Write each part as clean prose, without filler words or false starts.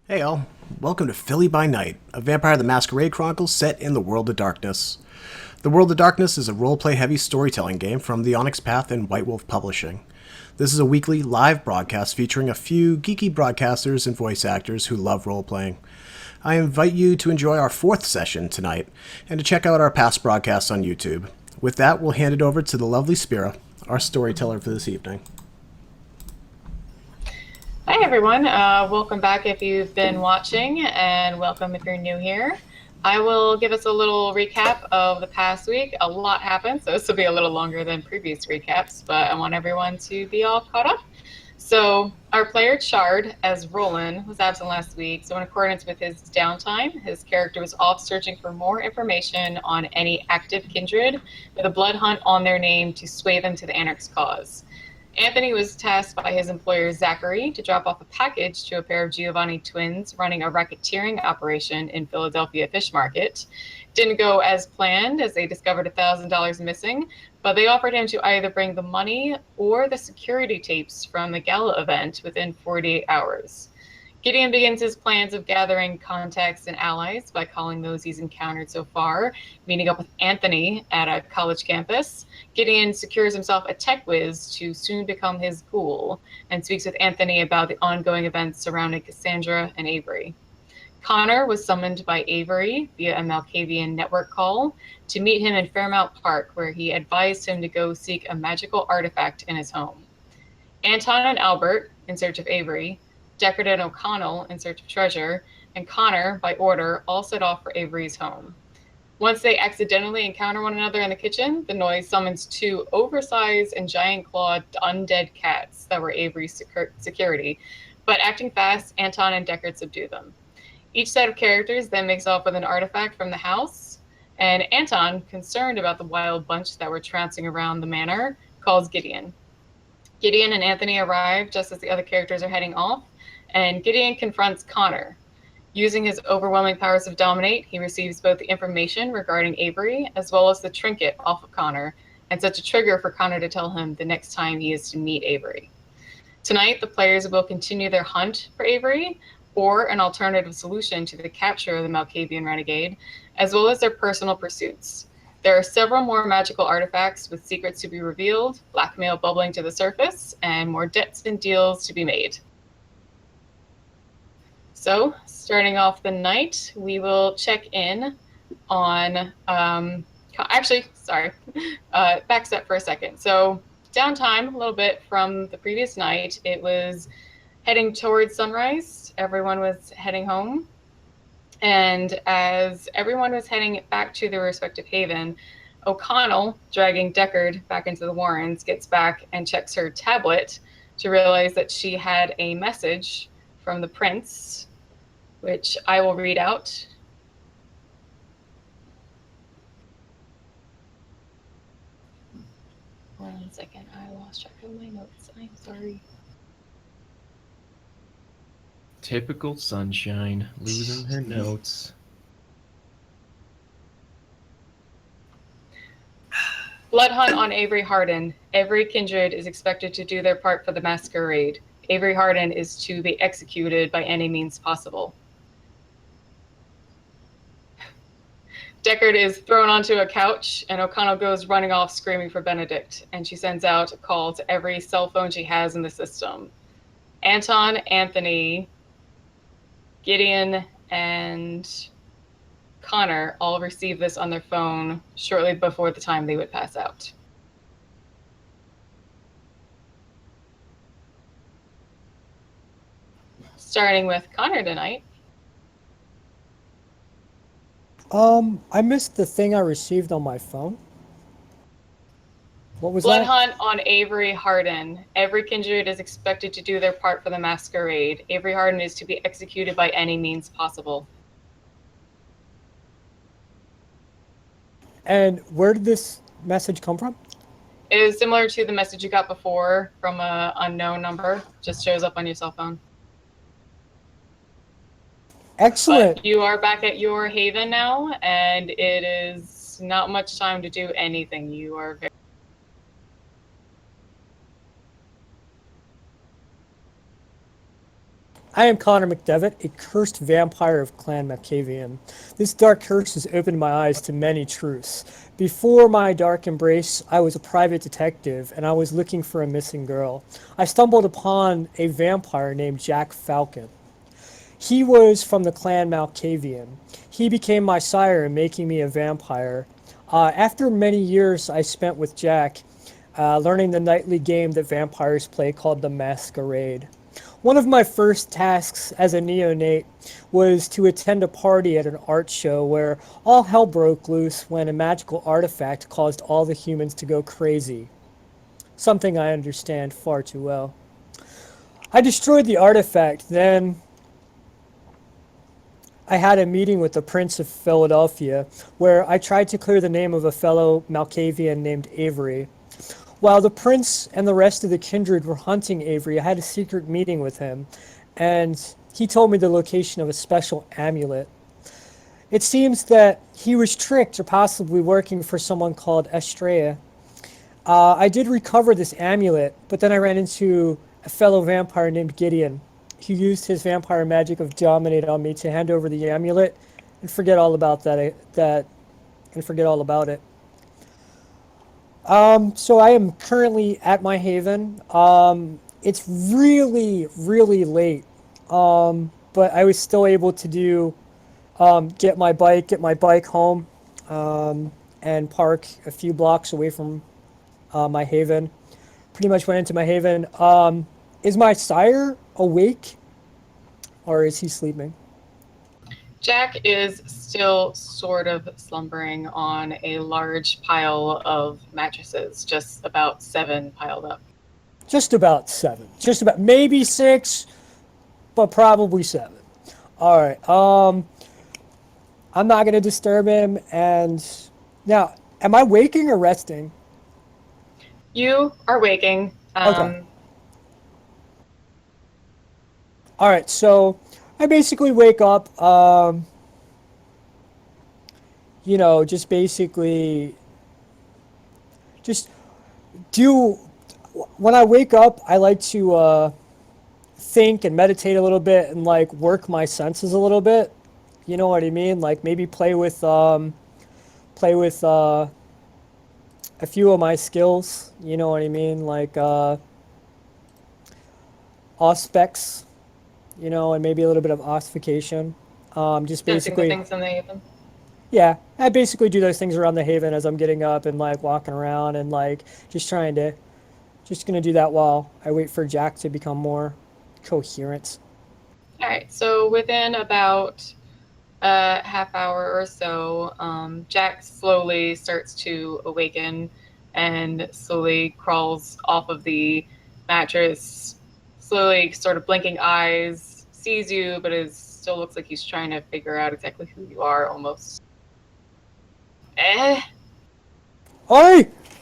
Hey all, welcome to Philly by Night, a Vampire the Masquerade Chronicles set in the World of Darkness. The World of Darkness is a roleplay heavy storytelling game from the Onyx Path and White Wolf Publishing. This is a weekly live broadcast featuring a few geeky broadcasters and voice actors who love roleplaying. I invite you to enjoy our fourth session tonight and to check out our past broadcasts on YouTube. With that, we'll hand it over to the lovely Spira, our storyteller for this evening. Hi everyone, welcome back if you've been watching, and welcome if you're new here. I will give us a little recap of the past week. A lot happened, so this will be a little longer than previous recaps, but I want everyone to be all caught up. So our player Chard, as Roland, was absent last week, so in accordance with his downtime, his character was off searching for more information on any active kindred with a blood hunt on their name to sway them to the Anarch's cause. Anthony was tasked by his employer Zachary to drop off a package to a pair of Giovanni twins running a racketeering operation in Philadelphia Fish Market. Didn't go as planned, as they discovered $1,000 missing, but they offered him to either bring the money or the security tapes from the gala event within 48 hours. Gideon begins his plans of gathering contacts and allies by calling those he's encountered so far, meeting up with Anthony at a college campus. Gideon secures himself a tech whiz to soon become his ghoul, and speaks with Anthony about the ongoing events surrounding Cassandra and Avery. Conor was summoned by Avery via a Malkavian network call to meet him in Fairmount Park, where he advised him to go seek a magical artifact in his home. Anton and Albert, in search of Avery, Deckard and O'Connell in search of treasure, and Conor, by order, all set off for Avery's home. Once they accidentally encounter one another in the kitchen, the noise summons two oversized and giant-clawed undead cats that were Avery's security, but acting fast, Anton and Deckard subdue them. Each set of characters then makes off with an artifact from the house, and Anton, concerned about the wild bunch that were trouncing around the manor, calls Gideon. Gideon and Anthony arrive just as the other characters are heading off, and Gideon confronts Conor. Using his overwhelming powers of dominate, he receives both the information regarding Avery as well as the trinket off of Conor, and such a trigger for Conor to tell him the next time he is to meet Avery. Tonight, the players will continue their hunt for Avery, or an alternative solution to the capture of the Malkavian renegade, as well as their personal pursuits. There are several more magical artifacts with secrets to be revealed, blackmail bubbling to the surface, and more debts and deals to be made. So, starting off the night, we will check in on, back step for a second. So, downtime a little bit from the previous night. It was heading towards sunrise. Everyone was heading home. And as everyone was heading back to their respective haven, O'Connell, dragging Deckard back into the Warrens, gets back and checks her tablet to realize that she had a message from the prince, which I will read out. One second, I lost track of my notes. I'm sorry. Typical Sunshine, losing her notes. Bloodhunt on Avery Hardin. Every kindred is expected to do their part for the Masquerade. Avery Hardin is to be executed by any means possible. Deckard is thrown onto a couch, and O'Connell goes running off screaming for Benedict, and she sends out a call to every cell phone she has in the system. Anton, Anthony, Gideon, and Conor all receive this on their phone shortly before the time they would pass out. Starting with Conor tonight. I missed the thing I received on my phone. What was Blood that? Hunt on Avery Hardin. Every kindred is expected to do their part for the Masquerade. Avery Hardin is to be executed by any means possible. And where did this message come from? It is similar to the message you got before from an unknown number. Just shows up on your cell phone. Excellent. But you are back at your haven now, and it is not much time to do anything. You are very... I am Conor McDevitt, a cursed vampire of Clan Malkavian. This dark curse has opened my eyes to many truths. Before my dark embrace, I was a private detective, and I was looking for a missing girl. I stumbled upon a vampire named Jack Falcon. He was from the Clan Malkavian. He became my sire, making me a vampire. After many years I spent with Jack, learning the nightly game that vampires play called the Masquerade. One of my first tasks as a neonate was to attend a party at an art show where all hell broke loose when a magical artifact caused all the humans to go crazy. Something I understand far too well. I destroyed the artifact, then I had a meeting with the Prince of Philadelphia where I tried to clear the name of a fellow Malkavian named Avery. While the prince and the rest of the kindred were hunting Avery, I had a secret meeting with him, and he told me the location of a special amulet. It seems that he was tricked or possibly working for someone called Estrella. I did recover this amulet, but then I ran into a fellow vampire named Gideon. He used his vampire magic of dominate on me to hand over the amulet and forget all about forget all about it. So I am currently at my haven. It's really, really late. But I was still able to do, get my bike home, and park a few blocks away from, my haven. Pretty much went into my haven. Is my sire awake or is he sleeping? Jack is still sort of slumbering on a large pile of mattresses, just about 7 piled up. Just about 7. Just about, maybe 6, but probably 7. All right. I'm not going to disturb him. And now, am I waking or resting? You are waking. Okay. All right. So I basically wake up, you know, just basically just do, when I wake up, I like to think and meditate a little bit and like work my senses a little bit. You know what I mean? Like maybe play with a few of my skills. You know what I mean? Like aspects, you know, and maybe a little bit of ossification. Just basically things in the haven. Yeah, I basically do those things around the haven as I'm getting up and like walking around and like just gonna do that while I wait for Jack to become more coherent. All right, so within about a half hour or so, Jack slowly starts to awaken and slowly crawls off of the mattress, slowly sort of blinking eyes, sees you, but still looks like he's trying to figure out exactly who you are almost. Hi,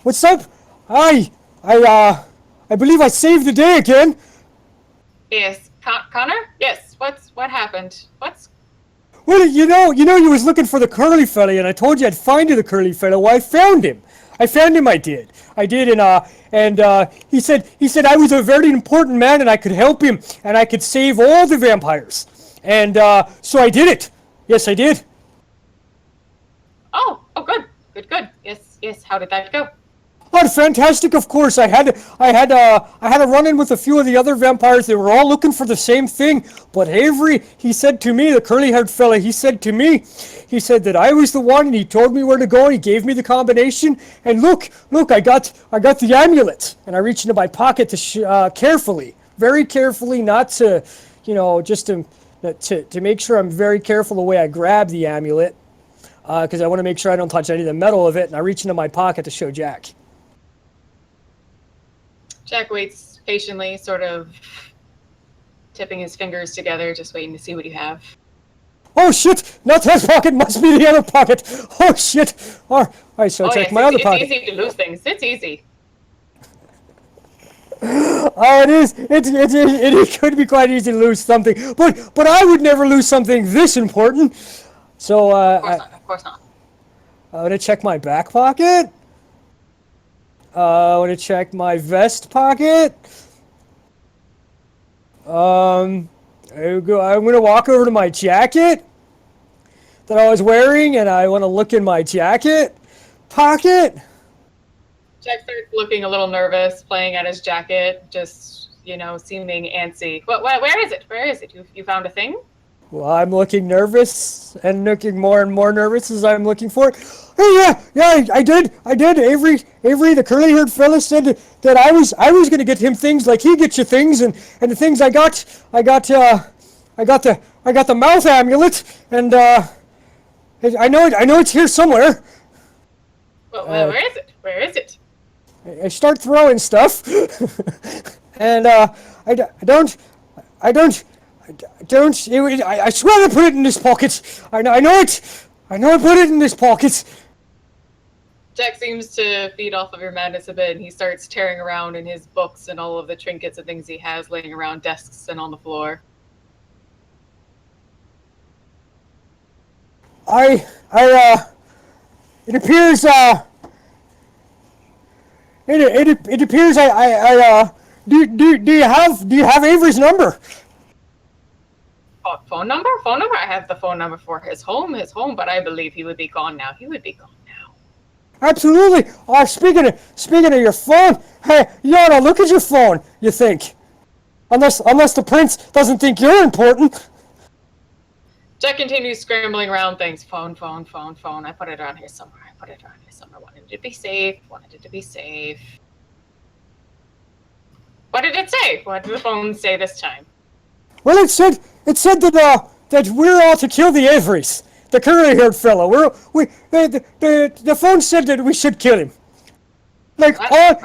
what's up? Hi, I believe I saved the day again. Yes, Conor? Yes, what happened? Well, you know, you was looking for the curly fella, and I told you I'd find you the curly fella. Well, I found him. I did, and he said I was a very important man, and I could help him, and I could save all the vampires, and so I did it. Yes, I did. Oh, good. Yes. How did that go? Oh, fantastic! Of course, I had a run-in with a few of the other vampires. They were all looking for the same thing. But Avery, he said to me, the curly-haired fella, he said that I was the one, and he told me where to go. And he gave me the combination. And look, I got the amulet, and I reached into my pocket to very carefully, not to, you know, just to make sure I'm very careful the way I grab the amulet, because I want to make sure I don't touch any of the metal of it. And I reach into my pocket to show Jack. Jack waits patiently, sort of tipping his fingers together, just waiting to see what you have. Oh shit! Not that pocket, must be the other pocket! Oh shit! Alright, so I check my other pocket. It's easy to lose things. It's easy. Oh, it is. It could be quite easy to lose something, but I would never lose something this important. So Of course not. I'm gonna check my back pocket. I want to check my vest pocket. I'm gonna walk over to my jacket that I was wearing, and I want to look in my jacket pocket. Jack starts looking a little nervous, playing at his jacket, just, seeming antsy. Where is it? Where is it? You found a thing? Well, I'm looking nervous and looking more and more nervous as I'm looking for it. Oh yeah, I did. Avery, the curly-haired fella said that I was gonna get him things like he gets you things, and the things I got the mouth amulet, and I know it's here somewhere. Well, where is it? Where is it? I start throwing stuff, and I swear I put it in this pocket. I know I put it in this pocket. Jack seems to feed off of your madness a bit, and he starts tearing around in his books and all of the trinkets and things he has laying around desks and on the floor. It appears do you have Avery's number? Phone number? Phone number? I have the phone number for his home, but I believe he would be gone now. Absolutely. Speaking of your phone, hey, you ought to look at your phone, you think. Unless the prince doesn't think you're important. Jack continues scrambling around things. Phone. I put it around here somewhere. Wanted it to be safe. What did it say? What did the phone say this time? Well, it said that we're all to kill the Averys, the curly-haired fellow. The phone said that we should kill him. That's not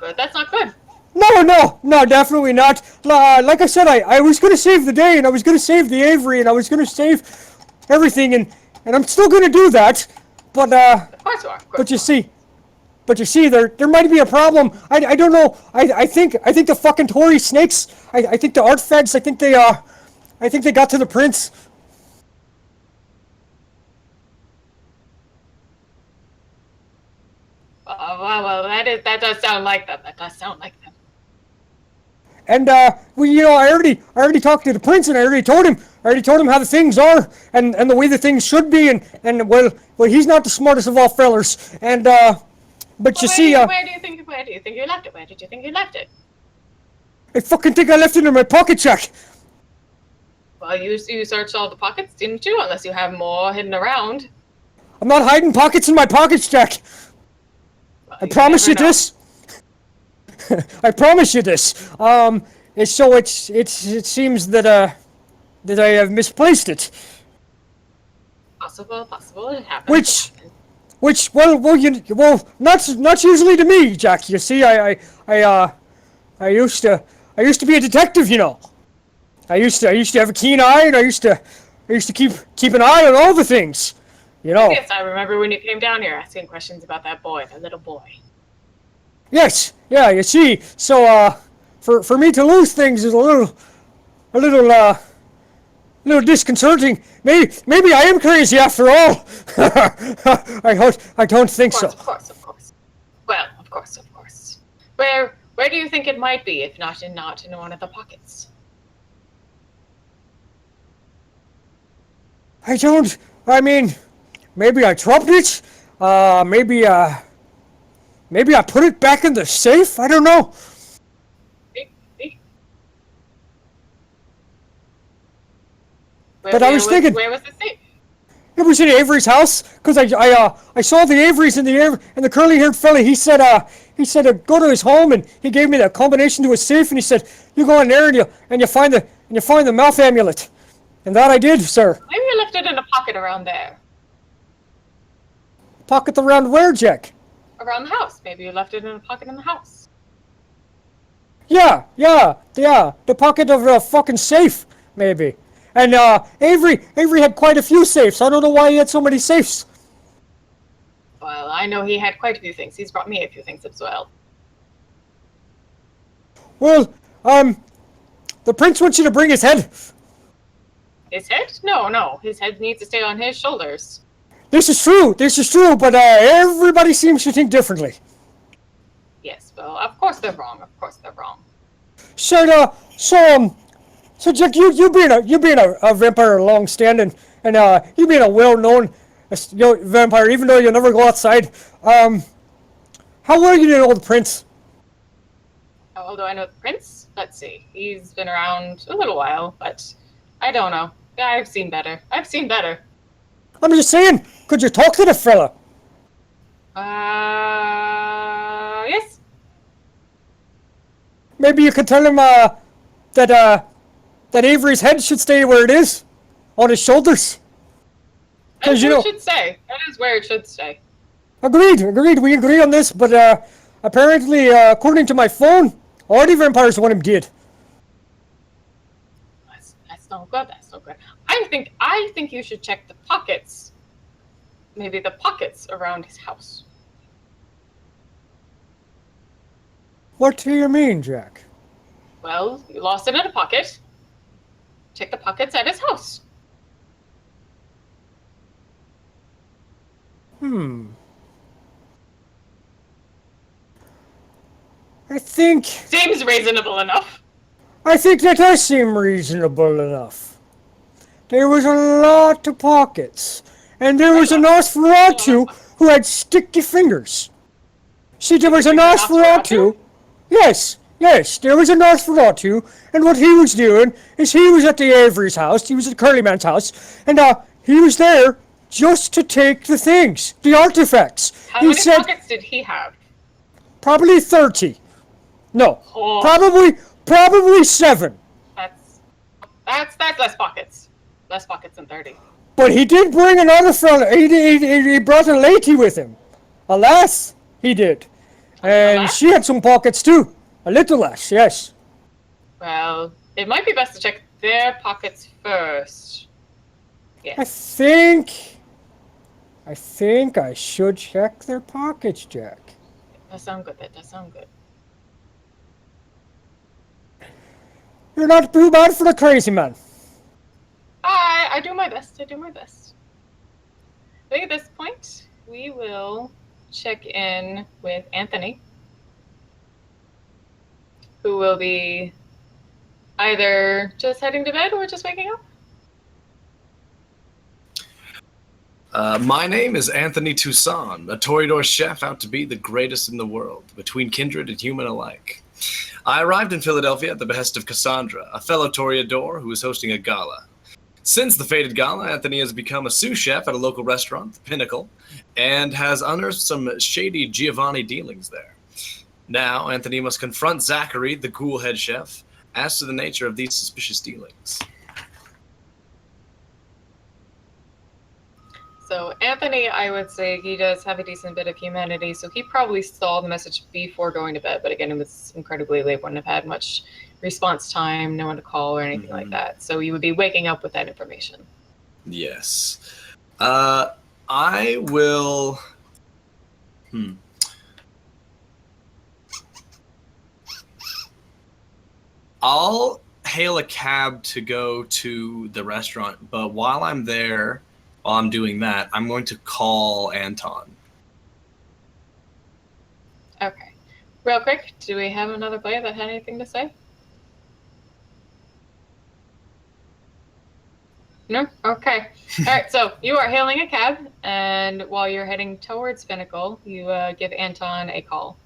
good. That's not good. No, definitely not. Like I said, I was going to save the day, and I was going to save the Avery, and I was going to save everything, and I'm still going to do that. But of course you are. But you see, there might be a problem. I don't know. I think the fucking Tory snakes. I think the art feds. I think they got to the prince. Well, that does sound like them. And I already talked to the prince, and I already told him how the things are, and the way the things should be, and well, he's not the smartest of all fellers, and but you see, where do you think you left it? Where did you think you left it? I fucking think I left it in my pocket, Jack. Well, you searched all the pockets, didn't you? Unless you have more hidden around. I'm not hiding pockets in my pockets, Jack. Well, I promise you this. I promise you this. It seems that I have misplaced it. Possible. It happens. Well, not usually to me, Jack. You see, I used to be a detective, you know. I used to have a keen eye, and I used to keep an eye on all the things, you know. Yes, I remember when you came down here asking questions about that little boy. Yes, yeah. You see, so for me to lose things is a little disconcerting. Maybe I am crazy after all. I don't think so. Of course. Well, of course. Where do you think it might be, if not in one of the pockets? I mean, maybe I dropped it. Maybe I put it back in the safe. I don't know. But I was thinking, where was the safe? It was in Avery's house, because I saw the Averys and the curly-haired fella. He said go to his home, and he gave me the combination to his safe, and he said you go in there and you find the mouth amulet, and that I did, sir. Maybe you left it in a pocket around there. Pocket around where, Jack? Around the house. Maybe you left it in a pocket in the house. Yeah. The pocket of the fucking safe, maybe. And Avery had quite a few safes. I don't know why he had so many safes. Well, I know he had quite a few things. He's brought me a few things as well. Well, the prince wants you to bring his head. His head? No. His head needs to stay on his shoulders. This is true, but everybody seems to think differently. Yes, well, of course they're wrong. So Jack, you being a vampire long standing, and you being a well known vampire, even though you never go outside. How well you know the prince? How well do I know the prince? Let's see. He's been around a little while, but I don't know. I've seen better. I've seen better. I'm just saying, could you talk to the fella? Yes. Maybe you could tell him that Avery's head should stay where it is, on his shoulders. That's what it should stay. That is where it should stay. Agreed. We agree on this, but apparently, according to my phone, all the vampires want him dead. That's no good. That's no good. I think you should check the pockets. Maybe the pockets around his house. What do you mean, Jack? Well, you lost it in a pocket. Check the pockets at his house. I think Seems reasonable enough. that does seem reasonable enough. There was a lot of pockets, and there was a Nosferatu who had sticky fingers. See, there was a Nosferatu. Yes, there was a Nosferatu, and what he was doing is he was at the Avery's house, he was at Curly Man's house, and he was there just to take the things, the artifacts. How many pockets did he have? Probably 30. No, Oh. probably 7. That's less pockets. Less pockets than 30. But he did bring another fella. He brought a lady with him. A lass, he did. And she had some pockets too. A little lass, yes. Well, it might be best to check their pockets first. Yes. I think I should check their pockets, Jack. That sounds good. That does sound good. You're not too bad for the crazy man. I do my best. I think at this point, we will check in with Anthony, who will be either just heading to bed or just waking up. My name is Anthony Toussaint, a Toreador chef out to be the greatest in the world, between kindred and human alike. I arrived in Philadelphia at the behest of Cassandra, a fellow Toreador who is hosting a gala. Since the fated gala, Anthony has become a sous chef at a local restaurant, The Pinnacle, and has unearthed some shady Giovanni dealings there. Now, Anthony must confront Zachary, the ghoul head chef, as to the nature of these suspicious dealings. So Anthony, I would say he does have a decent bit of humanity, so he probably saw the message before going to bed, but again, it was incredibly late, wouldn't have had much response time, no one to call or anything like that. So you would be waking up with that information. Yes. I will... I'll hail a cab to go to the restaurant, but while I'm there, while I'm doing that, I'm going to call Anton. Okay. Real quick, do we have another player that had anything to say? No? Okay. All right, so you are hailing a cab, and while you're heading towards Pinnacle, you give Anton a call.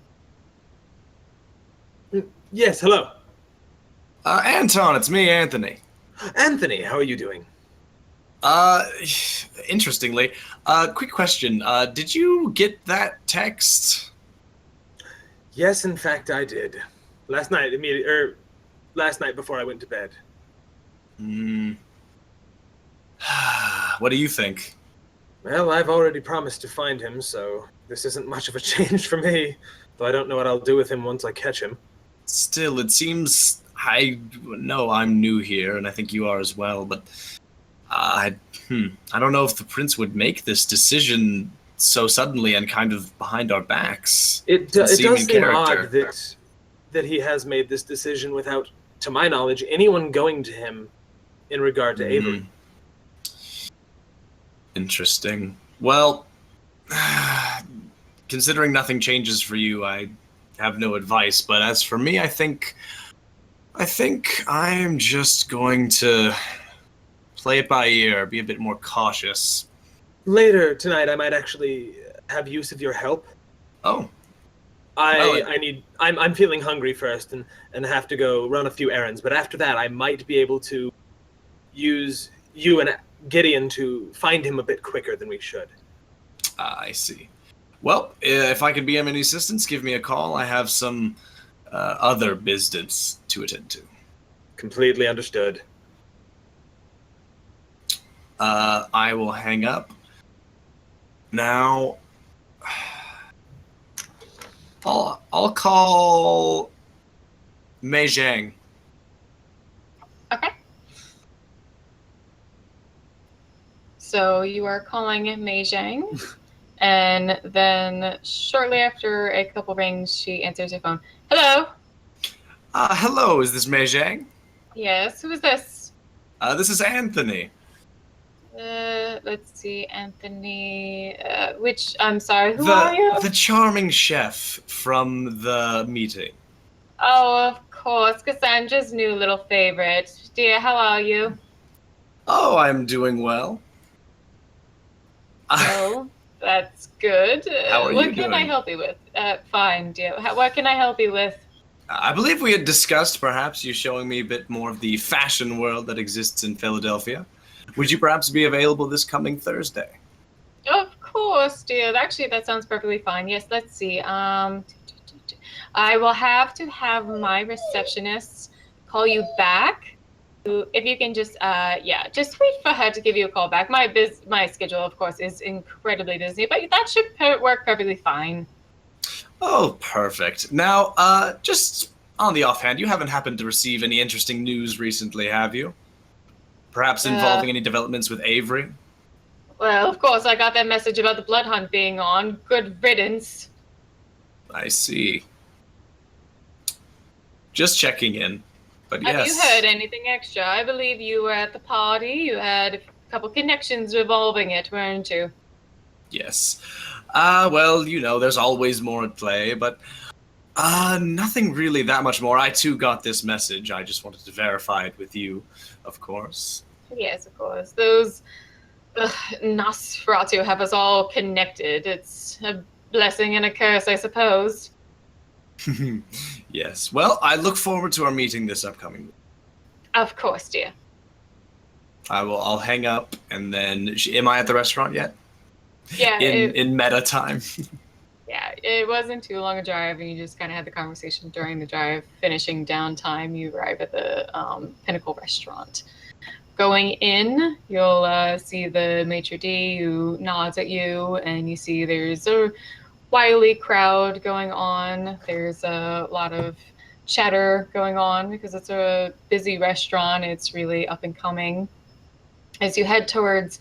Yes, hello. Anton, it's me, Anthony. Anthony, how are you doing? Interestingly, quick question. Did you get that text? Yes, in fact, I did. Last night before I went to bed. What do you think? Well, I've already promised to find him, so this isn't much of a change for me. Though I don't know what I'll do with him once I catch him. Still, it seems... I know I'm new here, and I think you are as well, but... I don't know if the prince would make this decision so suddenly and kind of behind our backs. It does seem odd that he has made this decision without, to my knowledge, anyone going to him in regard to Avery. Interesting. Well, considering nothing changes for you, I have no advice. But as for me, I think I think I'm just going to play it by ear, be a bit more cautious. Later tonight, I might actually have use of your help. Oh. I'm feeling hungry first and have to go run a few errands, but after that I might be able to use you and Gideon to find him a bit quicker than we should. I see. Well, if I could be of any assistance, give me a call. I have some other business to attend to. Completely understood. I will hang up. Now, I'll call Mei Zhang. Okay. So you are calling Mei Zhang, and then shortly after a couple rings, she answers your phone. Hello? Hello, is this Mei Zhang? Yes, who is this? This is Anthony. Let's see, Anthony. I'm sorry, who are you? The charming chef from the meeting. Oh, of course, Cassandra's new little favorite. Dear, how are you? Oh, I'm doing well. Oh, that's good. How are you What can I doing? help you with? Fine, dear. What can I help you with? I believe we had discussed perhaps you showing me a bit more of the fashion world that exists in Philadelphia. Would you perhaps be available this coming Thursday? Of course, dear. Actually, that sounds perfectly fine. Yes, let's see. I will have to have my receptionist call you back. If you can just, just wait for her to give you a call back. My schedule, of course, is incredibly busy, but that should work perfectly fine. Oh, perfect. Now, just on the offhand, you haven't happened to receive any interesting news recently, have you? Perhaps involving any developments with Avery? Well, of course, I got that message about the Bloodhunt being on. Good riddance. I see. Just checking in. But yes. Have you heard anything extra? I believe you were at the party. You had a couple connections revolving it, weren't you? Yes. Well, there's always more at play, but nothing really that much more. I too got this message. I just wanted to verify it with you, of course. Yes, of course. Those Nosferatu have us all connected. It's a blessing and a curse, I suppose. Yes. Well, I look forward to our meeting this upcoming week. Of course, dear. I'll hang up, and then... Am I at the restaurant yet? Yeah. In meta time? Yeah, it wasn't too long a drive, and you just kind of had the conversation during the drive. Finishing downtime, you arrive at the Pinnacle restaurant. Going in, you'll see the maitre d' who nods at you, and you see there's a wily crowd going on. There's a lot of chatter going on because it's a busy restaurant. It's really up and coming. As you head towards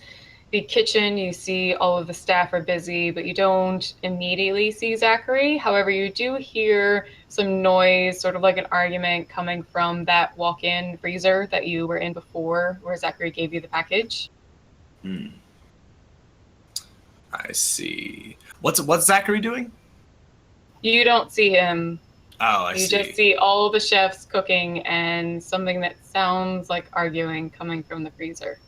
the kitchen, you see all of the staff are busy, but you don't immediately see Zachary. However, you do hear some noise, sort of like an argument coming from that walk-in freezer that you were in before, where Zachary gave you the package. I see. What's Zachary doing? You don't see him. Oh, I see. You just see all the chefs cooking and something that sounds like arguing coming from the freezer.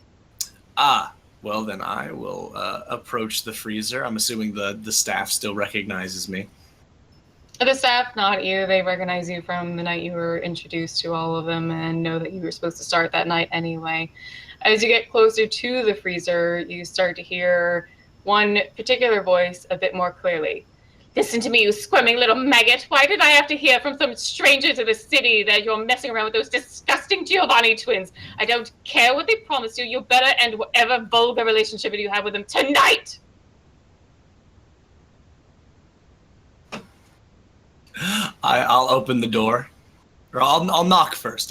Well, then I will approach the freezer. I'm assuming the staff still recognizes me. The staff nod at you. They recognize you from the night you were introduced to all of them and know that you were supposed to start that night anyway. As you get closer to the freezer, you start to hear one particular voice a bit more clearly. Listen to me, you squirming little maggot. Why did I have to hear from some stranger to the city that you're messing around with those disgusting Giovanni twins? I don't care what they promised you. You better end whatever vulgar relationship you have with them tonight. I'll open the door. Or I'll knock first.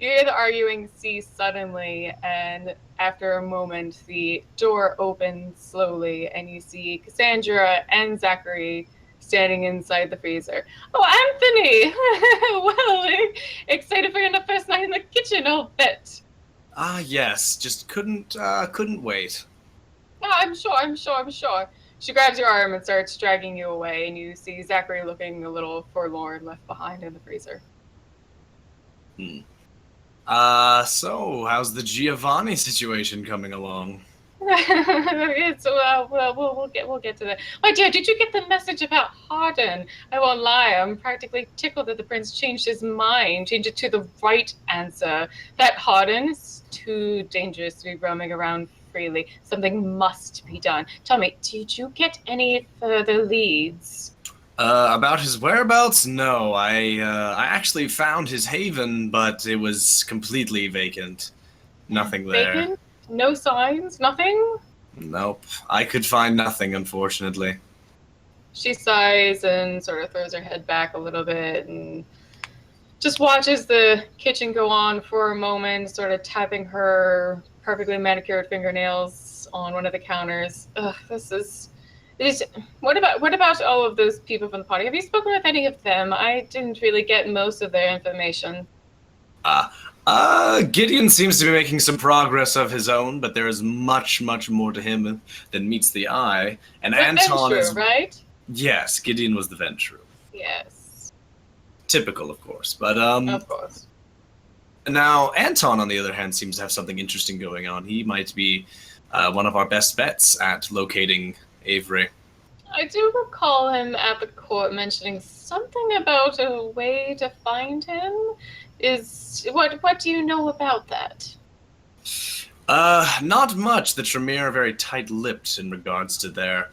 You hear the arguing cease suddenly, and after a moment, the door opens slowly, and you see Cassandra and Zachary standing inside the freezer. Oh, Anthony! Well, excited for your first night in the kitchen, I'll bet. Yes. Just couldn't wait. Oh, I'm sure. She grabs your arm and starts dragging you away, and you see Zachary looking a little forlorn, left behind in the freezer. So how's the Giovanni situation coming along? It's well, we'll get to that. My dear, did you get the message about Hardin? I won't lie, I'm practically tickled that the prince changed his mind, changed it to the right answer. That Hardin is too dangerous to be roaming around freely. Something must be done. Tell me, did you get any further leads? About his whereabouts? No, I actually found his haven, but it was completely vacant. Nothing there. Bacon? No signs? Nothing? Nope. I could find nothing, unfortunately. She sighs and sort of throws her head back a little bit and just watches the kitchen go on for a moment, sort of tapping her perfectly manicured fingernails on one of the counters. Ugh, this is... What about all of those people from the party? Have you spoken with any of them? I didn't really get most of their information. Gideon seems to be making some progress of his own, but there is much, much more to him than meets the eye. And Anton is... right? Yes, Gideon was the Ventrue. Yes. Typical, of course. But, Of course. Now, Anton, on the other hand, seems to have something interesting going on. He might be one of our best bets at locating Avery. I do recall him at the court mentioning something about a way to find him. What do you know about that? Not much. The Tremere are very tight-lipped in regards to their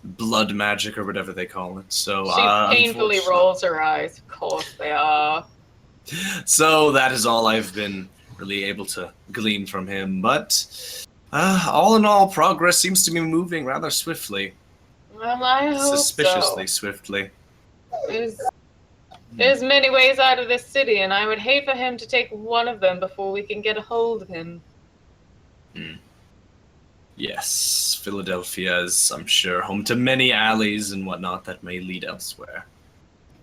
blood magic or whatever they call it. So She painfully rolls her eyes. Of course they are. So that is all I've been really able to glean from him. But all in all, progress seems to be moving rather swiftly. Well, I hope Suspiciously so. swiftly. There's many ways out of this city, and I would hate for him to take one of them before we can get a hold of him. Yes, Philadelphia is, I'm sure, home to many alleys and whatnot that may lead elsewhere.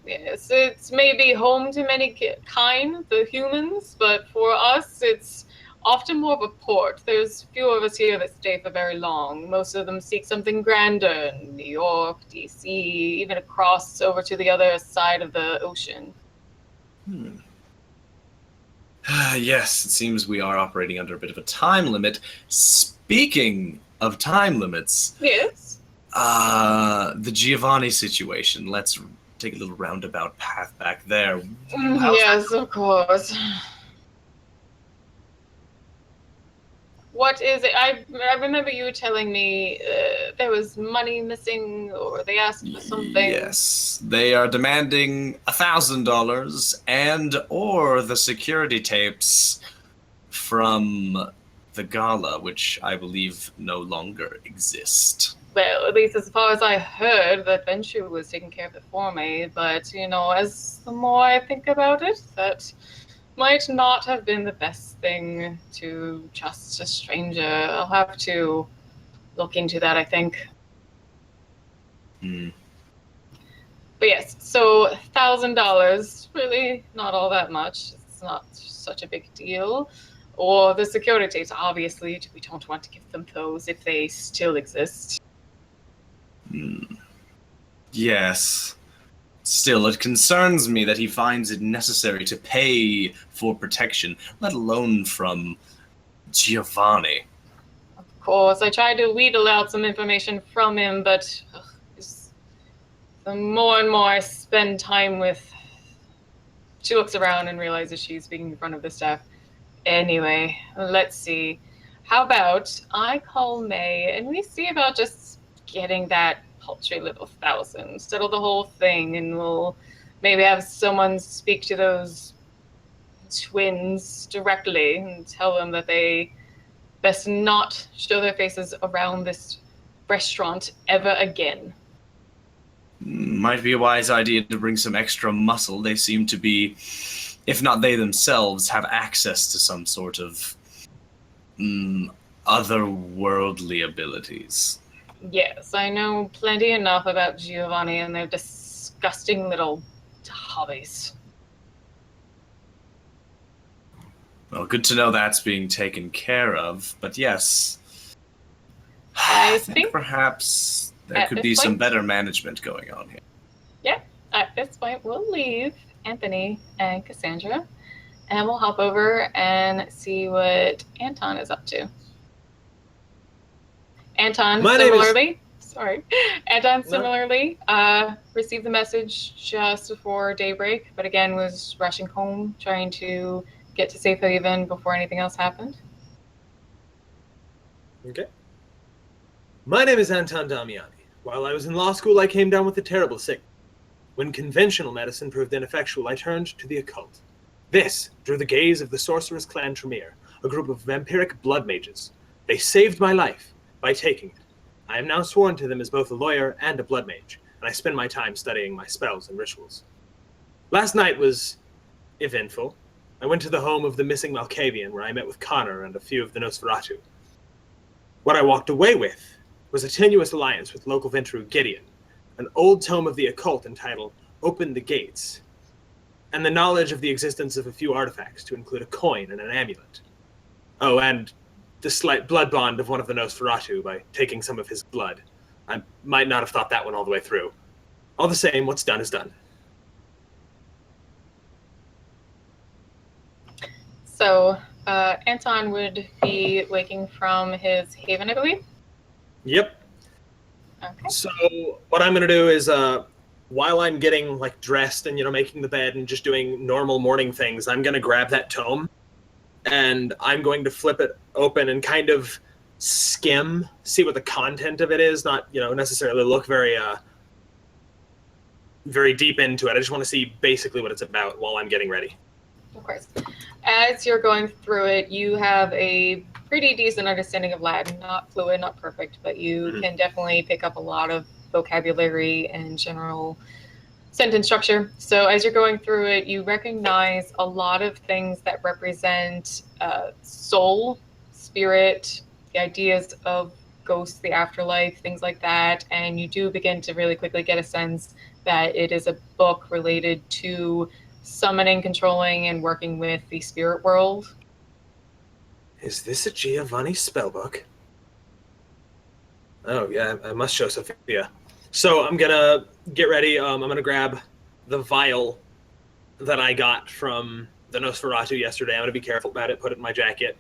Yes, it's maybe home to many kind, the humans, but for us, it's often more of a port. There's few of us here that stay for very long. Most of them seek something grander in New York, DC, even across over to the other side of the ocean. Yes, it seems we are operating under a bit of a time limit. Speaking of time limits, Yes. the Giovanni situation. Let's take a little roundabout path back there. Yes, of course. What is it? I remember you telling me there was money missing, or they asked for something. Yes, they are demanding $1,000 and or the security tapes from the gala, which I believe no longer exist. Well, at least as far as I heard, that Venture was taking care of it for me. But, as the more I think about it, that might not have been the best thing to trust a stranger. I'll have to look into that, I think. But yes, so $1,000, really not all that much. It's not such a big deal. Or the security tapes, obviously, we don't want to give them those if they still exist. Yes. Still, it concerns me that he finds it necessary to pay for protection, let alone from Giovanni. Of course, I tried to wheedle out some information from him, but the more and more I spend time with... She looks around and realizes she's speaking in front of the staff. Anyway, let's see. How about I call May and we see about just getting that paltry little 1,000, settle the whole thing, and we'll maybe have someone speak to those twins directly and tell them that they best not show their faces around this restaurant ever again. Might be a wise idea to bring some extra muscle. They seem to be, if not they themselves, have access to some sort of otherworldly abilities. Yes, I know plenty enough about Giovanni and their disgusting little hobbies. Well, good to know that's being taken care of, but yes. I think perhaps there at could this be some point- better management going on here. Yeah, at this point, we'll leave Anthony and Cassandra, and we'll hop over and see what Anton is up to. Anton similarly received the message just before daybreak, but again was rushing home, trying to get to safe haven before anything else happened. Okay. My name is Anton Damiani. While I was in law school, I came down with a terrible sickness. When conventional medicine proved ineffectual, I turned to the occult. This drew the gaze of the sorceress clan Tremere, a group of vampiric blood mages. They saved my life by taking it. I am now sworn to them as both a lawyer and a blood mage, and I spend my time studying my spells and rituals. Last night was eventful. I went to the home of the missing Malkavian, where I met with Conor and a few of the Nosferatu. What I walked away with was a tenuous alliance with local ventrue Gideon, an old tome of the occult entitled Open the Gates, and the knowledge of the existence of a few artifacts to include a coin and an amulet. Oh, and the slight blood bond of one of the Nosferatu by taking some of his blood. I might not have thought that one all the way through. All the same, what's done is done. So, Anton would be waking from his haven, I believe? Yep. Okay. So what I'm going to do is, while I'm getting dressed and, making the bed and just doing normal morning things, I'm going to grab that tome and I'm going to flip it open and kind of skim, see what the content of it is, not, necessarily look very deep into it. I just want to see basically what it's about while I'm getting ready. Of course. As you're going through it, you have a pretty decent understanding of Latin. Not fluid, not perfect, but you can definitely pick up a lot of vocabulary and general sentence structure. So as you're going through it, you recognize a lot of things that represent soul, spirit, the ideas of ghosts, the afterlife, things like that. And you do begin to really quickly get a sense that it is a book related to summoning, controlling, and working with the spirit world. Is this a Giovanni spellbook? Oh, yeah, I must show Sophia. So I'm going to get ready. I'm going to grab the vial that I got from the Nosferatu yesterday. I'm going to be careful about it, put it in my jacket.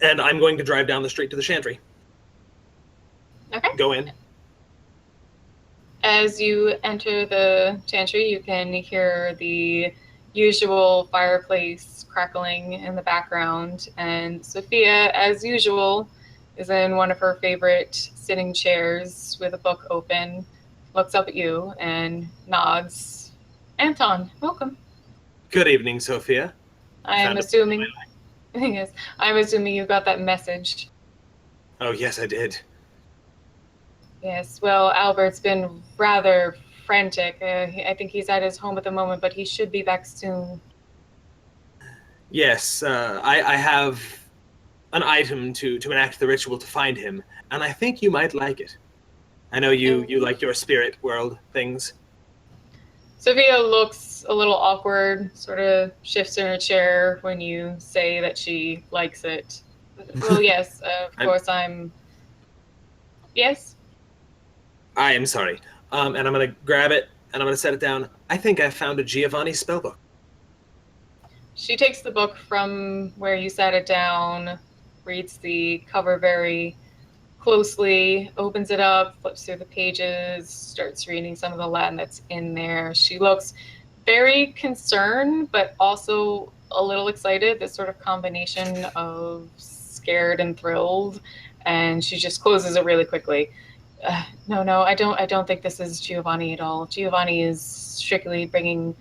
And I'm going to drive down the street to the Chantry. Okay. Go in. As you enter the chantry, you can hear the usual fireplace crackling in the background, and Sophia, as usual, is in one of her favorite sitting chairs with a book open, looks up at you and nods. Anton, welcome. Good evening, Sophia. I'm assuming yes, I'm assuming you got that message. Oh, yes, I did. Yes, well, Albert's been rather frantic. I think he's at his home at the moment, but he should be back soon. Yes, I have an item to enact the ritual to find him, and I think you might like it. I know you like your spirit world things. Sophia looks a little awkward, sort of shifts in her chair when you say that she likes it. Well, yes, of course I'm... Yes? I am sorry. And I'm going to grab it, and I'm going to set it down. I think I found a Giovanni spellbook. She takes the book from where you sat it down, reads the cover very closely, opens it up, flips through the pages, starts reading some of the Latin that's in there. She looks very concerned, but also a little excited, this sort of combination of scared and thrilled, and she just closes it really quickly. No, I don't think this is Giovanni at all. Giovanni is strictly bringing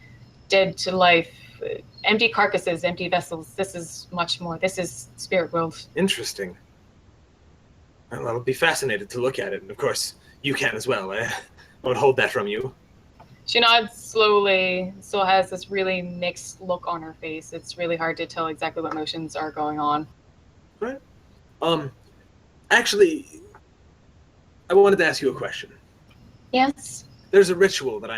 dead to life, empty carcasses, empty vessels. This is much more. This is spirit world. Interesting. Well, I'll be fascinated to look at it, and of course, you can as well. I won't hold that from you. She nods slowly, still has this really mixed look on her face. It's really hard to tell exactly what emotions are going on. Right. Actually, I wanted to ask you a question. Yes? There's a ritual that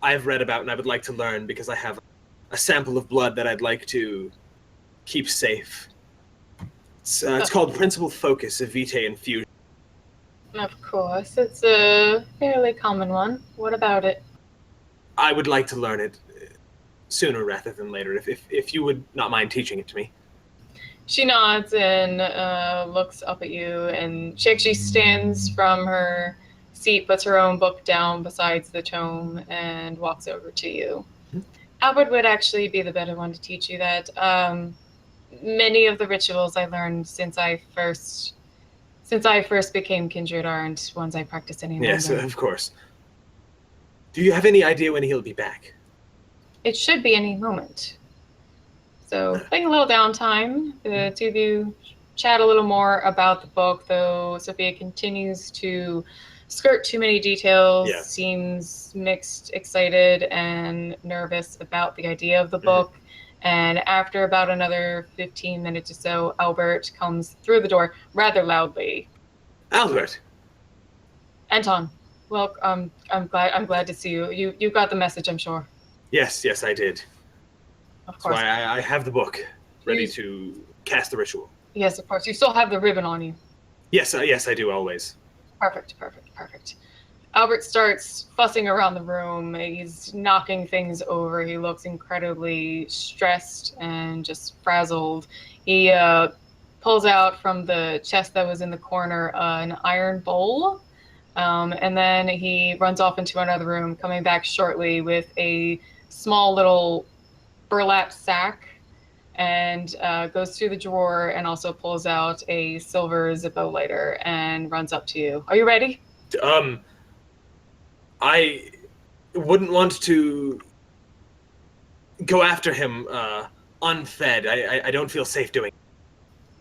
I've read about and I would like to learn because I have a sample of blood that I'd like to keep safe. It's called Principal Focus of Vitae Infusion. Of course. It's a fairly common one. What about it? I would like to learn it. sooner rather than later, if you would not mind teaching it to me. She nods and looks up at you, and she actually stands from her seat, puts her own book down besides the tome, and walks over to you. Albert would actually be the better one to teach you that. Many of the rituals I learned since I first became kindred aren't ones I practice anymore. Yes, of course. Do you have any idea when he'll be back? It should be any moment. So, playing a little downtime, the two of you chat a little more about the book, though Sophia continues to skirt too many details, seems mixed, excited, and nervous about the idea of the book. And after about another 15 minutes or so, Albert comes through the door rather loudly. Albert! Anton, well, I'm glad to see you. You got the message, I'm sure. Yes, I did. Of course. So I have the book ready to cast the ritual. Yes, of course. You still have the ribbon on you. Yes, I do always. Perfect. Albert starts fussing around the room. He's knocking things over. He looks incredibly stressed and just frazzled. He pulls out from the chest that was in the corner an iron bowl, and then he runs off into another room, coming back shortly with a small little burlap sack, and goes through the drawer and also pulls out a silver Zippo lighter and runs up to you. Are you ready? I wouldn't want to go after him unfed. I don't feel safe doing it.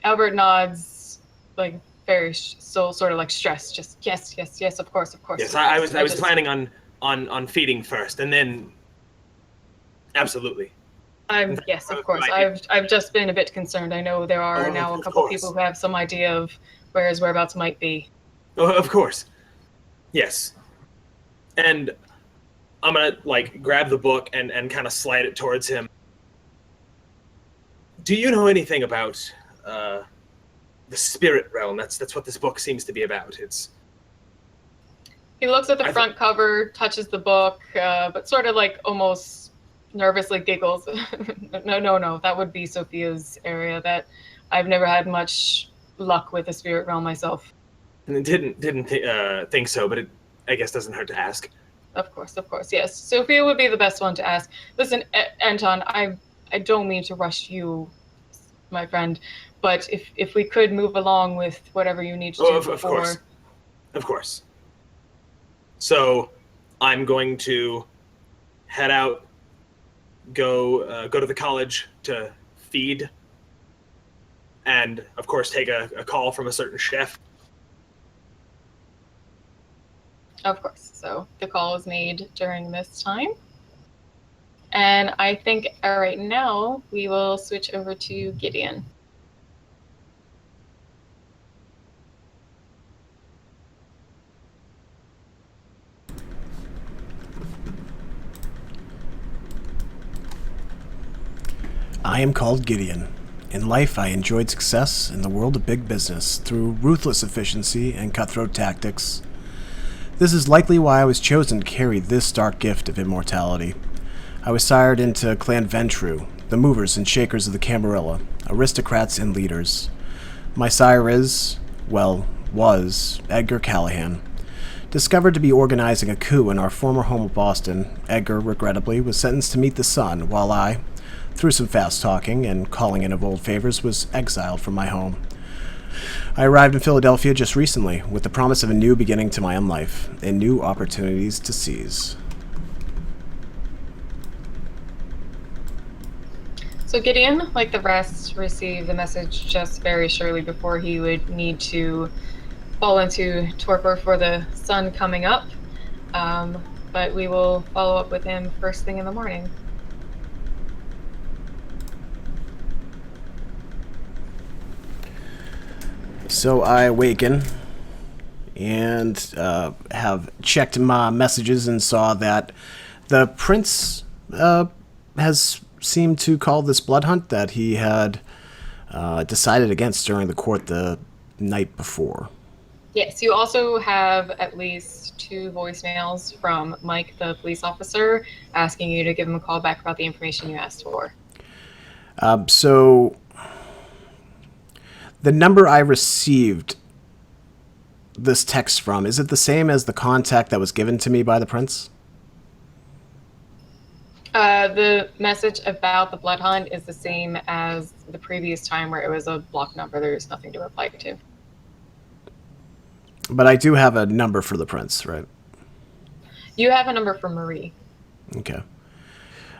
Albert nods, like very sort of like stressed. Just yes, of course. Yes, I was planning on feeding first, and then absolutely. Yes, of course. I've just been a bit concerned. I know there are now a couple people who have some idea of where his whereabouts might be. Oh, of course. Yes. And I'm gonna grab the book and kind of slide it towards him. Do you know anything about the spirit realm? That's what this book seems to be about. He looks at the front cover, touches the book, but sort of almost nervously giggles. No, that would be Sophia's area. That I've never had much luck with the spirit realm myself. And didn't think so, but it, I guess, doesn't hurt to ask. Of course, yes. Sophia would be the best one to ask. Listen, Anton, I don't mean to rush you, my friend, but if we could move along with whatever you need to do before... Of course. So, I'm going to head out, go to the college to feed, and, of course, take a call from a certain chef. Of course. So the call is made during this time. And I think right now we will switch over to Gideon. I am called Gideon. In life, I enjoyed success in the world of big business through ruthless efficiency and cutthroat tactics. This is likely why I was chosen to carry this dark gift of immortality. I was sired into Clan Ventru, the movers and shakers of the Camarilla, aristocrats and leaders. My sire is, was, Edgar Callahan. Discovered to be organizing a coup in our former home of Boston, Edgar, regrettably, was sentenced to meet the sun, while I, through some fast talking and calling in of old favors, was exiled from my home. I arrived in Philadelphia just recently, with the promise of a new beginning to my own life, and new opportunities to seize. So Gideon, like the rest, received the message just very shortly before he would need to fall into torpor for the sun coming up. But we will follow up with him first thing in the morning. So I awaken and have checked my messages and saw that the prince has seemed to call this Bloodhunt that he had decided against during the court the night before. Yes, you also have at least 2 voicemails from Mike, the police officer, asking you to give him a call back about the information you asked for. So the number I received this text from, is it the same as the contact that was given to me by the prince? The message about the Bloodhunt is the same as the previous time where it was a block number. There's nothing to reply to. But I do have a number for the prince, right? You have a number for Marie. Okay.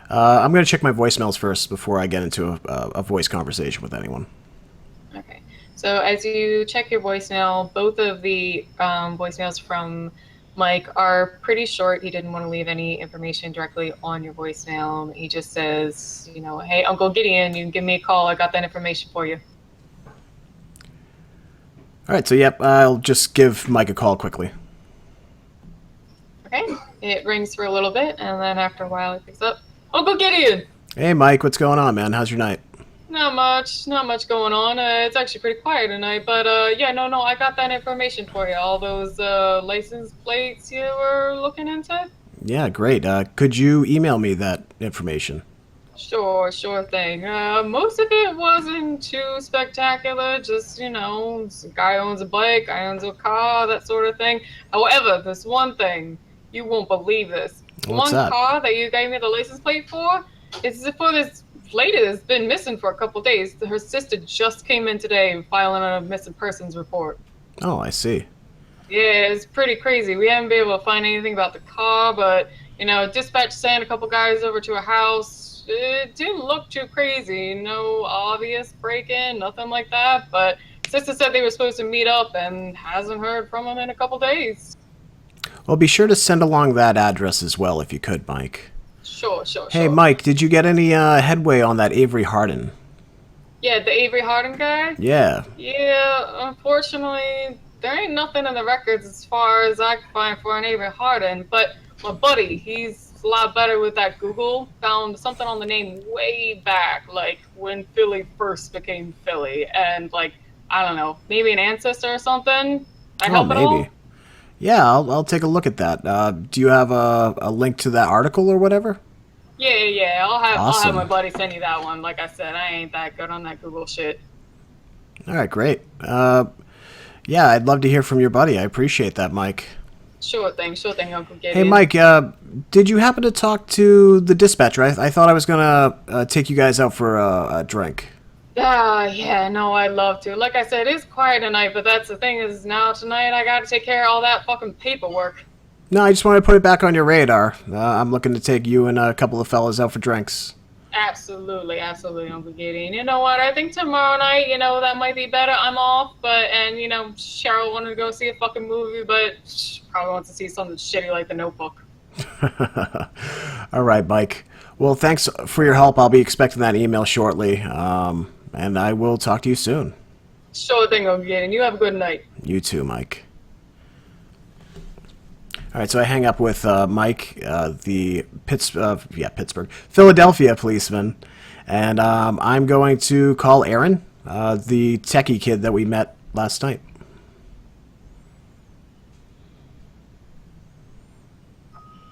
I'm going to check my voicemails first before I get into a voice conversation with anyone. Okay. So as you check your voicemail, both of the voicemails from Mike are pretty short. He didn't want to leave any information directly on your voicemail. He just says, you know, hey, Uncle Gideon, you can give me a call. I got that information for you. All right, so yep, I'll just give Mike a call quickly. Okay. It rings for a little bit, and then after a while it picks up. Uncle Gideon! Hey, Mike, what's going on, man? How's your night? Not much going on. It's actually pretty quiet tonight, but yeah, no, I got that information for you. All those license plates you were looking into? Yeah, great. Could you email me that information? Sure thing. Most of it wasn't too spectacular. Just, you know, some guy owns a bike, guy owns a car, that sort of thing. However, there's one thing. You won't believe this. What's that? Car that you gave me the license plate for is for this lady that's been missing for a couple days. Her sister just came in today filing a missing persons report. Oh, I see. Yeah, it's pretty crazy. We haven't been able to find anything about the car, but, you know, dispatch sent a couple guys over to a house. It didn't look too crazy. No obvious break-in, nothing like that. But sister said they were supposed to meet up and hasn't heard from them in a couple days. Well, be sure to send along that address as well, if you could, Mike. Sure. Hey, Mike, did you get any headway on that Avery Hardin? Yeah, the Avery Hardin guy? Yeah. Yeah, unfortunately, there ain't nothing in the records as far as I can find for an Avery Hardin. But my buddy, he's a lot better with that Google. Found something on the name way back, like when Philly first became Philly. And, like, I don't know, maybe an ancestor or something? I help at all? Maybe. Yeah, I'll take a look at that. Do you have a link to that article or whatever? Yeah. I'll Awesome. have my buddy send you that one. Like I said, I ain't that good on that Google shit. All right, great. Yeah, I'd love to hear from your buddy. I appreciate that, Mike. Sure thing, Uncle Gideon. Hey, Mike, did you happen to talk to the dispatcher? I thought I was going to take you guys out for a drink. Yeah, no, I'd love to. Like I said, it's quiet tonight, but that's the thing is now tonight I gotta take care of all that fucking paperwork. No, I just wanted to put it back on your radar. I'm looking to take you and a couple of fellas out for drinks. Absolutely, Uncle Gideon. You know what? I think tomorrow night, you know, that might be better. I'm off, and you know, Cheryl wanted to go see a fucking movie, but she probably wants to see something shitty like The Notebook. All right, Mike. Well, thanks for your help. I'll be expecting that email shortly, and I will talk to you soon. Sure thing, Uncle Gideon. You have a good night. You too, Mike. All right, so I hang up with Mike, the Pittsburgh, Philadelphia policeman, and I'm going to call Aaron, the techie kid that we met last night.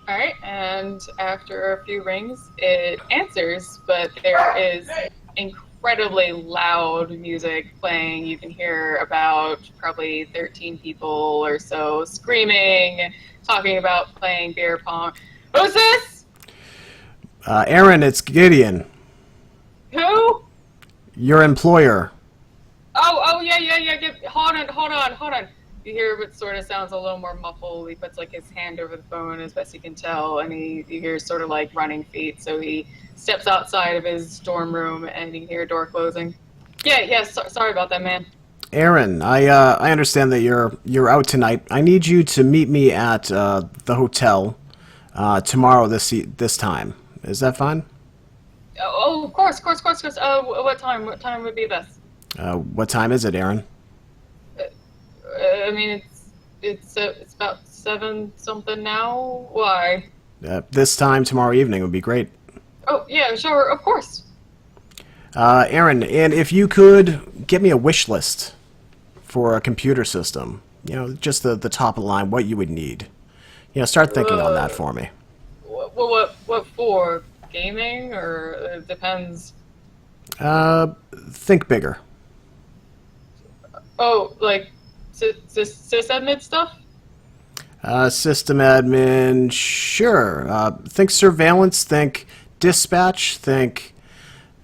All right, and after a few rings, it answers, but there is incredibly loud music playing. You can hear about probably 13 people or so screaming, talking about playing beer pong. Who's this? Aaron, it's Gideon, Who? your employer. Oh, yeah. Hold on. You hear what sort of sounds a little more muffled. He puts like his hand over the phone as best he can tell, and you hear sort of like running feet. So he steps outside of his dorm room, and you hear a door closing. Yeah. Sorry about that, man. Aaron, I understand that you're out tonight. I need you to meet me at the hotel tomorrow this time. Is that fine? Oh, of course. What time? What time would be best? What time is it, Aaron? I mean, it's about 7 something now. Why? This time tomorrow evening would be great. Oh yeah, sure, of course. Aaron, and if you could get me a wish list for a computer system, just the top of the line, what you would need. Start thinking on that for me. What for? Gaming, or it depends? Think bigger. Oh, like sysadmin stuff? System admin, sure. Think surveillance, think dispatch, think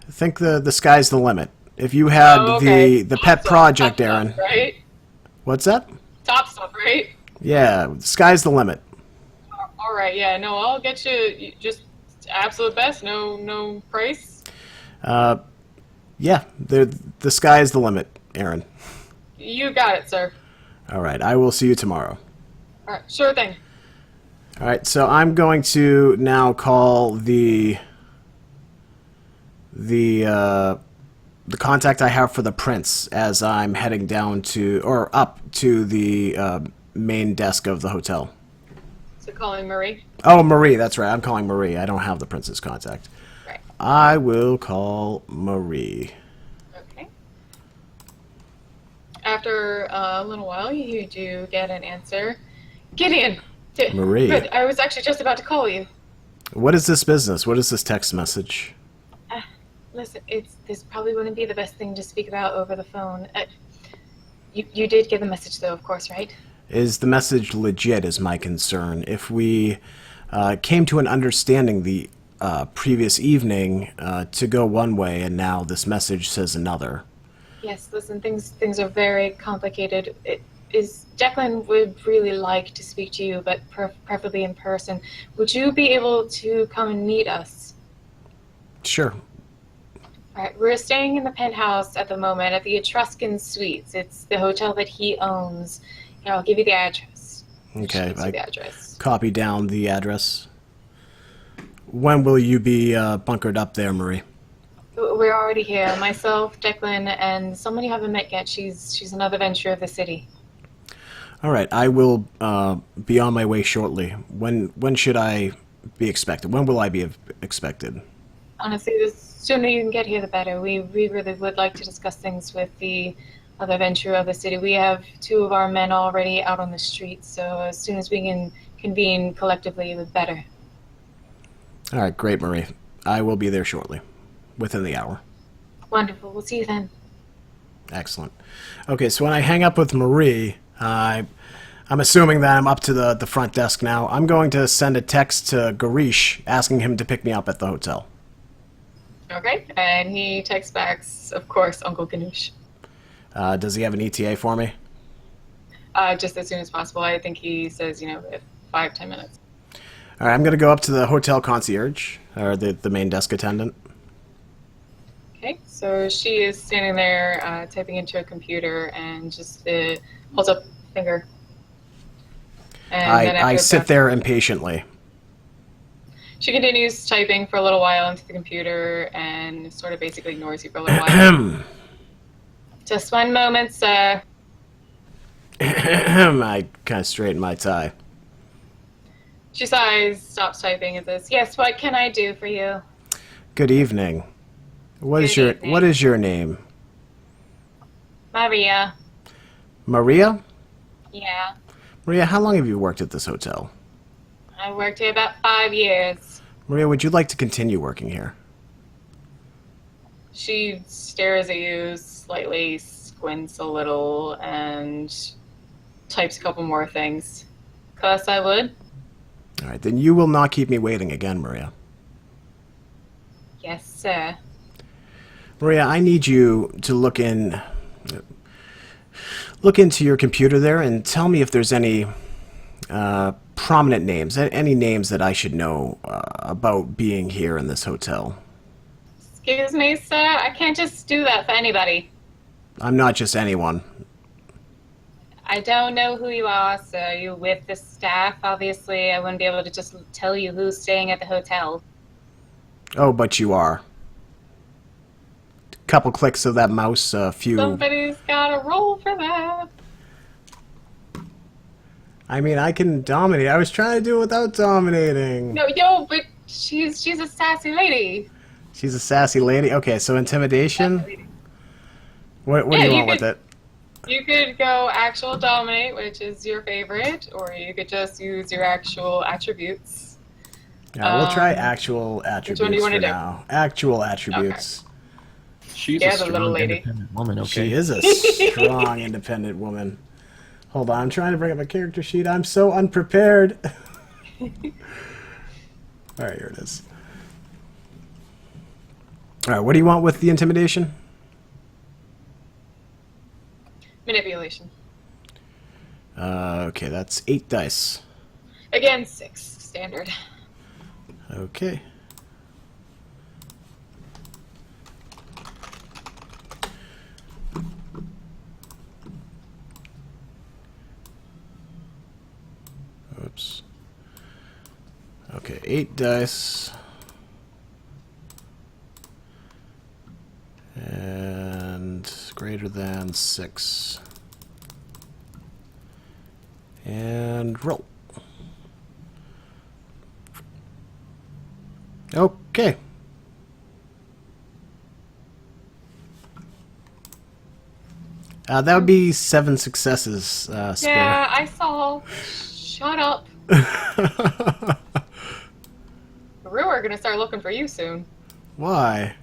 the sky's the limit. If you had the pet project, Aaron. Stuff, right? What's that? Top stuff, right? Yeah, sky's the limit. All right, yeah, no, I'll get you just absolute best, no price. Yeah, the sky is the limit, Aaron. You got it, sir. All right, I will see you tomorrow. All right, sure thing. All right, so I'm going to now call the contact I have for the prince as I'm heading down up to the main desk of the hotel. So calling Marie? Oh, Marie, that's right. I'm calling Marie. I don't have the prince's contact. Right. I will call Marie. Okay. After a little while, you do get an answer. Gideon! Marie. Good. I was actually just about to call you. What is this business? What is this text message? Listen, this probably wouldn't be the best thing to speak about over the phone. You did get the message, though, of course, right? Is the message legit is my concern. If we came to an understanding the previous evening to go one way, and now this message says another. Yes, listen, things are very complicated. Declan would really like to speak to you, but preferably in person. Would you be able to come and meet us? Sure. All right, we're staying in the penthouse at the moment at the Etruscan Suites. It's the hotel that he owns. Here, I'll give you the address. Okay, The address. Copy down the address. When will you be bunkered up there, Marie? We're already here. Myself, Declan, and someone you haven't met yet. She's another venture of the city. All right, I will be on my way shortly. When should I be expected? When will I be expected? Honestly, the sooner you can get here, the better. We really would like to discuss things with the other venture of the city. We have 2 of our men already out on the streets, so as soon as we can convene collectively, the better. All right, great, Marie. I will be there shortly, within the hour. Wonderful. We'll see you then. Excellent. Okay, so when I hang up with Marie, I'm assuming that I'm up to the front desk now. I'm going to send a text to Garish asking him to pick me up at the hotel. Okay, and he texts back, of course, Uncle Ganoush. Does he have an ETA for me? Just as soon as possible. I think he says, 5-10 minutes. All right, I'm going to go up to the hotel concierge, or the main desk attendant. Okay, so she is standing there typing into a computer and just holds up a finger. And I sit there impatiently. She continues typing for a little while into the computer and sort of basically ignores you for a little while. Just one moment, sir. I kind of straighten my tie. She sighs, stops typing, and says, "Yes, what can I do for you?" Good evening. What is your name? Maria. Maria? Yeah. Maria, how long have you worked at this hotel? I worked here about 5 years. Maria, would you like to continue working here? She stares at you, slightly squints a little, and types a couple more things. 'Cause I would. All right, then you will not keep me waiting again, Maria. Yes, sir. Maria, I need you to look into your computer there and tell me if there's any prominent names, any names that I should know about being here in this hotel. Excuse me, sir. I can't just do that for anybody. I'm not just anyone. I don't know who you are, sir. You with the staff? Obviously, I wouldn't be able to just tell you who's staying at the hotel. Oh, but you are. Couple clicks of that mouse, a few... Somebody's got to roll for that. I mean, I can dominate. I was trying to do it without dominating. No, but she's a sassy lady. She's a sassy lady? Okay, so intimidation? What do you want with it? You could go actual dominate, which is your favorite, or you could just use your actual attributes. Yeah, we'll try actual attributes one do you wanna for do? now. Actual attributes. She's Yeah, a the strong, little lady. independent woman, okay? She is a strong, independent woman. Hold on, I'm trying to bring up my character sheet. I'm so unprepared. All right, here it is. All right, what do you want with the intimidation? Manipulation. Okay, that's 8 dice. Again, 6 standard. Okay. Oops. Okay, 8 dice. And greater than 6. And roll. Okay. That would be 7 successes, Spare. Yeah, I saw. Shut up. We're gonna start looking for you soon. Why?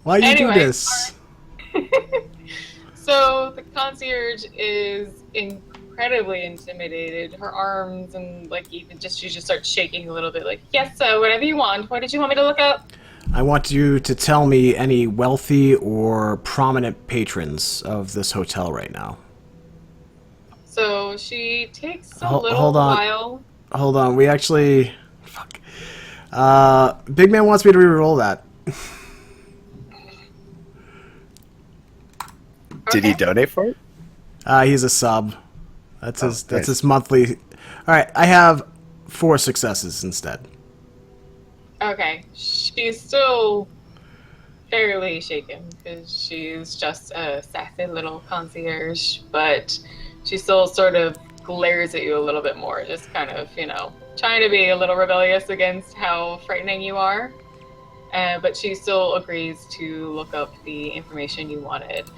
Why do you do Anyway, this? So the concierge is incredibly intimidated. Her arms and she just starts shaking a little bit. Like, yes, sir, whatever you want. What did you want me to look up? I want you to tell me any wealthy or prominent patrons of this hotel right now. So she takes a Hold little on. while. Hold on, we actually... Fuck. Big Man wants me to re-roll that. Did he donate for it? He's a sub. That's his. That's nice. his monthly. All right, I have 4 successes instead. Okay, she's still fairly shaken because she's just a sassy little concierge, but she still sort of glares at you a little bit more, just kind of, trying to be a little rebellious against how frightening you are. But she still agrees to look up the information you wanted.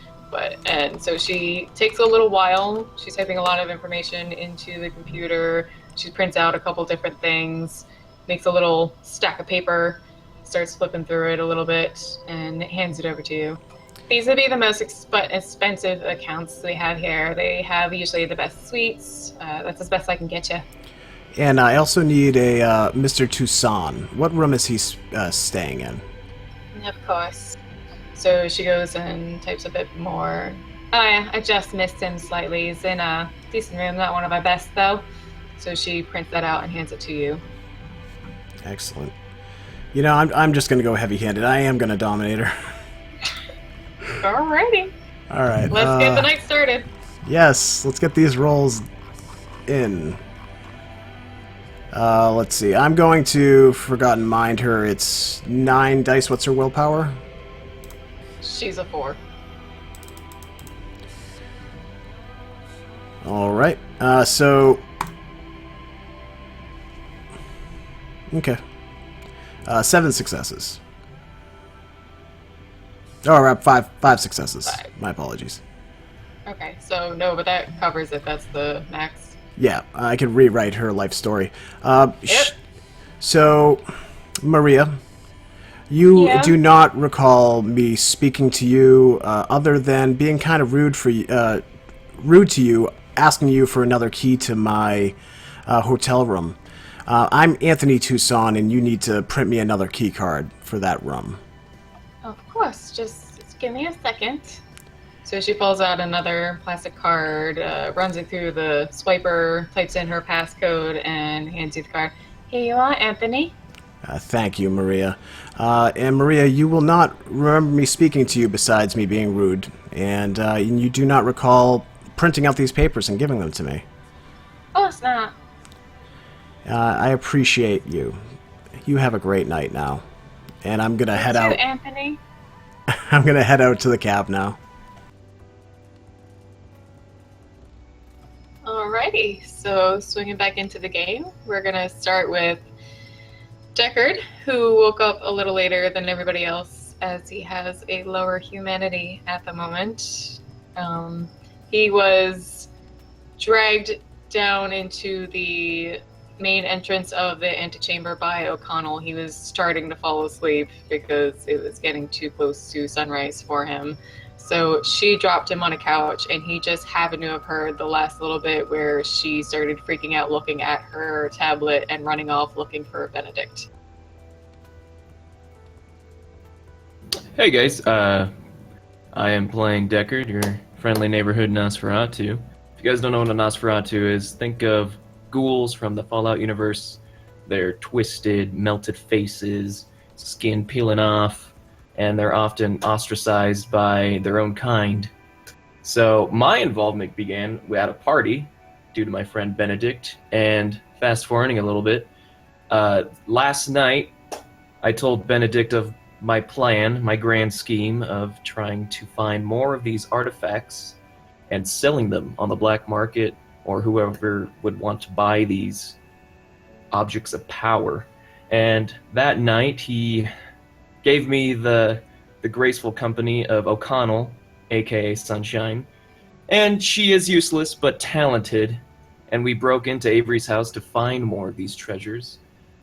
And so she takes a little while. She's typing a lot of information into the computer. She prints out a couple different things, makes a little stack of paper, starts flipping through it a little bit, and hands it over to you. These would be the most expensive accounts we have here. They have usually the best suites. That's as best I can get you. And I also need a Mr. Toussaint. What room is he staying in? Of course. So she goes and types a bit more. Oh yeah, I just missed him slightly. He's in a decent room, not one of our best though. So she prints that out and hands it to you. Excellent. I'm just gonna go heavy-handed. I am gonna dominate her. Alrighty. All right. Let's get the night started. Yes, let's get these rolls in. Let's see. I'm going to Forgotten Mind her. It's 9 dice. What's her willpower? She's a 4. All right. So. Okay. 7 successes. Oh, 5 successes. 5. My apologies. Okay, so no, but that covers it. That's the max. Yeah, I could rewrite her life story. Yep. So, Maria, you Yeah? do not recall me speaking to you other than being kind of rude to you, asking you for another key to my hotel room. I'm Anthony Toussaint, and you need to print me another key card for that room. Of course, just give me a second. So she pulls out another plastic card, runs it through the swiper, types in her passcode, and hands you the card. Here you are, Anthony. Thank you, Maria. And Maria, you will not remember me speaking to you besides me being rude, and you do not recall printing out these papers and giving them to me. Of course not. I appreciate you. You have a great night now. And I'm gonna head You, out. Anthony. I'm gonna head out to the cab now. Alrighty, so swinging back into the game, we're gonna start with Deckard, who woke up a little later than everybody else, as he has a lower humanity at the moment. He was dragged down into the main entrance of the antechamber by O'Connell. He was starting to fall asleep because it was getting too close to sunrise for him. So she dropped him on a couch, and he just happened to have heard the last little bit where she started freaking out, looking at her tablet and running off looking for Benedict. Hey guys, I am playing Deckard, your friendly neighborhood Nosferatu. If you guys don't know what a Nosferatu is, think of ghouls from the Fallout universe. They're twisted, melted faces, skin peeling off, and they're often ostracized by their own kind. So my involvement began at a party due to my friend Benedict, and fast forwarding a little bit, last night I told Benedict of my plan, my grand scheme of trying to find more of these artifacts and selling them on the black market, or whoever would want to buy these objects of power. And that night he gave me the graceful company of O'Connell, aka Sunshine, and she is useless but talented, and we broke into Avery's house to find more of these treasures.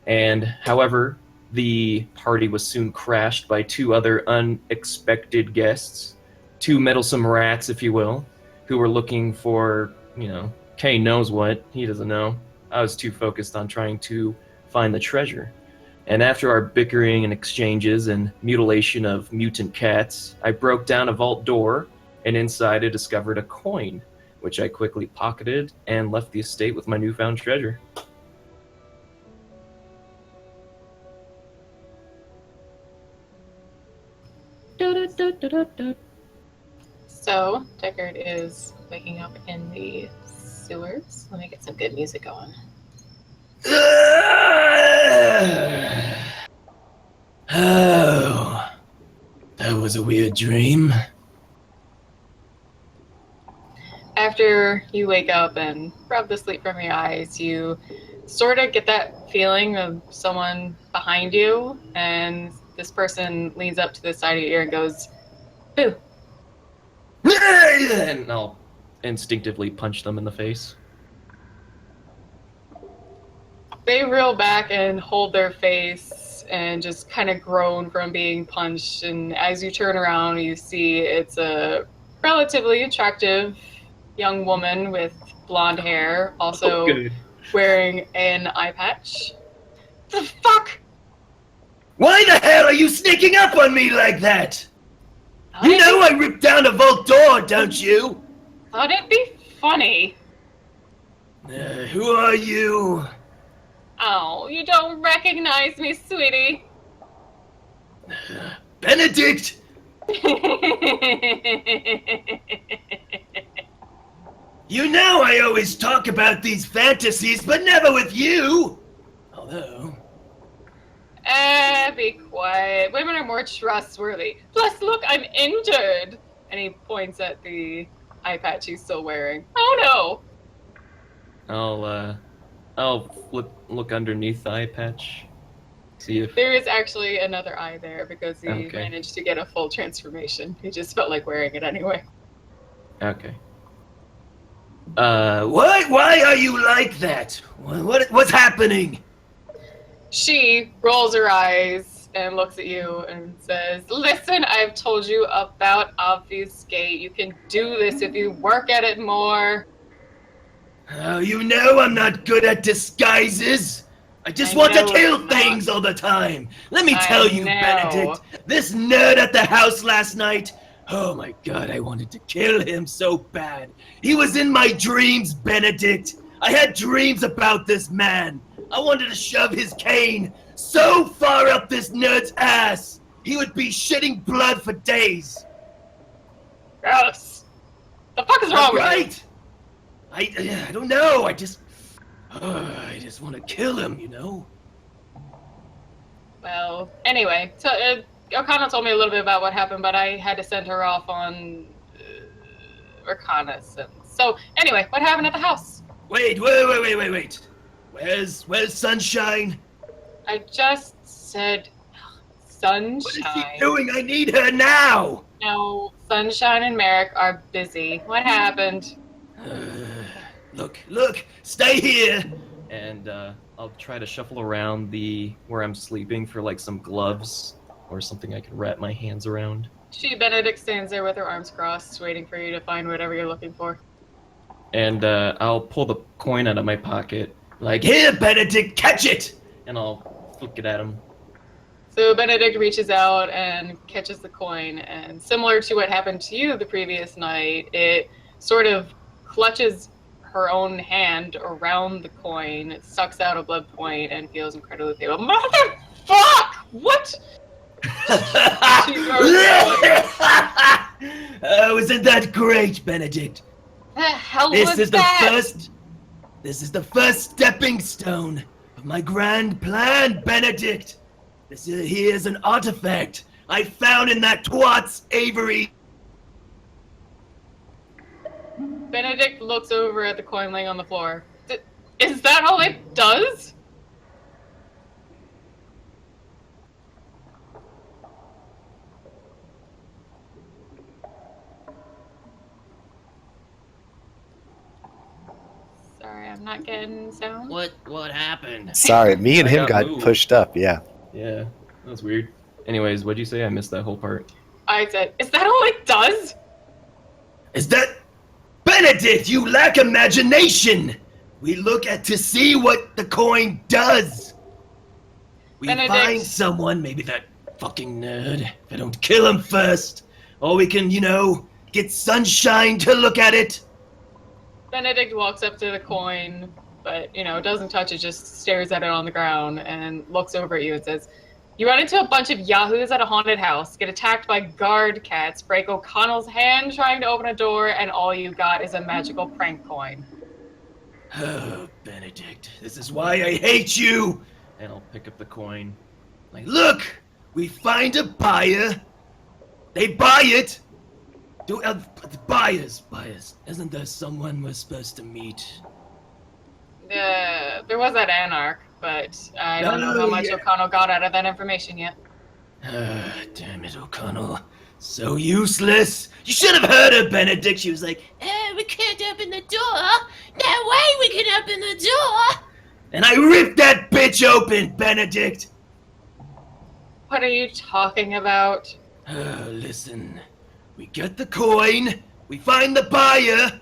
And however, the party was soon crashed by two other unexpected guests, two meddlesome rats, if you will, who were looking for, Kay knows what, he doesn't know. I was too focused on trying to find the treasure. And after our bickering and exchanges and mutilation of mutant cats, I broke down a vault door, and inside I discovered a coin, which I quickly pocketed and left the estate with my newfound treasure. So, Deckard is waking up in the sewers. Let me get some good music going. Oh, that was a weird dream. After you wake up and rub the sleep from your eyes, you sort of get that feeling of someone behind you, and this person leans up to the side of your ear and goes, "Boo." And I'll instinctively punch them in the face. They reel back and hold their face and just kind of groan from being punched. And as you turn around, you see it's a relatively attractive young woman with blonde hair, also wearing an eye patch. The fuck? Why the hell are you sneaking up on me like that? You know I ripped down a vault door, don't you? Thought it'd be funny. Who are you? Oh, you don't recognize me, sweetie. Benedict! You know I always talk about these fantasies, but never with you! Although... Be quiet. Women are more trustworthy. Plus, look, I'm injured. And he points at the eye patch he's still wearing. Oh no! I'll look underneath the eye patch. See if There is actually another eye there because he managed to get a full transformation. He just felt like wearing it anyway. Okay. Why are you like that? What's happening? She rolls her eyes and looks at you and says, "Listen, I've told you about obfuscate. You can do this if you work at it more." Oh, you know I'm not good at disguises. I just want to kill things all the time. Let me tell you, Benedict, this nerd at the house last night, oh my god, I wanted to kill him so bad. He was in my dreams, Benedict. I had dreams about this man. I wanted to shove his cane so far up this nerd's ass, he would be shitting blood for days. Gross. The fuck is wrong with you? Right? I don't know. I just want to kill him, you know? Well, anyway, so O'Connell told me a little bit about what happened, but I had to send her off on reconnaissance. So, anyway, what happened at the house? Wait. Where's Sunshine? I just said Sunshine. What is she doing? I need her now! No, Sunshine and Merrick are busy. What happened? Look, stay here! And I'll try to shuffle around where I'm sleeping for like some gloves or something I can wrap my hands around. Benedict stands there with her arms crossed, waiting for you to find whatever you're looking for. And I'll pull the coin out of my pocket, Like, here, Benedict, catch it! and I'll flick it at him. So Benedict reaches out and catches the coin, and similar to what happened to you the previous night, it sort of clutches her own hand around the coin, it sucks out a blood point, and feels incredibly painful. Motherfuck! What? Oh, isn't that great, Benedict? The hell This was is that? This is the first stepping stone of my grand plan, Benedict. Here's an artifact I found in that twat's Avery. Benedict looks over at the coin laying on the floor. Is that all it does? Sorry, I'm not getting sound. What happened? Sorry, me and I him got got moved. pushed up, yeah. Yeah, that was weird. Anyways, what'd you say? I missed that whole part. I said, is that all it does? Is that... Benedict, you lack imagination! We look at to see what the coin does! We Benedict. find someone, maybe that fucking nerd, if I don't kill him first. Or we can, get Sunshine to look at it. Benedict walks up to the coin, but, doesn't touch it, just stares at it on the ground and looks over at you and says, you run into a bunch of yahoos at a haunted house, get attacked by guard cats, break O'Connell's hand trying to open a door, and all you got is a magical prank coin. Oh, Benedict, this is why I hate you! And I'll pick up the coin. Like, look! We find a buyer. They buy it! Buyers. Isn't there someone we're supposed to meet? There was that anarch, but I don't know how much O'Connell got out of that information yet. Damn it, O'Connell. So useless. You should have heard her, Benedict. She was like, we can't open the door. No way we can open the door. And I ripped that bitch open, Benedict. What are you talking about? Listen. We get the coin. We find the buyer.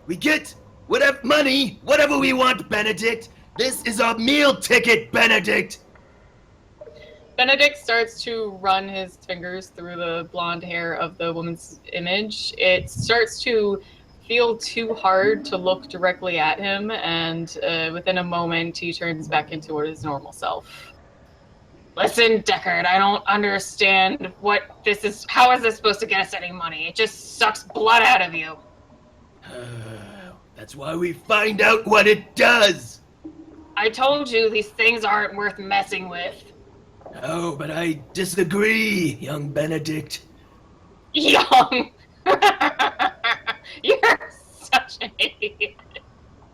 We get whatever we want, Benedict. This is our meal ticket, Benedict. Benedict starts to run his fingers through the blonde hair of the woman's image. It starts to feel too hard to look directly at him, and within a moment, he turns back into his normal self. Listen, Deckard, I don't understand what this is. How is this supposed to get us any money? It just sucks blood out of you. That's why we find out what it does. I told you these things aren't worth messing with. Oh, but I disagree, young Benedict. Young! You're such an idiot.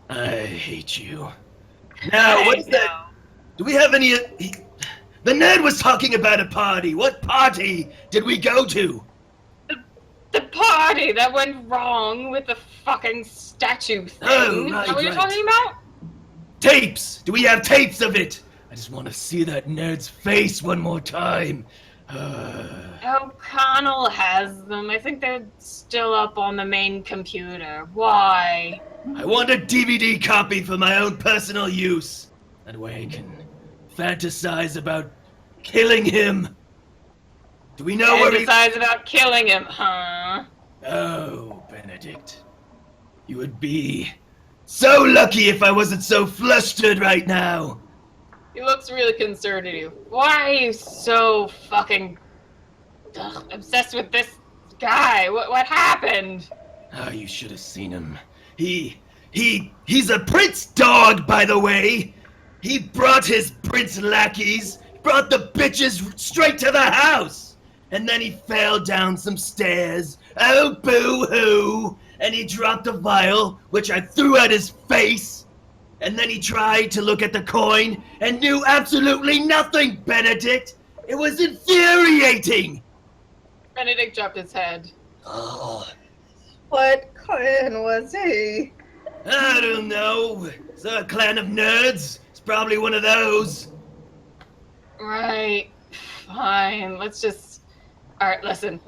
I hate you. Now, what is that? Do we have any... The nerd was talking about a party. What party did we go to? The party that went wrong with the fucking statue thing. Oh, right, Is that what you're right. talking about? Tapes! Do we have tapes of it? I just want to see that nerd's face one more time. O'Connell has them. I think they're still up on the main computer. Why? I want a DVD copy for my own personal use. That way I can fantasize about killing him. Do we know where he... Fantasize about killing him, huh? Oh, Benedict. You would be so lucky if I wasn't so flustered right now. He looks really concerned at you. Why are you so fucking obsessed with this guy? What happened? Oh, you should have seen him. He's a prince dog, by the way. He brought his prince lackeys, brought the bitches straight to the house. And then he fell down some stairs. Oh, boo-hoo. And he dropped a vial, which I threw at his face. And then he tried to look at the coin and knew absolutely nothing, Benedict. It was infuriating! Benedict dropped his head. Oh, What clan was he? I don't know. Is that a clan of nerds? It's probably one of those. Right. Fine. Let's just... Alright, listen.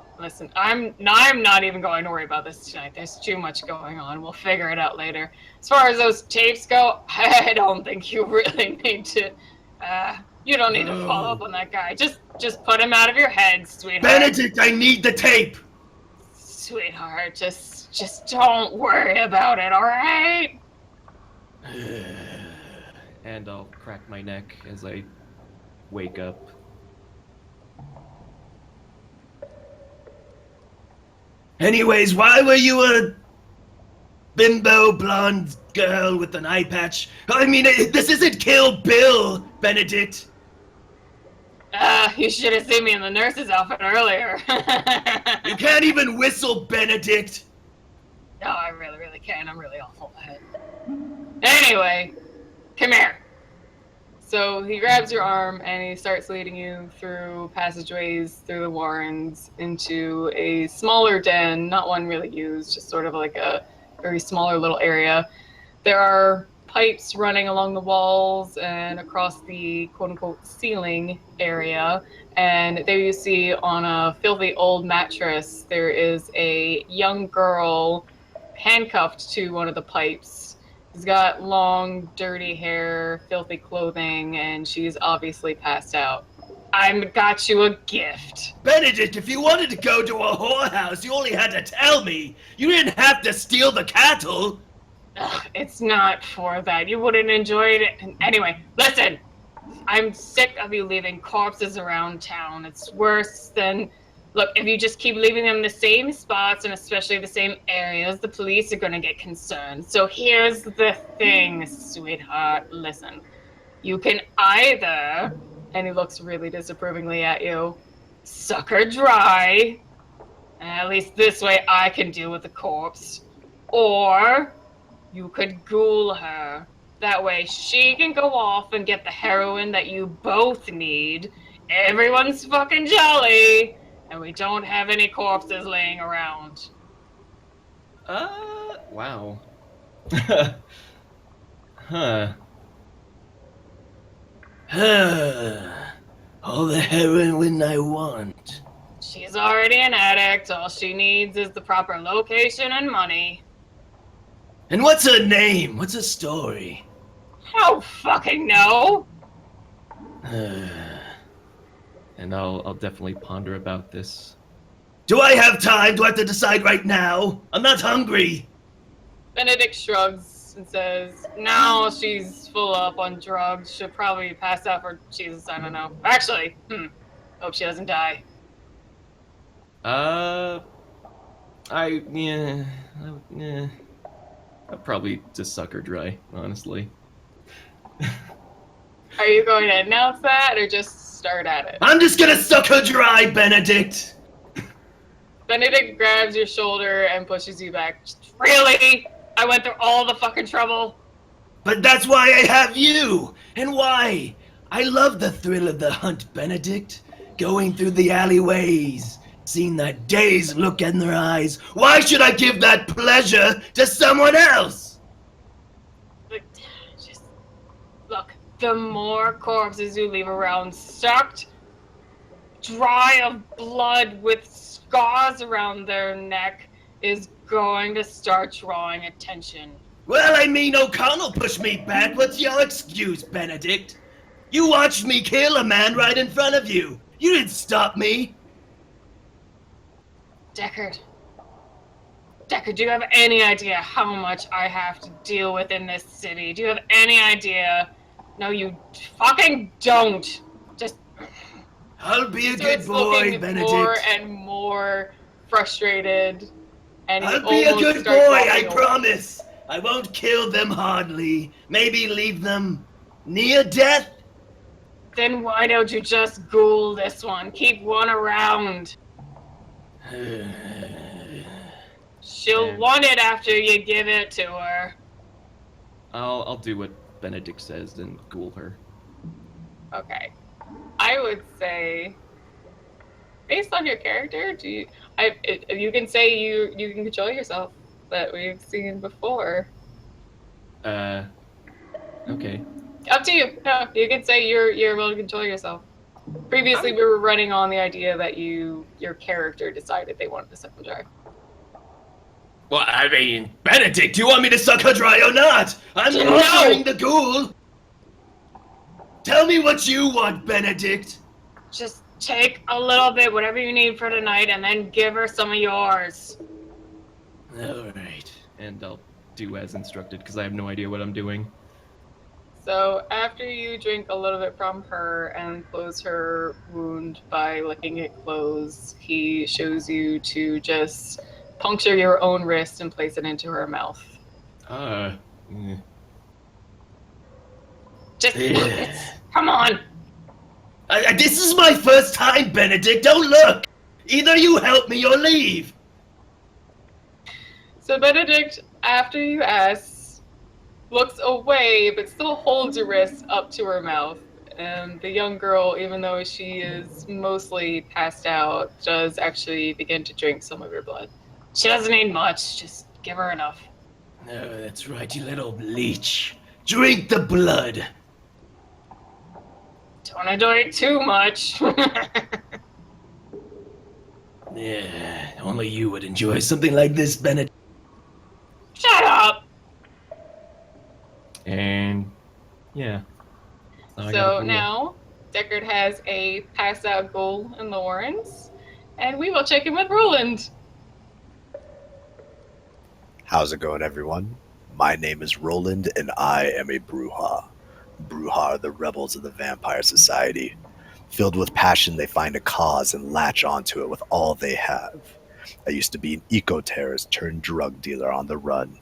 I'm not even going to worry about this tonight. There's too much going on. We'll figure it out later. As far as those tapes go, I don't think you really need to... you don't need to follow up on that guy. Just put him out of your head, sweetheart. Benedict, I need the tape! Sweetheart, just don't worry about it, alright? And I'll crack my neck as I wake up. Anyways, why were you a bimbo blonde girl with an eye patch? I mean, this isn't Kill Bill, Benedict. You should have seen me in the nurse's outfit earlier. You can't even whistle, Benedict. No, I really can't. I'm really awful at it. Anyway, come here. So he grabs your arm and he starts leading you through passageways, through the warrens, into a smaller den, not one really used, just sort of like a very smaller little area. There are pipes running along the walls and across the quote-unquote ceiling area. And there you see on a filthy old mattress, there is a young girl handcuffed to one of the pipes. She's got long, dirty hair, filthy clothing, and she's obviously passed out. I got you a gift. Benedict, if you wanted to go to a whorehouse, you only had to tell me. You didn't have to steal the cattle. Ugh, it's not for that. You wouldn't enjoy it. Anyway, listen. I'm sick of you leaving corpses around town. It's worse than... Look, if you just keep leaving them in the same spots, and especially the same areas, the police are gonna get concerned. So here's the thing, sweetheart. Listen. You can either... And he looks really disapprovingly at you. Suck her dry. And at least this way I can deal with the corpse. Or... You could ghoul her. That way she can go off and get the heroin that you both need. Everyone's fucking jolly. And we don't have any corpses laying around. Wow. Huh. All the heroin I want. She's already an addict. All she needs is the proper location and money. And what's her name? What's her story? I don't fucking know. And I'll definitely ponder about this. Do I have time? Do I have to decide right now? I'm not hungry. Benedict shrugs and says, no, she's full up on drugs. She'll probably pass out for Jesus, I don't know. Actually, hope she doesn't die. I'll probably just suck her dry, honestly. Are you going to announce that or just start at it? I'm just gonna suck her dry, Benedict! Benedict grabs your shoulder and pushes you back. Really? I went through all the fucking trouble? But that's why I have you! And why? I love the thrill of the hunt, Benedict. Going through the alleyways, seeing that dazed look in their eyes. Why should I give that pleasure to someone else? Look, the more corpses you leave around sucked, dry of blood with scars around their neck is going to start drawing attention. Well, I mean, O'Connell pushed me back. What's your excuse, Benedict? You watched me kill a man right in front of you. You didn't stop me. Deckard, do you have any idea how much I have to deal with in this city? Do you have any idea? No, you fucking don't. Just... I'll be a Starts good boy, looking Benedict. more and more frustrated. And I'll be a good boy, I promise. I won't kill them hardly. Maybe leave them near death. Then why don't you just ghoul this one? Keep one around. She'll want it after you give it to her. I'll do what Benedict says and ghoul her. Okay. I would say, based on your character, you can say you can control yourself that we've seen before. Okay. Up to you. No, you can say you're able to control yourself. Previously, we were running on the idea that your character decided they wanted to suck them dry. Well, I mean, Benedict, do you want me to suck her dry or not? I'm answering the ghoul. Tell me what you want, Benedict. Just take a little bit, whatever you need for tonight, and then give her some of yours. All right. And I'll do as instructed because I have no idea what I'm doing. So after you drink a little bit from her and close her wound by licking it closed, he shows you to just puncture your own wrist and place it into her mouth. Just, come on! This is my first time, Benedict. Don't look. Either you help me or leave. So Benedict, after you ask, looks away but still holds your wrist up to her mouth. And the young girl, even though she is mostly passed out, does actually begin to drink some of your blood. She doesn't need much, just give her enough. No, that's right, you little leech. Drink the blood. Don't enjoy it too much. Yeah, only you would enjoy something like this, Benedict. Shut up! And yeah. So now, Deckard has a passed out ghoul in the Warrens, and we will check in with Roland. How's it going, everyone? My name is Roland, and I am a Brujah. Brujah are the rebels of the Vampire Society. Filled with passion, they find a cause and latch onto it with all they have. I used to be an eco-terrorist turned drug dealer on the run.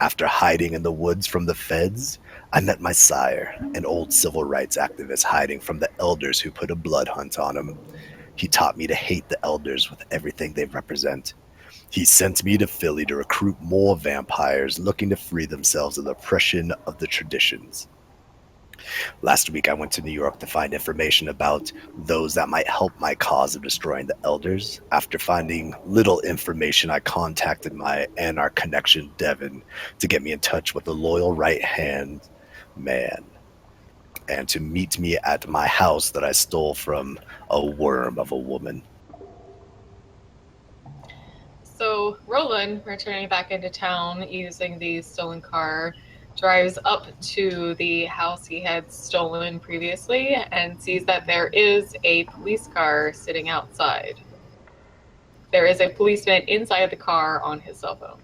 After hiding in the woods from the feds, I met my sire, an old civil rights activist hiding from the elders who put a blood hunt on him. He taught me to hate the elders with everything they represent. He sent me to Philly to recruit more vampires looking to free themselves of the oppression of the traditions. Last week I went to New York to find information about those that might help my cause of destroying the elders. After finding little information, I contacted my Anarch connection, Devin, to get me in touch with the loyal right-hand man, and to meet me at my house that I stole from a worm of a woman. So Roland, returning back into town using the stolen car, drives up to the house he had stolen previously and sees that there is a police car sitting outside. There is a policeman inside the car on his cell phone.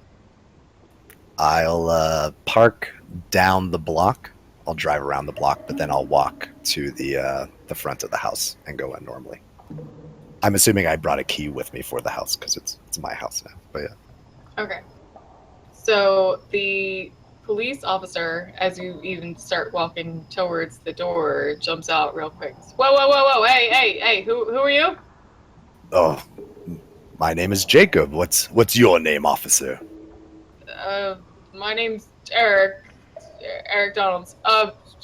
I'll park down the block. I'll drive around the block, but then I'll walk to the front of the house and go in normally. I'm assuming I brought a key with me for the house because it's my house now. But yeah. Okay. So the police officer, as you even start walking towards the door, jumps out real quick. Whoa! Hey! Who are you? Oh, my name is Jacob. What's your name, officer? My name's Eric Donalds.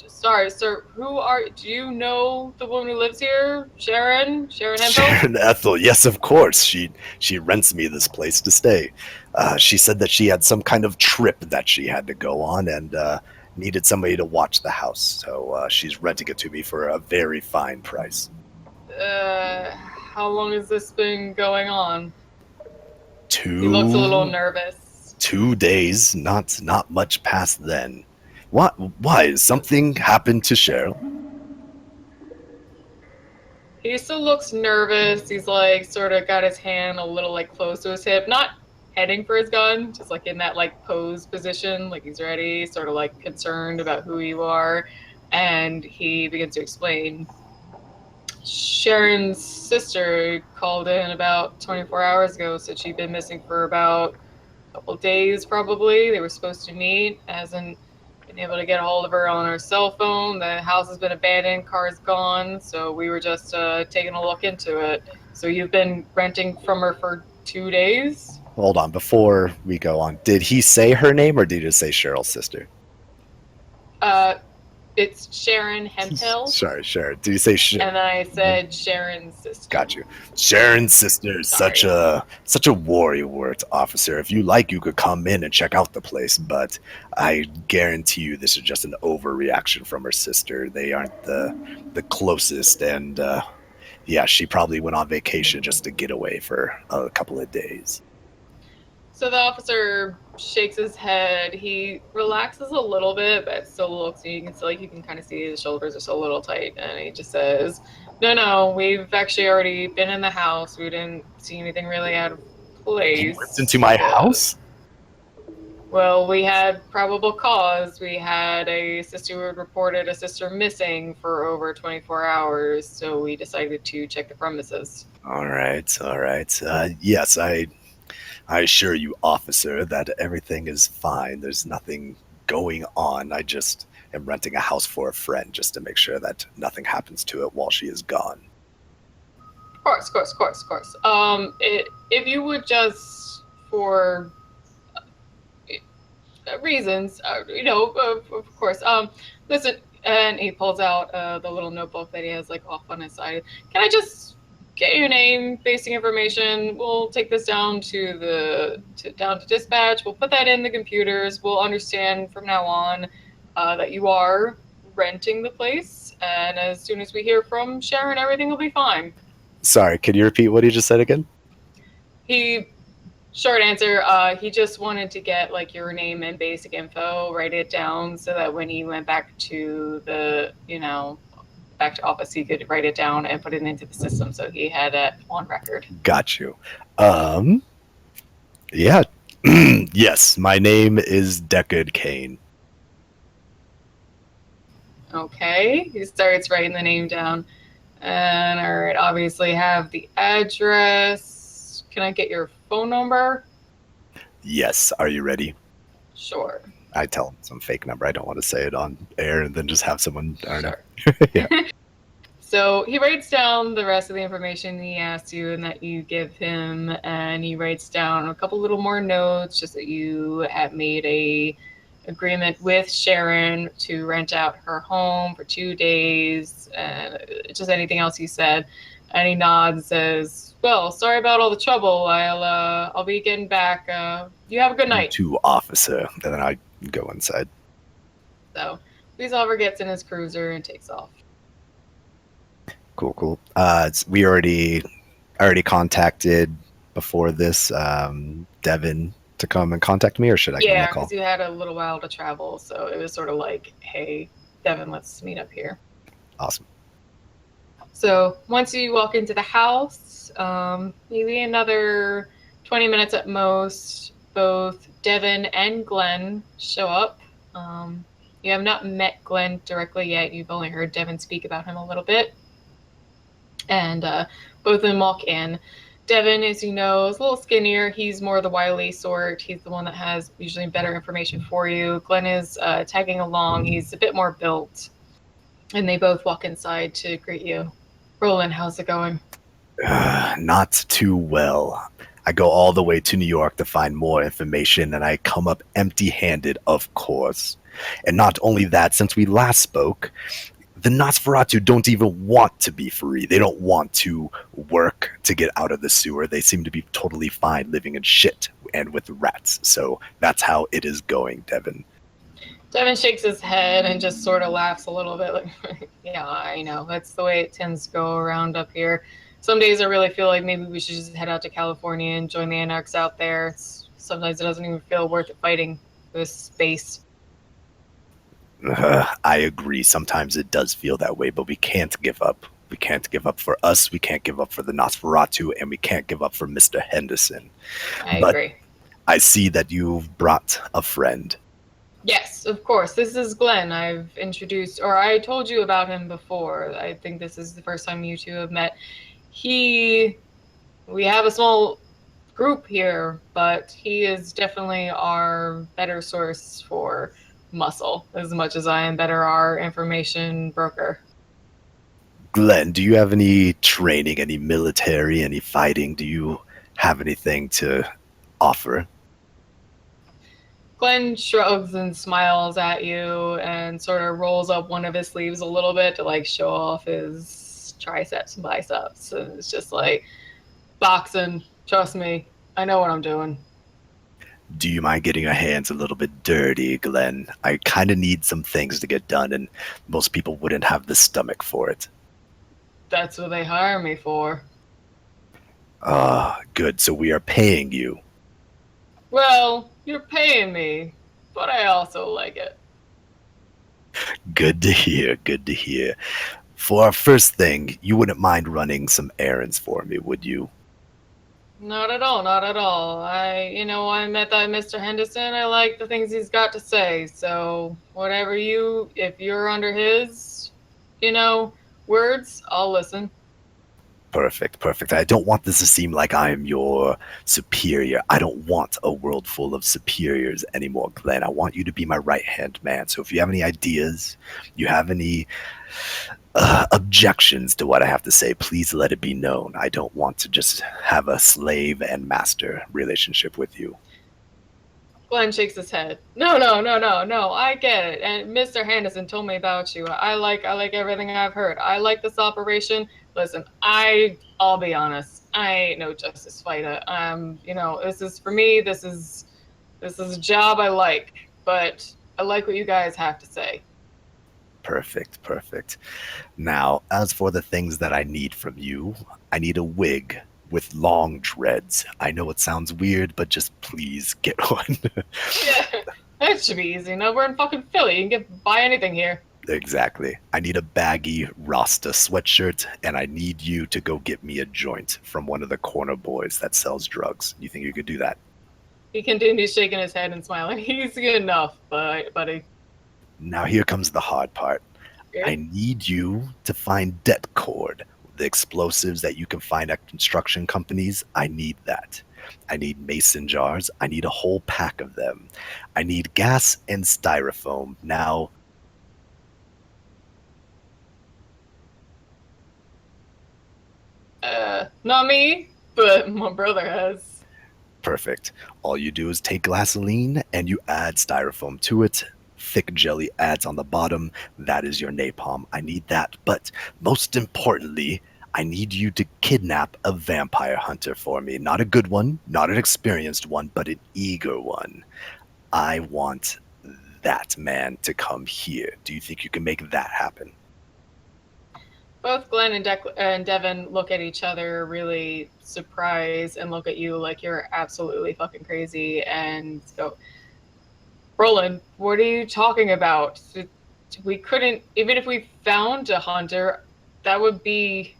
Sorry, sir. Do you know the woman who lives here? Sharon Hempel? Sharon Ethel, yes, of course. She rents me this place to stay. She said that she had some kind of trip that she had to go on and needed somebody to watch the house. So she's renting it to me for a very fine price. How long has this been going on? He looks a little nervous. 2 days, not much past then. Why? Something happened to Cheryl? He still looks nervous. He's like sort of got his hand a little like close to his hip, not heading for his gun, just like in that like pose position, like he's ready, sort of like concerned about who you are. And he begins to explain. Sharon's sister called in about 24 hours ago, said she'd been missing for about a couple days probably. They were supposed to meet, hasn't been able to get a hold of her on her cell phone. The house has been abandoned, car's gone, so we were just taking a look into it. So you've been renting from her for 2 days? Hold on, before we go on, did he say her name or did he just say Cheryl's sister? It's Sharon Hemphill. Sorry. Did you say And then I said Sharon's sister. Got you. Sharon's sister is such a warrior officer. If you like, you could come in and check out the place, but I guarantee you this is just an overreaction from her sister. They aren't the closest, and yeah, she probably went on vacation just to get away for a couple of days. So the officer shakes his head. He relaxes a little bit, but still looks. You can kind of see his shoulders are still a little tight, and he just says, "No, we've actually already been in the house. We didn't see anything really out of place." You went into my house? Well, we had probable cause. We had a sister who had reported a sister missing for over 24 hours, so we decided to check the premises. All right. Yes, I assure you, officer, that everything is fine. There's nothing going on. I just am renting a house for a friend just to make sure that nothing happens to it while she is gone. Of course. If you would just, for reasons, of course. Listen, and he pulls out the little notebook that he has off on his side. Can I just get your name, basic information? We'll take this down to dispatch. We'll put that in the computers. We'll understand from now on that you are renting the place. And as soon as we hear from Sharon, everything will be fine. Sorry, could you repeat what he just said again? Short answer, he just wanted to get your name and basic info, write it down so that when he went back to back to office, he could write it down and put it into the system so he had it on record. Got you. Yeah. Yes, my name is Deckard Kane. Okay, he starts writing the name down. And all right, obviously have the address. Can I get your phone number? Yes, are you ready? Sure. I tell him some fake number. I don't want to say it on air and then just have someone. I don't know. Yeah. So he writes down the rest of the information he asks you and that you give him, and he writes down a couple little more notes, just that you have made a agreement with Sharon to rent out her home for 2 days, and just anything else he said. And he nods and says, "Well, sorry about all the trouble. I'll be getting back. You have a good night." To officer, and then I go inside. So Police Oliver gets in his cruiser and takes off. Cool. We already contacted before this Devin to come and contact me, or should I give him a call? Yeah, because you had a little while to travel, so it was sort of like, "Hey, Devin, let's meet up here." Awesome. So once you walk into the house, maybe another 20 minutes at most, both Devin and Glenn show up. You have not met Glenn directly yet. You've only heard Devin speak about him a little bit. And both of them walk in. Devin, as you know, is a little skinnier. He's more the wily sort. He's the one that has usually better information for you. Glenn is tagging along. He's a bit more built. And they both walk inside to greet you. Roland, how's it going? Not too well. I go all the way to New York to find more information, and I come up empty-handed, of course. And not only that, since we last spoke, the Nosferatu don't even want to be free. They don't want to work to get out of the sewer. They seem to be totally fine living in shit and with rats. So that's how it is going, Devin. Devin shakes his head and just sort of laughs a little bit. Yeah, I know. That's the way it tends to go around up here. Some days I really feel like maybe we should just head out to California and join the anarchs out there. Sometimes it doesn't even feel worth it fighting this space. I agree. Sometimes it does feel that way, but we can't give up. We can't give up for us. We can't give up for the Nosferatu, and we can't give up for Mr. Henderson. I agree. I see that you've brought a friend. Yes, of course. This is Glenn. I told you about him before. I think this is the first time you two have met. We have a small group here, but he is definitely our better source for muscle, as much as I am better our information broker. Glenn, do you have any training, any military, any fighting? Do you have anything to offer? Glenn shrugs and smiles at you and sort of rolls up one of his sleeves a little bit to like show off his triceps and biceps. And it's just like, boxing, trust me, I know what I'm doing. Do you mind getting your hands a little bit dirty, Glenn? I kind of need some things to get done, and most people wouldn't have the stomach for it. That's what they hire me for. Ah, good. So we are paying you. Well, you're paying me, but I also like it. Good to hear. Good to hear. For our first thing, you wouldn't mind running some errands for me, would you? Not at all, not at all. I met that Mr. Henderson. I like the things he's got to say. So if you're under his, words, I'll listen. Perfect, perfect. I don't want this to seem like I am your superior. I don't want a world full of superiors anymore, Glenn. I want you to be my right-hand man. So if you have any ideas, you have any objections to what I have to say, please let it be known. I don't want to just have a slave and master relationship with you. Glenn shakes his head. No, I get it. And Mr. Henderson told me about you. I like everything I've heard. I like this operation. Listen, I'll be honest. I ain't no justice fighter. This is for me, this is a job I like, but I like what you guys have to say. Perfect, perfect. Now, as for the things that I need from you, I need a wig with long dreads. I know it sounds weird, but just please get one. Yeah, that should be easy. No, we're in fucking Philly. You can buy anything here. Exactly. I need a baggy Rasta sweatshirt, and I need you to go get me a joint from one of the corner boys that sells drugs. You think you could do that? He continues shaking his head and smiling. He's good enough, buddy. Now here comes the hard part. Yeah. I need you to find Deckard, the explosives that you can find at construction companies. I need that. I need mason jars. I need a whole pack of them. I need gas and styrofoam. Now, Not me, but my brother has. perfect. All you do is take gasoline and you add styrofoam to it. Thick jelly adds on the bottom. That is your napalm. I need that. But most importantly, I need you to kidnap a vampire hunter for me. Not a good one, not an experienced one, but an eager one. I want that man to come here. Do you think you can make that happen? Both Glenn and Devin look at each other really surprised and look at you like you're absolutely fucking crazy and go, Roland, what are you talking about? We couldn't, even if we found a hunter, that would be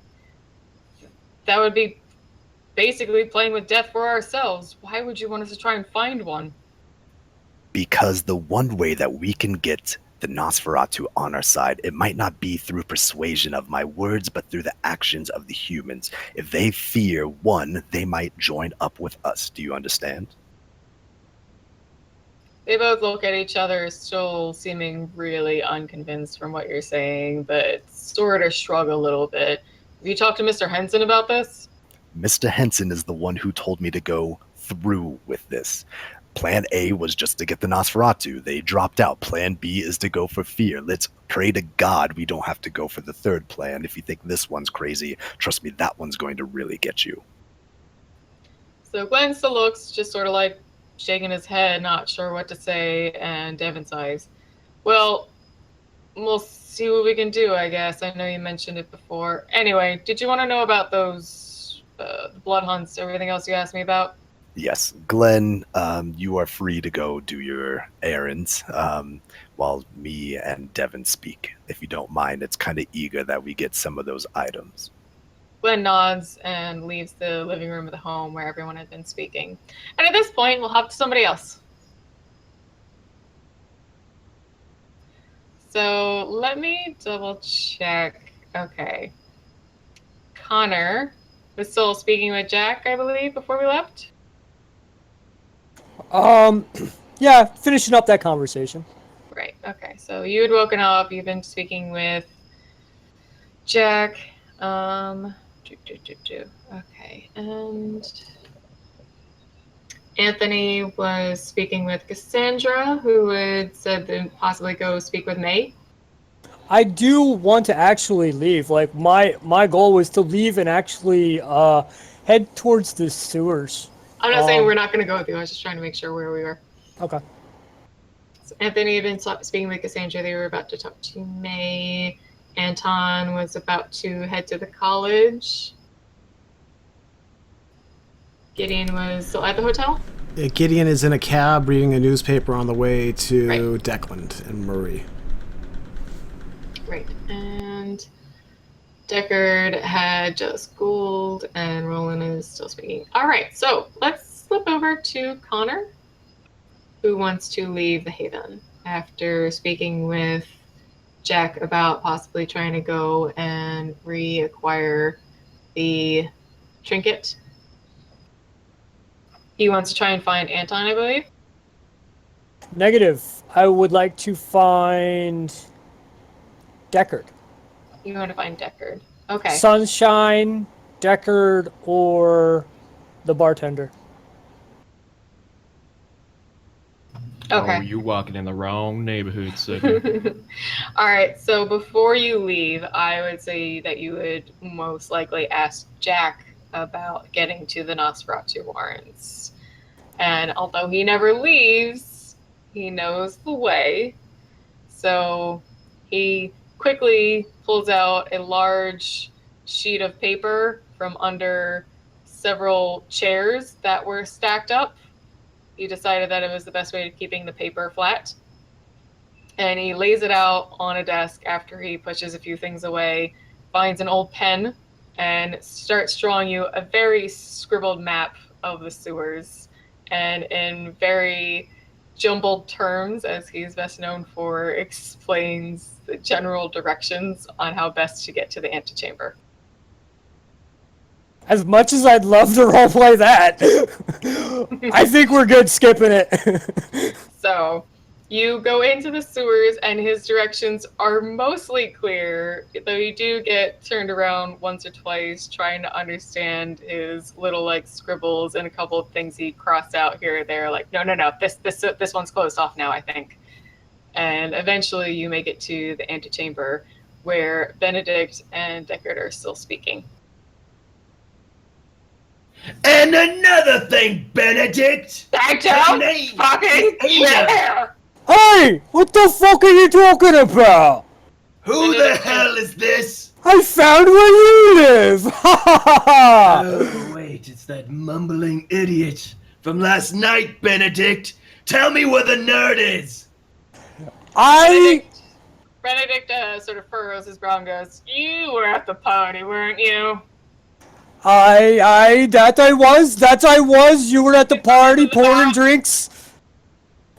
basically playing with death for ourselves. Why would you want us to try and find one? Because the one way that we can get the Nosferatu on our side, it might not be through persuasion of my words, but through the actions of the humans. If they fear one, they might join up with us. Do you understand? They both look at each other, still seeming really unconvinced from what you're saying, but sort of shrug a little bit. Have you talked to Mr. Henson about this? Mr. Henson is the one who told me to go through with this. Plan A was just to get the Nosferatu. They dropped out. Plan B is to go for fear. Let's pray to God we don't have to go for the third plan. If you think this one's crazy, trust me, that one's going to really get you. So Glenn still looks just sort of like shaking his head, not sure what to say, and Devin sighs. Well, we'll see what we can do, I guess. I know you mentioned it before. Anyway, did you want to know about those Bloodhunts, everything else you asked me about? Yes, Glenn, you are free to go do your errands while me and Devin speak. If you don't mind, it's kind of eager that we get some of those items. Glenn nods and leaves the living room of the home where everyone had been speaking. And at this point, we'll hop to somebody else. So let me double check. Okay. Conor was still speaking with Jack, I believe, before we left? Yeah, finishing up that conversation. Right, okay. So you had woken up, you've been speaking with Jack. Okay, and Anthony was speaking with Cassandra, who had said to possibly go speak with May. I do want to actually leave. Like, my goal was to leave and actually head towards the sewers. I'm not saying we're not going to go with you. I was just trying to make sure where we were. Okay. So Anthony had been speaking with Cassandra. They were about to talk to May. Anton was about to head to the college. Gideon was still at the hotel. Gideon is in a cab reading a newspaper on the way to Right. Declan and Murray. Right. And Deckard had just schooled, and Roland is still speaking. All right, so let's flip over to Conor, who wants to leave the Haven after speaking with Jack about possibly trying to go and reacquire the trinket. He wants to try and find Anton, I believe. Negative. I would like to find Deckard. You want to find Deckard. Okay. Sunshine, Deckard, or the bartender. Okay. Oh, you walking in the wrong neighborhood, sir. All right, so before you leave, I would say that you would most likely ask Jack about getting to the Nosferatu warrants. And although he never leaves, he knows the way. So he quickly pulls out a large sheet of paper from under several chairs that were stacked up. He decided that it was the best way to keeping the paper flat. And he lays it out on a desk after he pushes a few things away, finds an old pen, and starts drawing you a very scribbled map of the sewers. And in very jumbled terms, as he's best known for, explains the general directions on how best to get to the antechamber. As much as I'd love to roleplay that, I think we're good skipping it. So you go into the sewers, and his directions are mostly clear, though you do get turned around once or twice trying to understand his little like scribbles and a couple of things he crossed out here or there, like no, this one's closed off now, I think. And eventually you make it to the antechamber, where Benedict and Deckard are still speaking. And another thing, Benedict! I don't fucking care! Hey! What the fuck are you talking about? Who the hell is this? I found where you live! Ha ha ha! Oh, wait, it's that mumbling idiot from last night, Benedict! Tell me where the nerd is! Benedict sort of furrows his brow and goes, "You were at the party, weren't you?" That I was. You were at the party pouring drinks.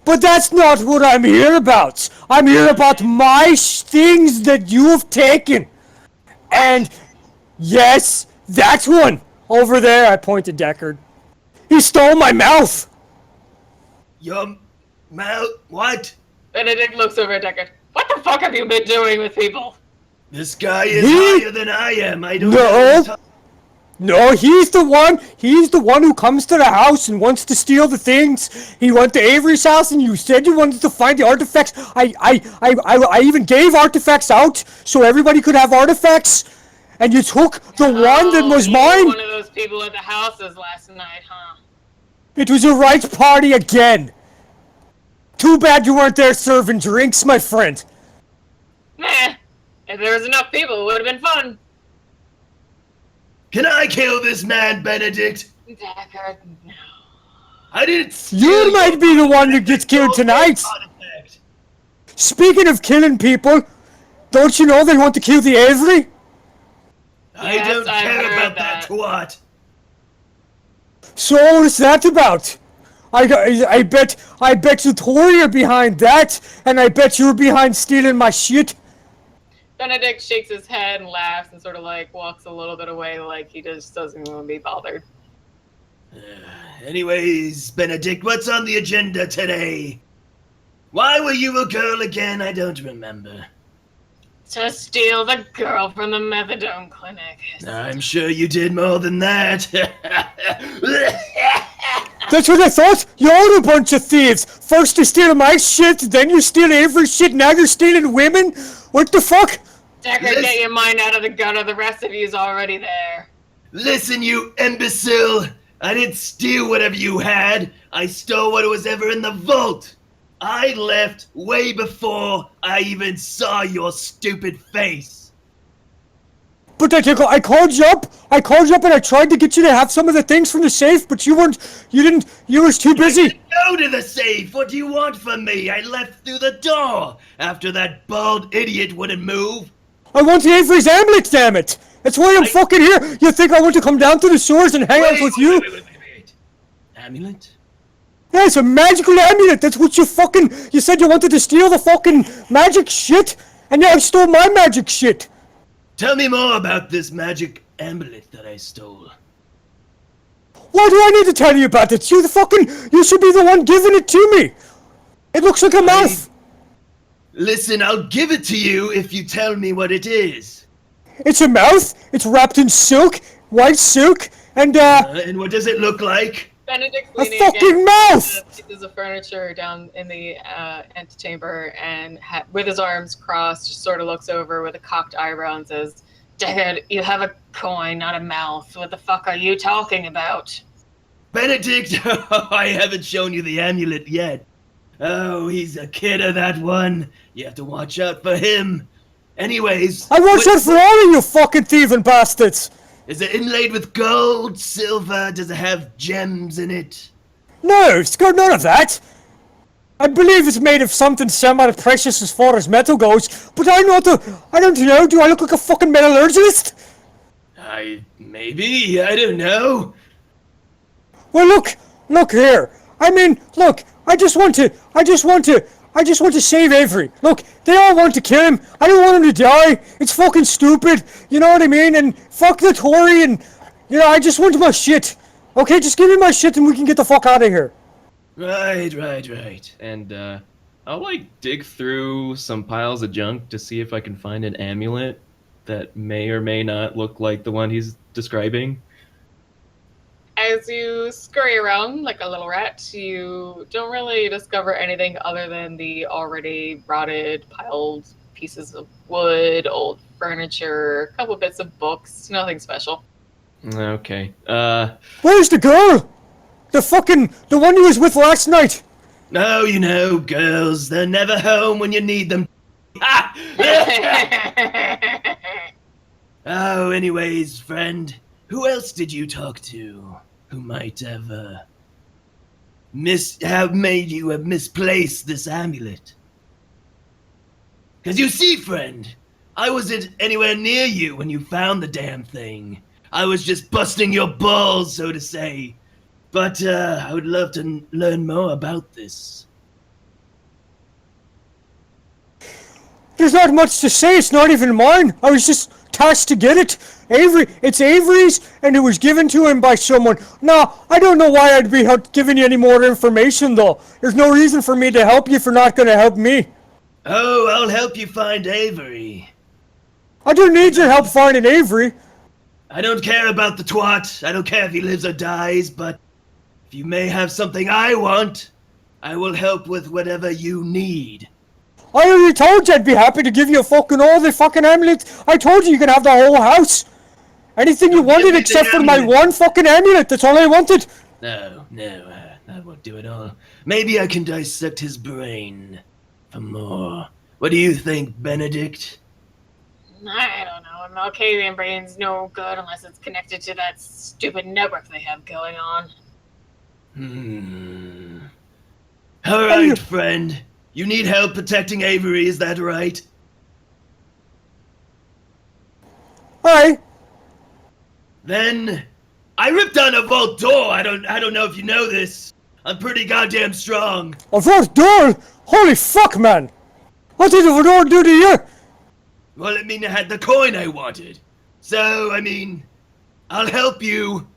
But that's not what I'm here about. I'm here about my things that you have taken. And yes, that one over there, I pointed Deckard. He stole my mouth. Your mouth? What? Benedict looks over at Deckard. "What the fuck have you been doing with people?" This guy is higher than I am. I don't know. No, he's the one who comes to the house and wants to steal the things. He went to Avery's house and you said you wanted to find the artifacts. I even gave artifacts out so everybody could have artifacts. And you took the one that was mine. One of those people at the houses last night, huh? It was a right party again. Too bad you weren't there serving drinks, my friend. Meh. If there was enough people, it would have been fun. Can I kill this man, Benedict? Deckard, no. I didn't. You might be the one who gets killed tonight. Speaking of killing people, don't you know they want to kill the Avery? I don't care about that twat. So what's that about? I bet you Tori are behind that, and I bet you're behind stealing my shit. Benedict shakes his head and laughs and sort of like walks a little bit away, like he just doesn't want to be bothered. Anyways, Benedict, what's on the agenda today? Why were you a girl again? I don't remember. To steal the girl from the methadone clinic. I'm sure you did more than that. That's what I thought? You're a bunch of thieves! First you steal my shit, then you steal Avery's shit, now you're stealing women? What the fuck? Deckard, get your mind out of the gutter, the rest of you's already there. Listen, you imbecile! I didn't steal whatever you had. I stole what was ever in the vault. I left way before I even saw your stupid face. But I called you up and I tried to get you to have some of the things from the safe, but you were too busy. Go to the safe. What do you want from me? I left through the door after that bald idiot wouldn't move. I want Avery's amulet, damn it! That's why I'm fucking here! You think I want to come down to the shores and hang out with you? Wait. Amulet? Yeah, it's a magical amulet! That's what you said you wanted to steal the fucking magic shit, and now I stole my magic shit! Tell me more about this magic amulet that I stole. Why do I need to tell you about it? You should be the one giving it to me! It looks like a mouth! Listen, I'll give it to you if you tell me what it is. It's a mouth, it's wrapped in silk, white silk, and and what does it look like? Benedict's a leaning fucking mouth! Pieces of furniture down in the antechamber and with his arms crossed, just sort of looks over with a cocked eyebrow and says, Deckard, you have a coin, not a mouth. What the fuck are you talking about? Benedict, I haven't shown you the amulet yet. Oh, he's a kid of that one. You have to watch out for him. Anyways... I watch out for all of you fucking thieving bastards! Is it inlaid with gold, silver? Does it have gems in it? No, it's got none of that. I believe it's made of something semi-precious as far as metal goes, but I don't know, do I look like a fucking metallurgist? Maybe, I don't know. Well, look here. I mean, look, I just want to save Avery. Look, they all want to kill him. I don't want him to die. It's fucking stupid. You know what I mean? And fuck the Tory and, I just want my shit. Okay, just give me my shit and we can get the fuck out of here. Right. And, I'll, dig through some piles of junk to see if I can find an amulet that may or may not look like the one he's describing. As you scurry around like a little rat, you don't really discover anything other than the already rotted, piled pieces of wood, old furniture, a couple bits of books, nothing special. Okay, Where's the girl? The one you was with last night? No, girls, they're never home when you need them. Oh, anyways, friend, who else did you talk to? Who might have, made you have misplaced this amulet? Because you see, friend, I wasn't anywhere near you when you found the damn thing. I was just busting your balls, so to say. But, I would love to learn more about this. There's not much to say, it's not even mine. I was just tasked to get it. It's Avery's, and it was given to him by someone. Now, I don't know why I'd be giving you any more information, though. There's no reason for me to help you if you're not gonna help me. Oh, I'll help you find Avery. I don't need your help finding Avery. I don't care about the twat. I don't care if he lives or dies, but if you may have something I want, I will help with whatever you need. I already told you I'd be happy to give you all the fucking amulets. I told you can have the whole house. Anything you wanted except for my one fucking amulet. That's all I wanted. No, that won't do it all. Maybe I can dissect his brain for more. What do you think, Benedict? I don't know. A Malkavian brain's no good unless it's connected to that stupid network they have going on. All right, friend. You need help protecting Avery, is that right? Aye. Then I ripped down a vault door. I don't know if you know this. I'm pretty goddamn strong. A vault door? Holy fuck, man! What did the door do to you? Well, I mean, I had the coin I wanted. So, I mean, I'll help you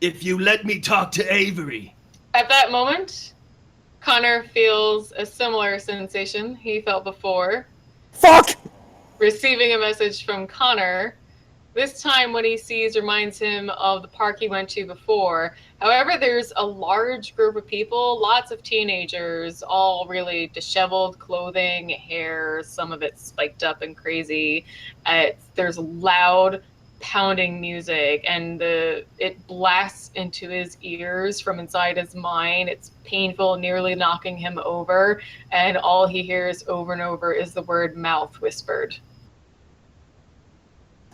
if you let me talk to Avery. At that moment, Conor feels a similar sensation he felt before. Fuck! Receiving a message from Conor This time what he sees reminds him of the park he went to before. However, there's a large group of people, lots of teenagers, all really disheveled clothing, hair, some of it spiked up and crazy. There's loud pounding music, and it blasts into his ears from inside his mind. It's painful, nearly knocking him over, and all he hears over and over is the word mouth whispered.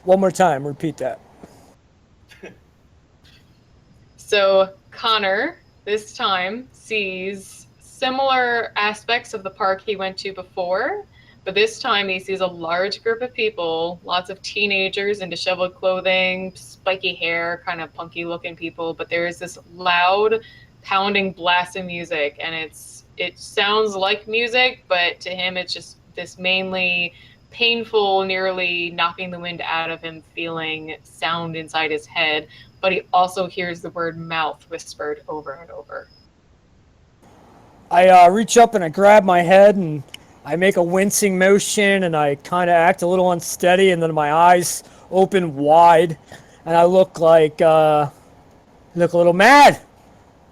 One more time, repeat that. So Conor, this time, sees similar aspects of the park he went to before, but this time he sees a large group of people, lots of teenagers in disheveled clothing, spiky hair, kind of punky looking people, but there is this loud, pounding blast of music, and it sounds like music, but to him it's just this mainly painful, nearly knocking the wind out of him feeling sound inside his head, but he also hears the word mouth whispered over and over. I reach up and I grab my head and I make a wincing motion and I kind of act a little unsteady, and then my eyes open wide and I look like look a little mad,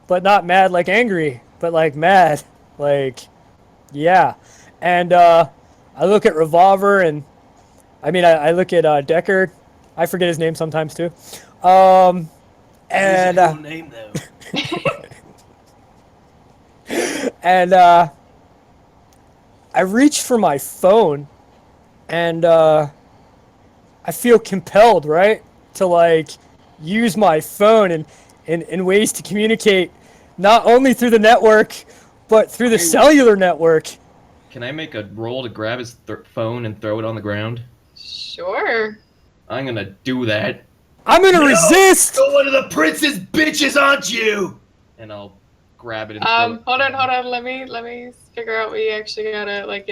but not mad like angry, but like mad, like yeah. And I look at Revolver, and I look at Deckard. I forget his name sometimes too. And That's a cool name though. and I reach for my phone, and I feel compelled, right, to like use my phone in ways to communicate, not only through the network, but through the cellular network. Can I make a roll to grab his phone and throw it on the ground? Sure. I'm gonna do that. I'm gonna resist! You're one of the prince's bitches, aren't you? And I'll grab it and throw it. Hold on. Let me figure out what you actually gotta,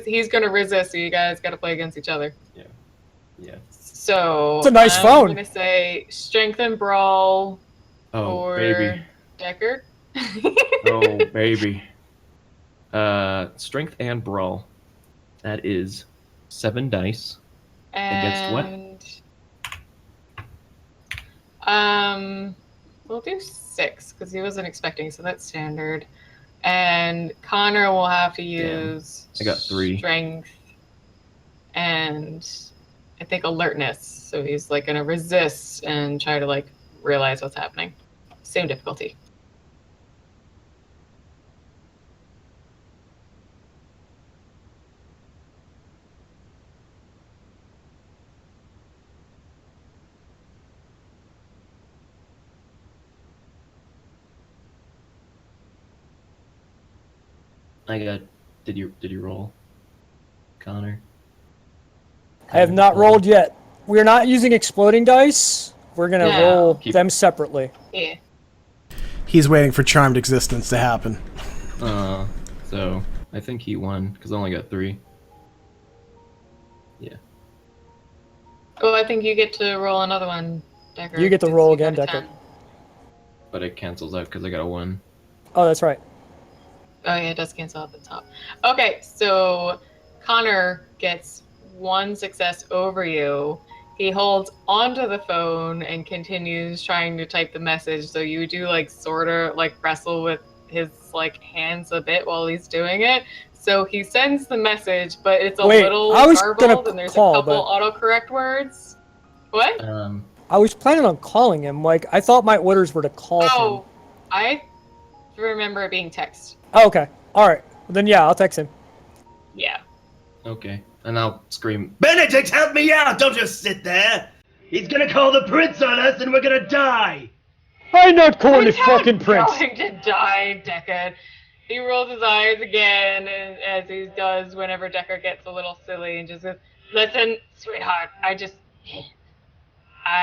he's gonna resist, so you guys gotta play against each other. Yeah. So it's a nice phone. I'm gonna say strength and brawl for baby. Deckard. Oh, baby. Strength and brawl. That is 7 dice. Against what? We'll do 6 because he wasn't expecting, so that's standard. And Conor will have to use I got 3. Strength and I think alertness. So he's like gonna resist and try to like realize what's happening. Same difficulty. Did you roll, Conor? I have not rolled yet. We're not using exploding dice. We're gonna roll them separately. Yeah. He's waiting for charmed existence to happen. So I think he won because I only got 3. Yeah. Oh, I think you get to roll another one, Deckard. You get to roll again, Deckard. But it cancels out because I got a 1. Oh, that's right. Oh yeah, it does cancel at the top. Okay, so Conor gets 1 success over you. He holds onto the phone and continues trying to type the message. So you do like sort of like wrestle with his like hands a bit while he's doing it. So he sends the message, but it's a little garbled and there's a couple autocorrect words. What? I was planning on calling him. Like I thought my orders were to call him. I remember it being text. Oh, okay. All right. Well, then yeah, I'll text him. Yeah. Okay. And I'll scream, Benedict, help me out! Don't just sit there! He's gonna call the prince on us and we're gonna die! I'm not calling the fucking prince! He's going to die, Deckard. He rolls his eyes again, as he does whenever Deckard gets a little silly, and just goes, listen, sweetheart, I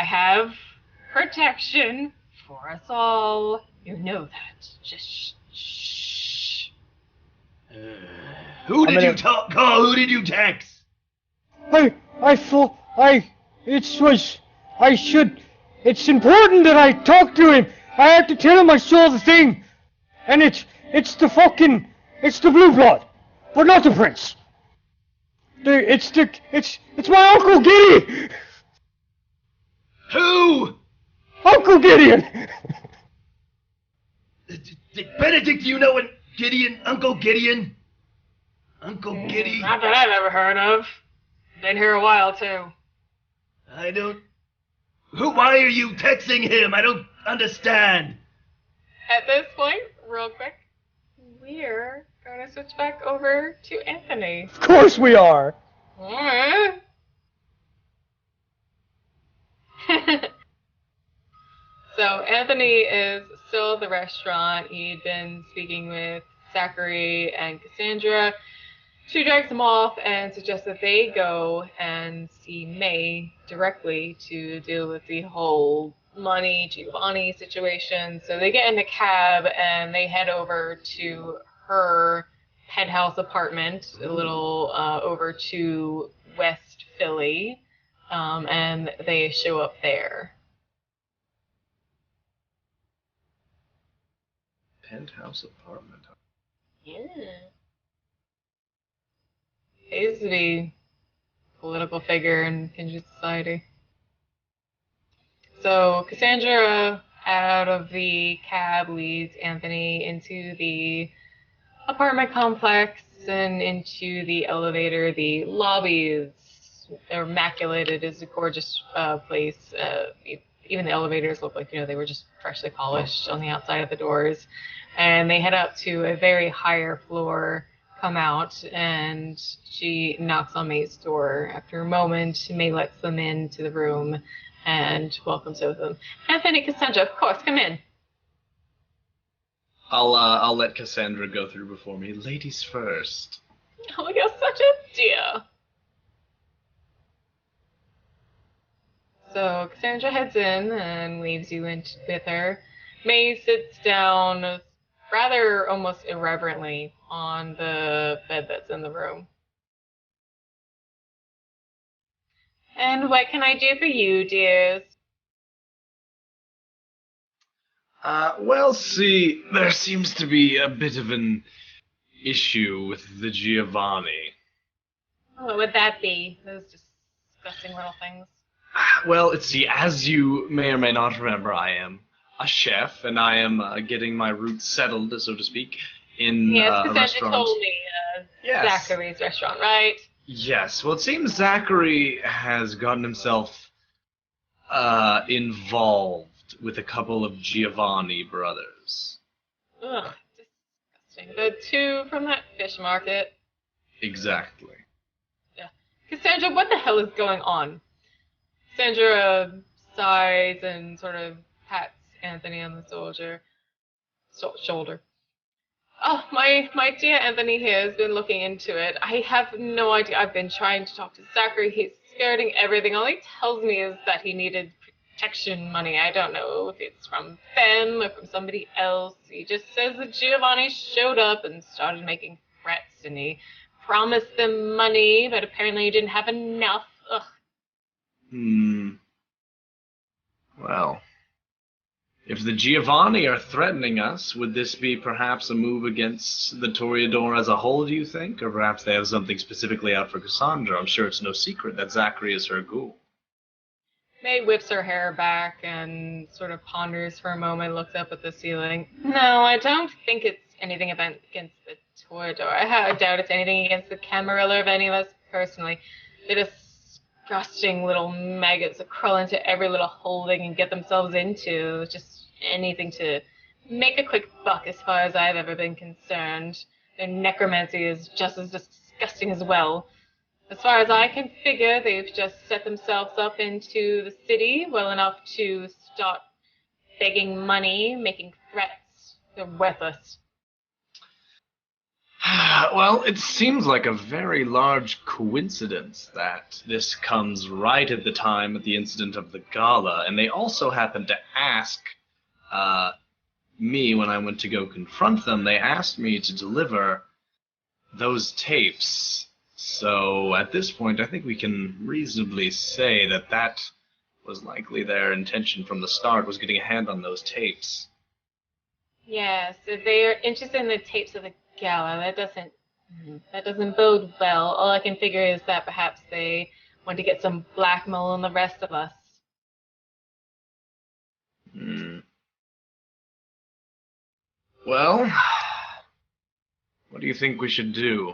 have protection for us all. You know that. Just shh. Who did you call? Who did you text? It's important that I talk to him. I have to tell him I saw the thing. And it's the blue blood. But not the prince. It's my Uncle Giddy. Who? Uncle Gideon! Benedict, do you know Gideon? Uncle Gideon? Uncle Giddy? Not that I've ever heard of. Been here a while, too. I don't... Why are you texting him? I don't understand. At this point, real quick, we're going to switch back over to Anthony. Of course we are! So Anthony is still at the restaurant. He'd been speaking with Zachary and Cassandra. She drags him off and suggests that they go and see May directly to deal with the whole money Giovanni situation. So they get in a cab and they head over to her penthouse apartment, a little over to West Philly, and they show up there. Penthouse apartment. Yeah. He used to be a political figure in Kindred Society. So Cassandra, out of the cab, leads Anthony into the apartment complex and into the elevator. The lobby is immaculated. It's a gorgeous place. Even the elevators look like, they were just freshly polished on the outside of the doors. And they head up to a very higher floor, come out, and she knocks on May's door. After a moment, May lets them into the room and welcomes them. Anthony, Cassandra, of course, come in. I'll let Cassandra go through before me. Ladies first. Oh, you're such a dear. So Cassandra heads in and leaves you in with her. May sits down rather almost irreverently on the bed that's in the room. And what can I do for you, dears? Well, see, there seems to be a bit of an issue with the Giovanni. What would that be? Those disgusting little things. Well, see, as you may or may not remember, I am a chef, and I am getting my roots settled, so to speak, in yes, a restaurant. told me, Yes. Zachary's restaurant, right? Yes, well, it seems Zachary has gotten himself involved with a couple of Giovanni brothers. Ugh, disgusting. The two from that fish market. Exactly. Yeah. Cassandra, what the hell is going on? Cassandra sighs and sort of pats Anthony on the shoulder. Oh, my dear Anthony here has been looking into it. I have no idea. I've been trying to talk to Zachary. He's skirting everything. All he tells me is that he needed protection money. I don't know if it's from them or from somebody else. He just says that Giovanni showed up and started making threats, and he promised them money, but apparently he didn't have enough. Ugh. Well, if the Giovanni are threatening us, would this be perhaps a move against the Toreador as a whole, do you think? Or perhaps they have something specifically out for Cassandra? I'm sure it's no secret that Zachary is her ghoul. May whips her hair back and sort of ponders for a moment, looks up at the ceiling. No, I don't think it's anything against the Toreador. I doubt it's anything against the Camarilla of any of us personally. They're disgusting little maggots that crawl into every little hole they can get themselves into. Just anything to make a quick buck as far as I've ever been concerned. Their necromancy is just as disgusting as well. As far as I can figure, they've just set themselves up into the city well enough to start begging money, making threats. They're worthless. Well, it seems like a very large coincidence that this comes right at the time of the incident of the gala, and they also happened to ask me when I went to go confront them. They asked me to deliver those tapes. So at this point, I think we can reasonably say that that was likely their intention from the start, was getting a hand on those tapes. Yes, if they are interested in the tapes of the gala, that doesn't bode well. All I can figure is that perhaps they want to get some blackmail on the rest of us. Well, what do you think we should do?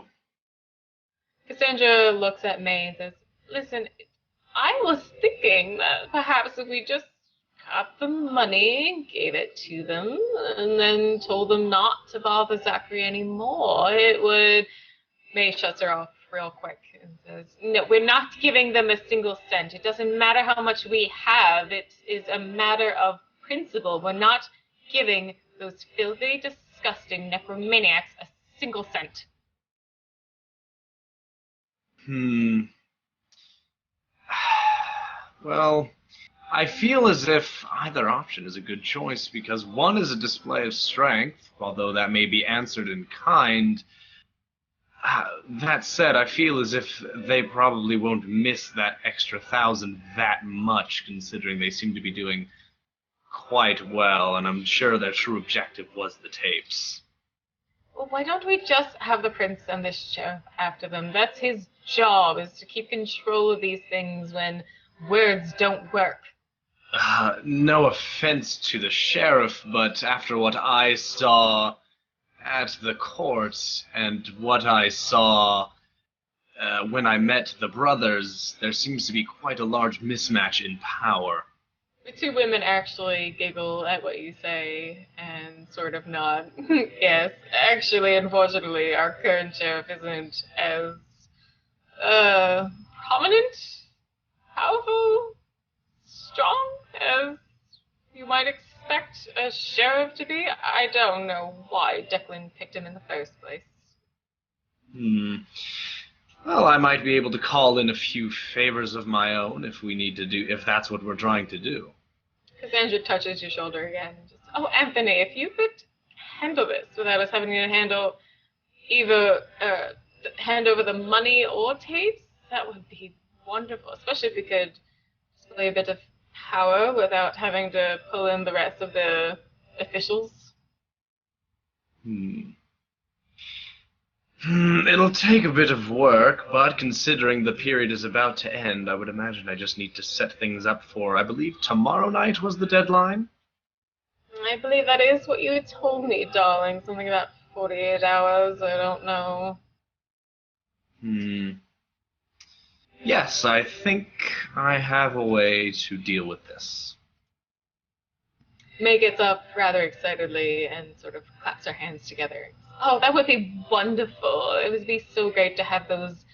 Cassandra looks at May and says, listen, I was thinking that perhaps if we just got the money, gave it to them, and then told them not to bother Zachary anymore, it would... May shuts her off real quick and says, no, we're not giving them a single cent. It doesn't matter how much we have. It is a matter of principle. We're not giving those filthy, disgusting necromaniacs a single cent. Well, I feel as if either option is a good choice, because one is a display of strength, although that may be answered in kind. That said, I feel as if they probably won't miss that extra 1,000 that much, considering they seem to be doing quite well, and I'm sure their true objective was the tapes. Well, why don't we just have the prince and the sheriff after them? That's his job, is to keep control of these things when words don't work. No offense to the sheriff, but after what I saw at the court and what I saw when I met the brothers, there seems to be quite a large mismatch in power. The two women actually giggle at what you say and sort of nod. Yes, actually, unfortunately, our current sheriff isn't as prominent, powerful, strong as you might expect a sheriff to be. I don't know why Declan picked him in the first place. Well, I might be able to call in a few favors of my own if that's what we're trying to do. Cassandra touches your shoulder again. Just, oh, Anthony, if you could handle this without us having to handle either hand over the money or tapes, that would be wonderful. Especially if we could display a bit of power without having to pull in the rest of the officials. It'll take a bit of work, but considering the period is about to end, I would imagine I just need to set things up for, I believe, tomorrow night was the deadline? I believe that is what you told me, darling. Something about 48 hours, I don't know. Yes, I think I have a way to deal with this. May gets up rather excitedly and sort of claps her hands together. Oh, that would be wonderful. It would be so great to have those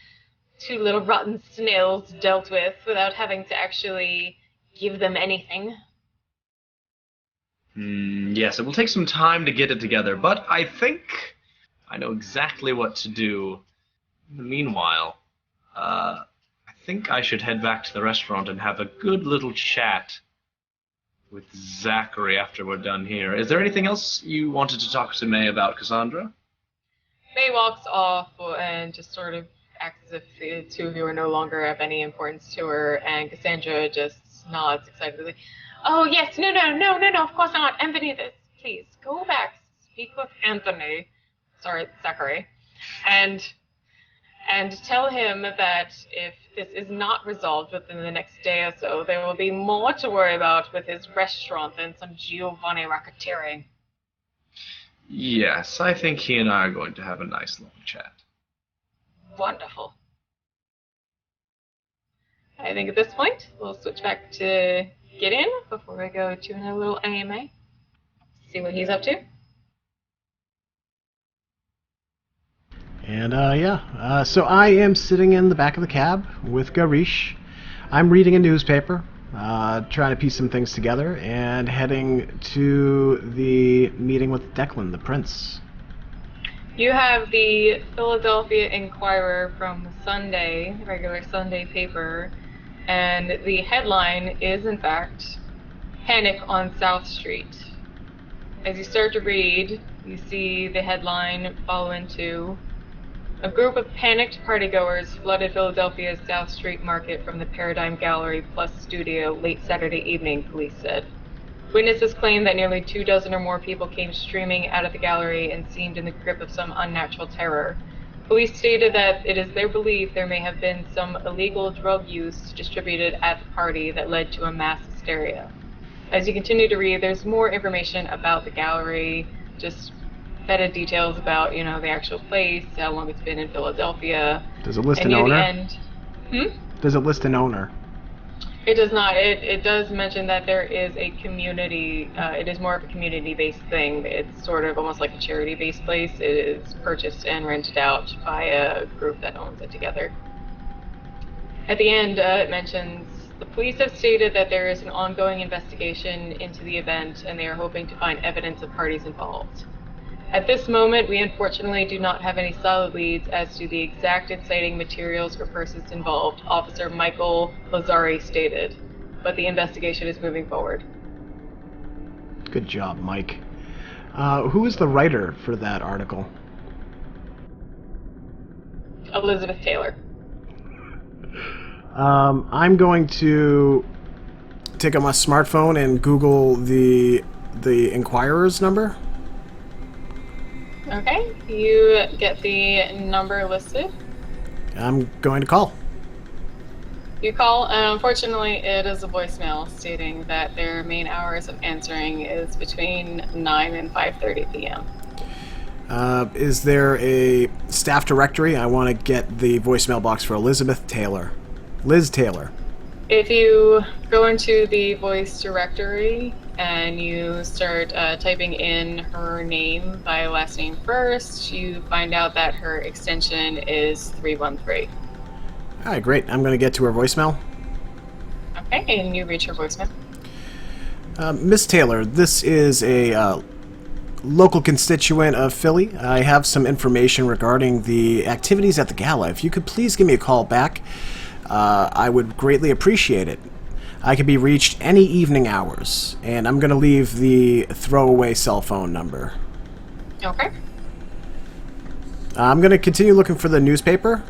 two little rotten snails dealt with without having to actually give them anything. Yes, it will take some time to get it together, but I think I know exactly what to do. In the meanwhile, I think I should head back to the restaurant and have a good little chat with Zachary after we're done here. Is there anything else you wanted to talk to May about, Cassandra? May walks off and just sort of acts as if the two of you are no longer of any importance to her, and Cassandra just nods excitedly. Oh, yes, no, of course not. Anthony, please, go back, speak with Anthony. Sorry, Zachary. And tell him that if this is not resolved within the next day or so, there will be more to worry about with his restaurant than some Giovanni racketeering. Yes, I think he and I are going to have a nice long chat. Wonderful. I think at this point, we'll switch back to Gideon before we go to another little AMA. See what he's up to. And so I am sitting in the back of the cab with Garish. I'm reading a newspaper, trying to piece some things together, and heading to the meeting with Declan, the prince. You have the Philadelphia Inquirer from Sunday, regular Sunday paper, and the headline is, in fact, Panic on South Street. As you start to read, you see the headline follow into: a group of panicked partygoers flooded Philadelphia's South Street Market from the Paradigm Gallery Plus studio late Saturday evening, police said. Witnesses claim that nearly 24 or more people came streaming out of the gallery and seemed in the grip of some unnatural terror. Police stated that it is their belief there may have been some illegal drug use distributed at the party that led to a mass hysteria. As you continue to read, there's more information about the gallery, just vetted details about, the actual place, how long it's been in Philadelphia. Does it list and an near owner? The end, Does it list an owner? It does not. It does mention that there is a community, it is more of a community-based thing. It's sort of almost like a charity-based place. It is purchased and rented out by a group that owns it together. At the end, it mentions, the police have stated that there is an ongoing investigation into the event, and they are hoping to find evidence of parties involved. At this moment, we unfortunately do not have any solid leads as to the exact inciting materials or persons involved, Officer Michael Lazari stated, but the investigation is moving forward. Good job, Mike. Who is the writer for that article? Elizabeth Taylor. I'm going to take out my smartphone and Google the Inquirer's number. Okay, you get the number listed. I'm going to call. You call, and unfortunately it is a voicemail stating that their main hours of answering is between 9 and 5:30 p.m. Is there a staff directory? I want to get the voicemail box for Elizabeth Taylor. Liz Taylor. If you go into the voice directory and you start typing in her name by last name first, you find out that her extension is 313. All right, great. I'm going to get to her voicemail. Okay, and you reach her voicemail. Miss Taylor, this is a local constituent of Philly. I have some information regarding the activities at the gala. If you could please give me a call back, I would greatly appreciate it. I can be reached any evening hours, and I'm going to leave the throwaway cell phone number. Okay. I'm going to continue looking for the newspaper.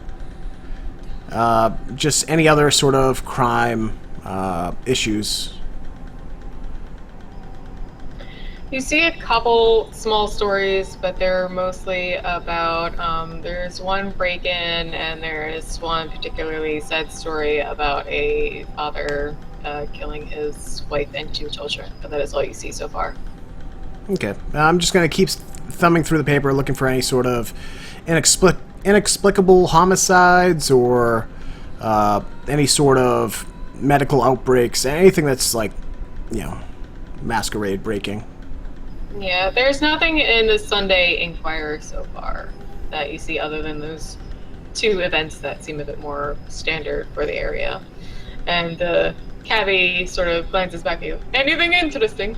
Just any other sort of crime issues. You see a couple small stories, but they're mostly about, there's one break-in and there is one particularly sad story about a father killing his wife and 2 children, but that is all you see so far. Okay. I'm just going to keep thumbing through the paper looking for any sort of inexplicable homicides or any sort of medical outbreaks, anything that's like, Masquerade breaking. Yeah, there's nothing in the Sunday Inquirer so far that you see other than those 2 events that seem a bit more standard for the area. And Cabby sort of glances back at you. Anything interesting?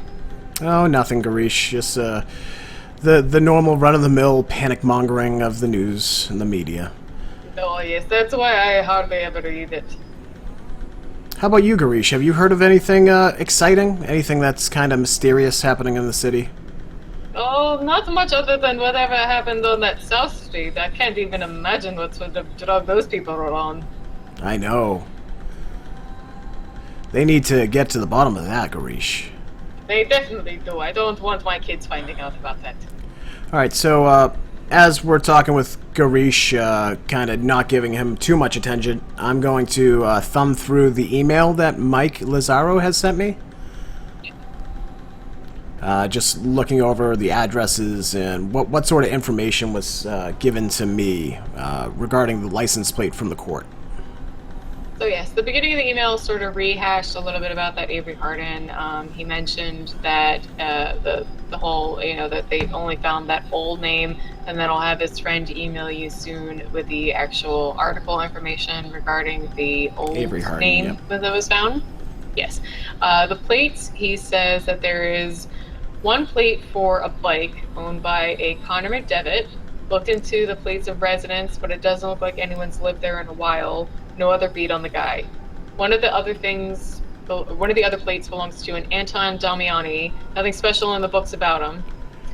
Oh, nothing, Garish. Just the normal run-of-the-mill panic-mongering of the news and the media. Oh, yes, that's why I hardly ever read it. How about you, Garish? Have you heard of anything exciting? Anything that's kind of mysterious happening in the city? Oh, not much other than whatever happened on that South Street. I can't even imagine what sort of drug those people are on. I know. They need to get to the bottom of that, Garish. They definitely do. I don't want my kids finding out about that. Alright, so, as we're talking with Garish, kind of not giving him too much attention, I'm going to thumb through the email that Mike Lazaro has sent me. Just looking over the addresses and what sort of information was given to me regarding the license plate from the court. So yes, the beginning of the email sort of rehashed a little bit about that Avery Hardin. He mentioned that the whole, that they only found that old name, and then I'll have his friend email you soon with the actual article information regarding the old Avery Hardin, name yep. that was found. Yes. The plates, he says that there is one plate for a bike owned by a Conor McDevitt. Looked into the plates of residence, but it doesn't look like anyone's lived there in a while. No other beat on the guy. One of the other plates belongs to an Anton Damiani. Nothing special in the books about him.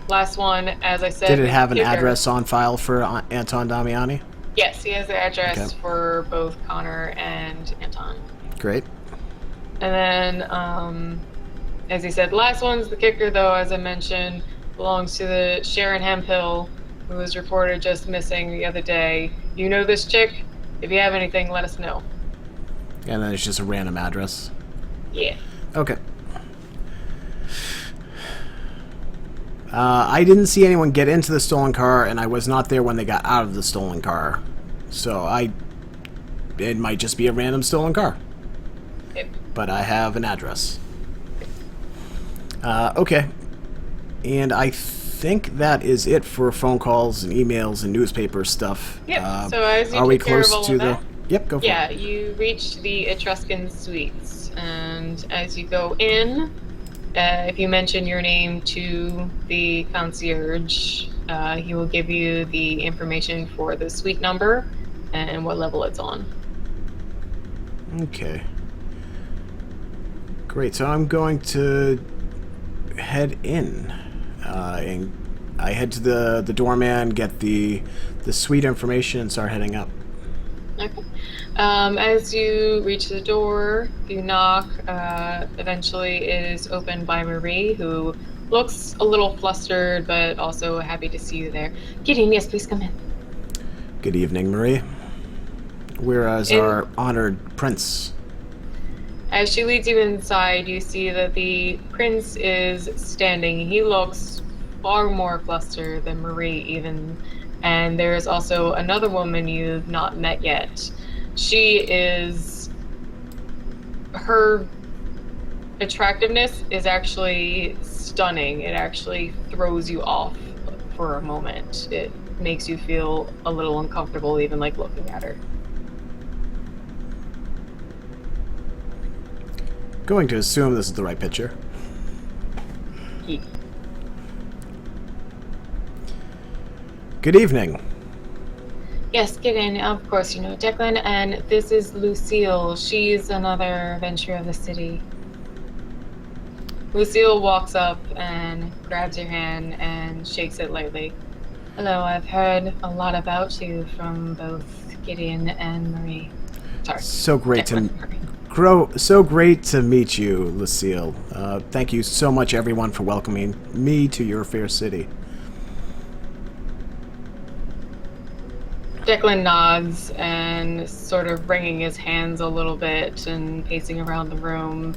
Last one, as I said. Did it have an address on file for Anton Damiani? Yes, he has the address for both Conor and Anton. Great. And then, as he said, last one's the kicker, though, as I mentioned, belongs to the Sharon Hemphill, who was reported just missing the other day. You know this chick? If you have anything, let us know. And then it's just a random address? Yeah. Okay. I didn't see anyone get into the stolen car, and I was not there when they got out of the stolen car. So it might just be a random stolen car. Yep. But I have an address. Okay. And I think that is it for phone calls and emails and newspaper stuff. Yep. So as you are we take care of close all to of the... that, Yep, go for it. yeah, you reach the Etruscan Suites, and as you go in, if you mention your name to the concierge, he will give you the information for the suite number and what level it's on. Okay. Great, so I'm going to head in. And I head to the doorman, get the suite information, and start heading up. Okay. As you reach the door, you knock. Eventually, it is opened by Marie, who looks a little flustered, but also happy to see you there. Gideon, yes, please come in. Good evening, Marie. Where is our honored prince? As she leads you inside, you see that the prince is standing. He looks far more flustered than Marie, even. And there is also another woman you've not met yet. Her attractiveness is actually stunning. It actually throws you off for a moment. It makes you feel a little uncomfortable even like looking at her. Going to assume this is the right picture. Yeah. Good evening. Yes, get in. Of course, you know Declan, and this is Lucille. She's another venture of the city. Lucille walks up and grabs your hand and shakes it lightly. Hello, I've heard a lot about you from both Gideon and Marie. Sorry. So great Declan, so great to meet you, Lucille. Thank you so much, everyone, for welcoming me to your fair city. Declan nods and sort of wringing his hands a little bit and pacing around the room.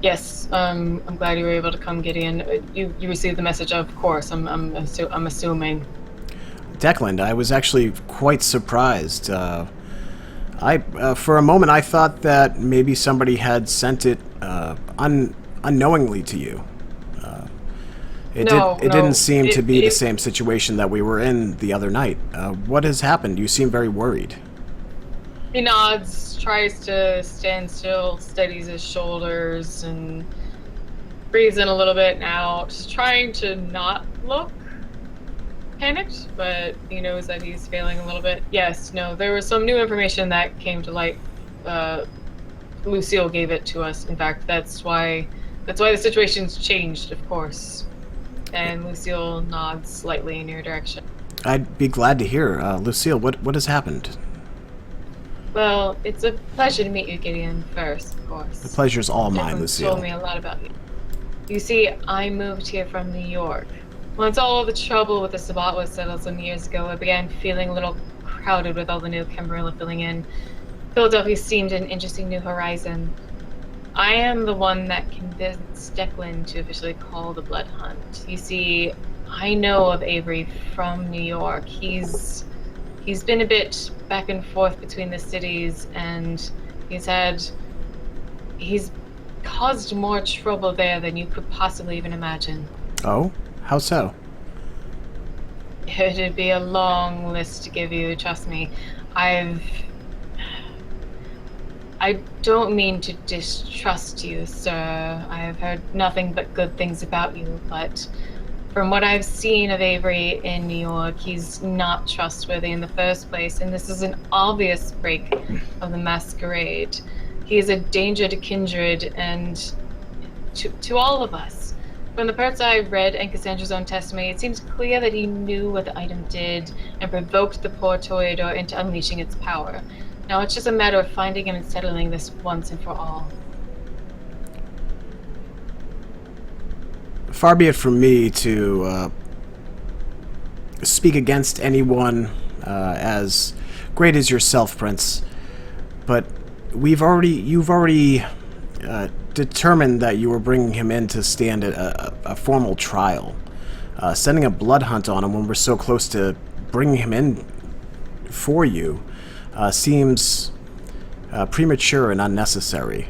Yes, I'm glad you were able to come, Gideon. You received the message, of course. I'm assuming. Declan, I was actually quite surprised. For a moment, I thought that maybe somebody had sent it unknowingly to you. It didn't seem to be the same situation that we were in the other night. What has happened? You seem very worried. He nods, tries to stand still, steadies his shoulders, and breathes in a little bit and out, trying to not look panicked, but he knows that he's failing a little bit. Yes, no, there was some new information that came to light. Lucille gave it to us. In fact, that's why the situation's changed, of course. And Lucille nods slightly in your direction. I'd be glad to hear. Lucille, what has happened? Well, it's a pleasure to meet you, Gideon, first, of course. The pleasure's all mine, Lucille. Told me a lot about you. You see, I moved here from New York. Once all of the trouble with the Sabbat was settled some years ago, I began feeling a little crowded with all the new Camarilla filling in. Philadelphia seemed an interesting new horizon. I am the one that convinced Declan to officially call the Bloodhunt. You see, I know of Avery from New York. He's been a bit back and forth between the cities, and he's caused more trouble there than you could possibly even imagine. Oh? How so? It'd be a long list to give you, trust me. I don't mean to distrust you, sir. I have heard nothing but good things about you, but from what I've seen of Avery in New York, he's not trustworthy in the first place, and this is an obvious break of the Masquerade. He is a danger to Kindred and to all of us. From the parts I read and Cassandra's own testimony, it seems clear that he knew what the item did and provoked the poor Toreador into unleashing its power. Now it's just a matter of finding him and settling this once and for all. Far be it from me to speak against anyone as great as yourself, Prince, but you've already determined that you were bringing him in to stand a formal trial. Sending a blood hunt on him when we're so close to bringing him in for you seems premature and unnecessary.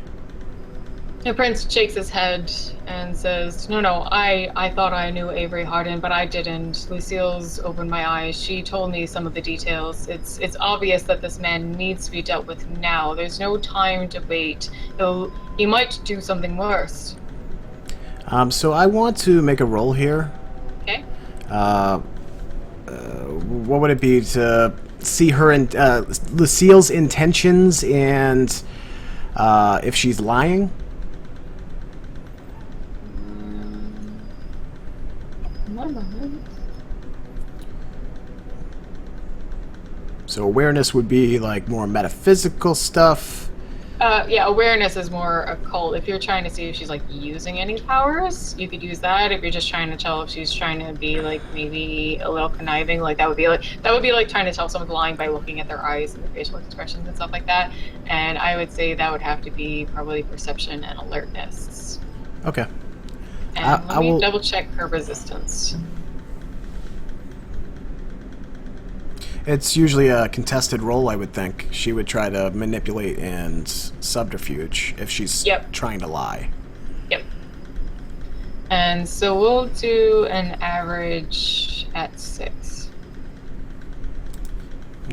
The prince shakes his head and says, No, I thought I knew Avery Hardin, but I didn't. Lucille's opened my eyes. She told me some of the details. It's obvious that this man needs to be dealt with now. There's no time to wait. He might do something worse. So I want to make a roll here. Okay. What would it be to see her in Lucille's intentions and if she's lying? So awareness would be like more metaphysical stuff. Yeah, awareness is more occult. If you're trying to see if she's like using any powers, you could use that. If you're just trying to tell if she's trying to be like maybe a little conniving, like that would be like trying to tell if someone's lying by looking at their eyes and their facial expressions and stuff like that. And I would say that would have to be probably perception and alertness. Okay. And let me double check her resistance. It's usually a contested roll, I would think. She would try to manipulate and subterfuge if she's trying to lie. Yep. And so we'll do an average at 6.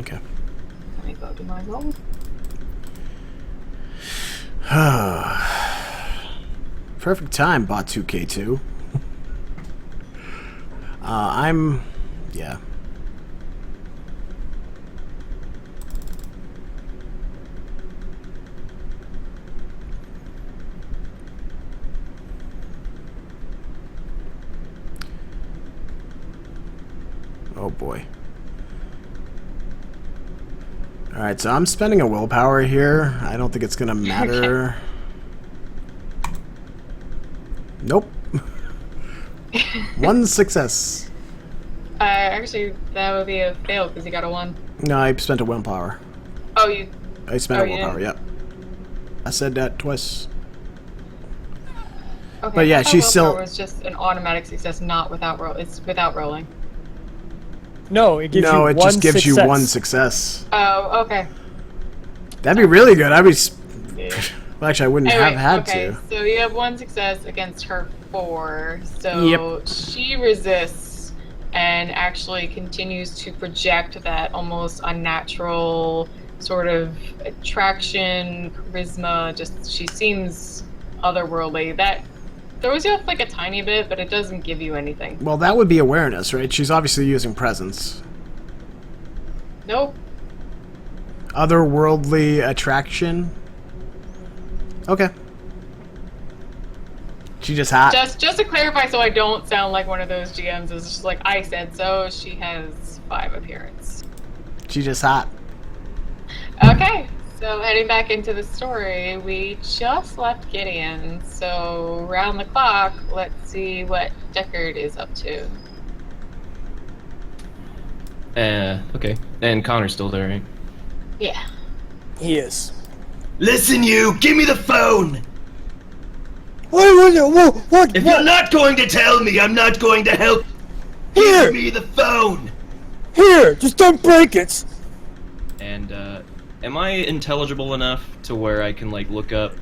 Okay. Let me go do my roll. Perfect time, bot 2K2. Yeah. Oh boy. Alright, so I'm spending a willpower here. I don't think it's gonna matter. Nope. One success. Actually, that would be a fail because you got a 1. No, I spent a willpower. Oh, you... I spent a willpower, yep. I said that twice. Okay, but yeah, she's still... It's just an automatic success, not without roll. It's without rolling. No, it gives you No, one it just gives success. you one success. Oh, okay. That'd be really good. I'd be... Well, actually, I wouldn't have had to. So you have 1 success against her 4. So she resists and actually continues to project that almost unnatural sort of attraction, charisma. Just she seems otherworldly. That throws you off like a tiny bit, but it doesn't give you anything. Well, that would be awareness, right? She's obviously using presence. Nope. Otherworldly attraction. Okay. She just hot. Just to clarify, so I don't sound like one of those GMs is just like I said so. She has 5 appearance. She just hot. Okay, so heading back into the story, we just left Gideon. So round the clock, let's see what Deckard is up to. Okay. And Connor's still there, right? Yeah. He is. Listen, you! Give me the phone! What? If you're not going to tell me, I'm not going to help. Here! Give me the phone! Here! Just don't break it! And, am I intelligible enough to where I can, like, look up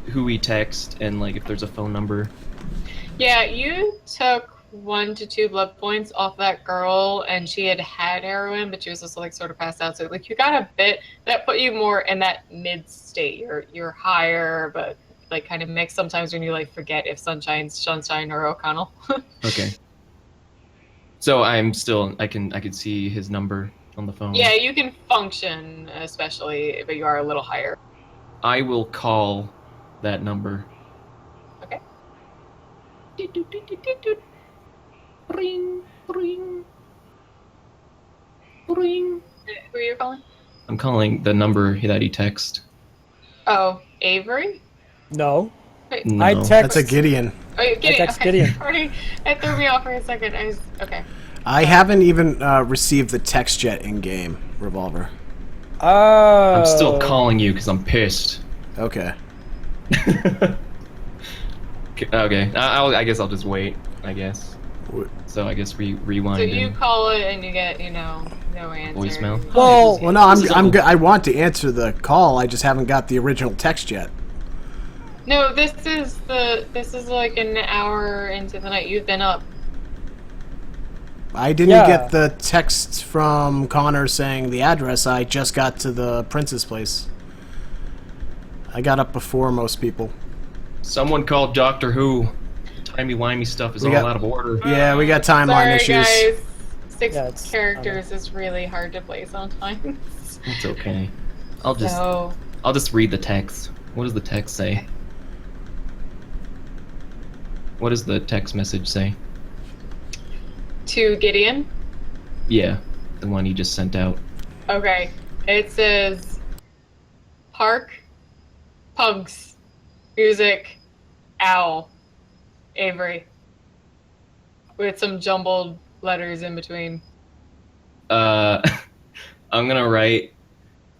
who he texts and, like, if there's a phone number? Yeah, you took 1 to 2 blood points off that girl, and she had heroin, but she was also, like, sort of passed out. So, like, you got a bit that put you more in that mid state. You're higher, but like kind of mixed sometimes when you like forget if Sunshine's Sunshine or O'Connell. Okay. So I'm still I can see his number on the phone. Yeah, you can function, especially, but you are a little higher. I will call that number. Okay. Ring, ring, ring. Who are you calling? I'm calling the number that he texted. Oh, Avery? No. Wait. No. I text. That's a Gideon. Oh, Gideon. I text Okay. Gideon. Sorry, that threw me off for a second. Okay. I haven't even received the text yet in game, Revolver. I'm still calling you because I'm pissed. Okay. Okay. I guess I'll just wait. I guess. So I guess we rewind. So you call it and you get, no answer. Voicemail? Well, Well, no, I'm good. I want to answer the call. I just haven't got the original text yet. No, this is like an hour into the night. You've been up. I didn't get the text from Conor saying the address. I just got to the prince's place. I got up before most people. Someone called Doctor Who. Timey-wimey stuff is all out of order. Yeah, we got timeline issues. Sorry, guys. 6 characters is really hard to play sometimes. It's okay. I'll just read the text. What does the text say? What does the text message say? To Gideon? Yeah, the one he just sent out. Okay. It says Park, Punks, Music, Owl, Avery. With some jumbled letters in between. I'm gonna write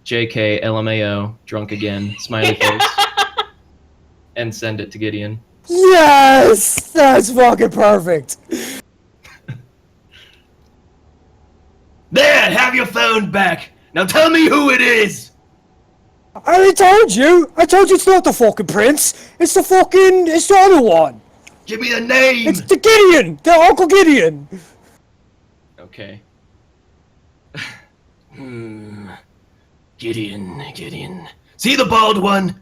JK LMAO, drunk again, smiley face, and send it to Gideon. Yes! That's fucking perfect! There, have your phone back. Now tell me who it is. I already told you! I told you it's not the fucking prince! It's the other one! Give me a name! It's the Gideon! The Uncle Gideon! Okay. Gideon. See the bald one?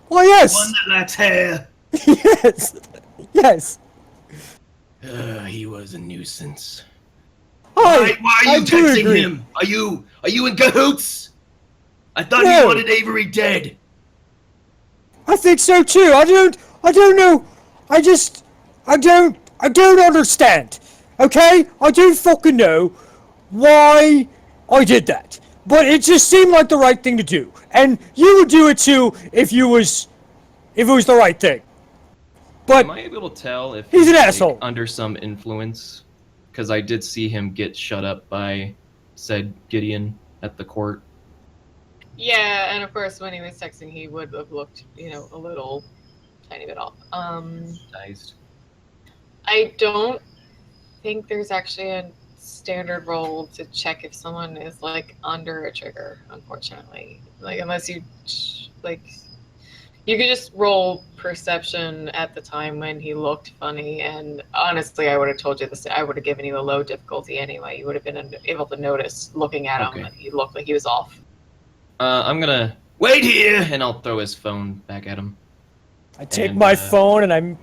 Why, yes! One that lacks hair. Yes. He was a nuisance. Hi, Why are you texting him? Are you in cahoots? I thought you wanted Avery dead. I think so too. I don't know. I don't understand. Okay? I don't fucking know why I did that. But it just seemed like the right thing to do. And you would do it too if it was the right thing. But am I able to tell if he's an asshole under some influence? Because I did see him get shut up by said Gideon at the court. Yeah, and of course when he was texting he would have looked, a little tiny bit off. Diced. I don't think there's actually a standard roll to check if someone is under a trigger, unfortunately. Unless you you could just roll perception at the time when he looked funny, and honestly I would have told you this. I would have given you a low difficulty anyway. You would have been able to notice looking at him that he looked like he was off. I'm gonna wait here, and I'll throw his phone back at him. I take my phone and I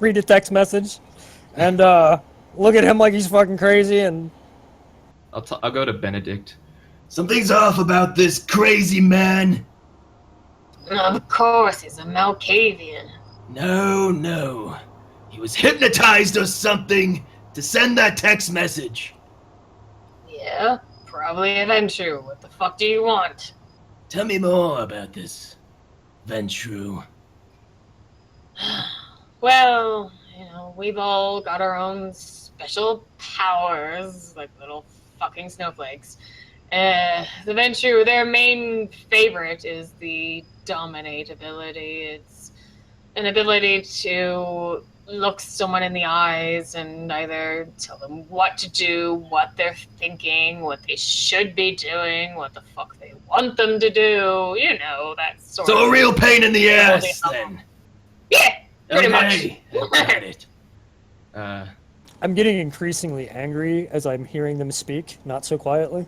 read a text message, and look at him like he's fucking crazy, and I'll go to Benedict. Something's off about this crazy man. Of course, he's a Malkavian. No. He was hypnotized or something to send that text message. Yeah, probably Ventru. What the fuck do you want? Tell me more about this Ventru. Well, we've all got our own special powers, like little fucking snowflakes. The Ventru, their main favorite is the Dominate ability. It's an ability to look someone in the eyes and either tell them what to do, what they're thinking, what they should be doing, what the fuck they want them to do, that sort of... So a real pain in the ass, then. Yeah, pretty much. I got it. I'm getting increasingly angry as I'm hearing them speak, not so quietly.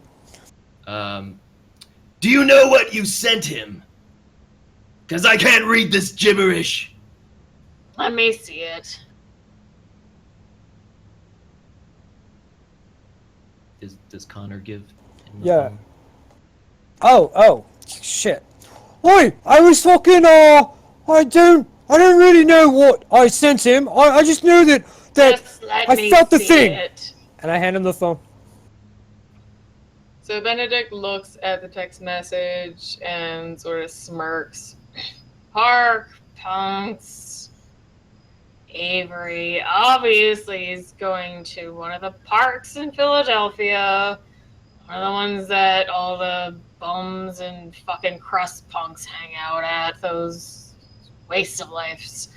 Do you know what you sent him? Because I can't read this gibberish. Let me see it. Does Conor give? Yeah. Oh, shit. Oi, I was fucking, I don't really know what I sent him. I just know that I felt the thing. And I hand him the phone. So Benedict looks at the text message and sort of smirks. Park, punks, Avery. Obviously he's going to one of the parks in Philadelphia. One of the ones that all the bums and fucking crust punks hang out at. Those waste of lives.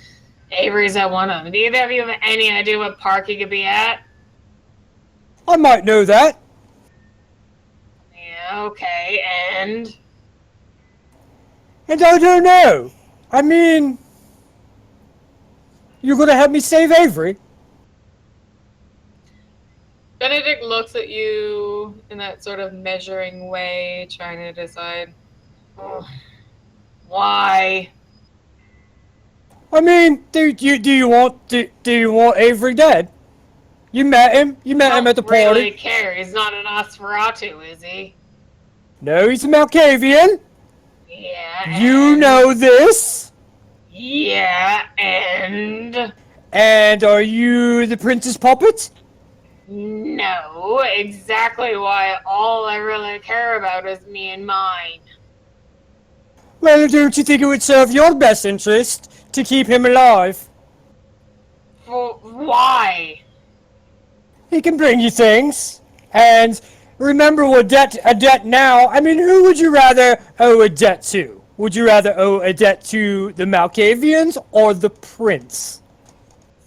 Avery's at one of them. Do either of you have any idea what park he could be at? I might know that. Yeah, okay, and? And I don't know. I mean, you're gonna help me save Avery? Benedict looks at you in that sort of measuring way, trying to decide, why? I mean, do you want Avery dead? You met him. You met him at the party. Don't really care. He's not an Nosferatu, is he? No, he's a Malkavian. Yeah. You know this. Yeah, and? And are you the prince's puppet? No, exactly why all I really care about is me and mine. Well, don't you think it would serve your best interest to keep him alive? Why? He can bring you things. And remember, a debt now. I mean, who would you rather owe a debt to? Would you rather owe a debt to the Malkavians or the prince?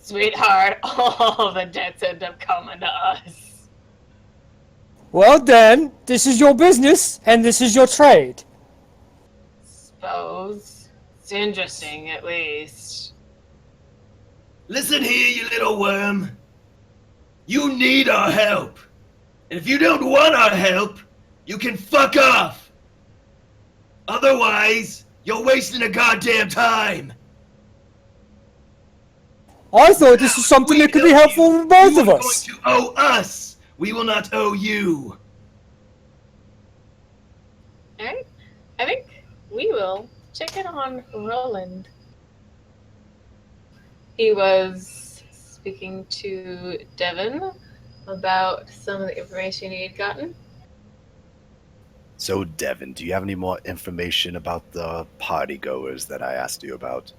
Sweetheart, all the debts end up coming to us. Well then, this is your business, and this is your trade. Suppose. It's interesting, at least. Listen here, you little worm. You need our help. And if you don't want our help, you can fuck off. Otherwise, you're wasting a goddamn time. I thought this was something that could be helpful for both of us. You are going to owe us. We will not owe you. Alright, I think we will check in on Roland. He was speaking to Devin about some of the information he had gotten. So, Devin, do you have any more information about the party goers that I asked you about?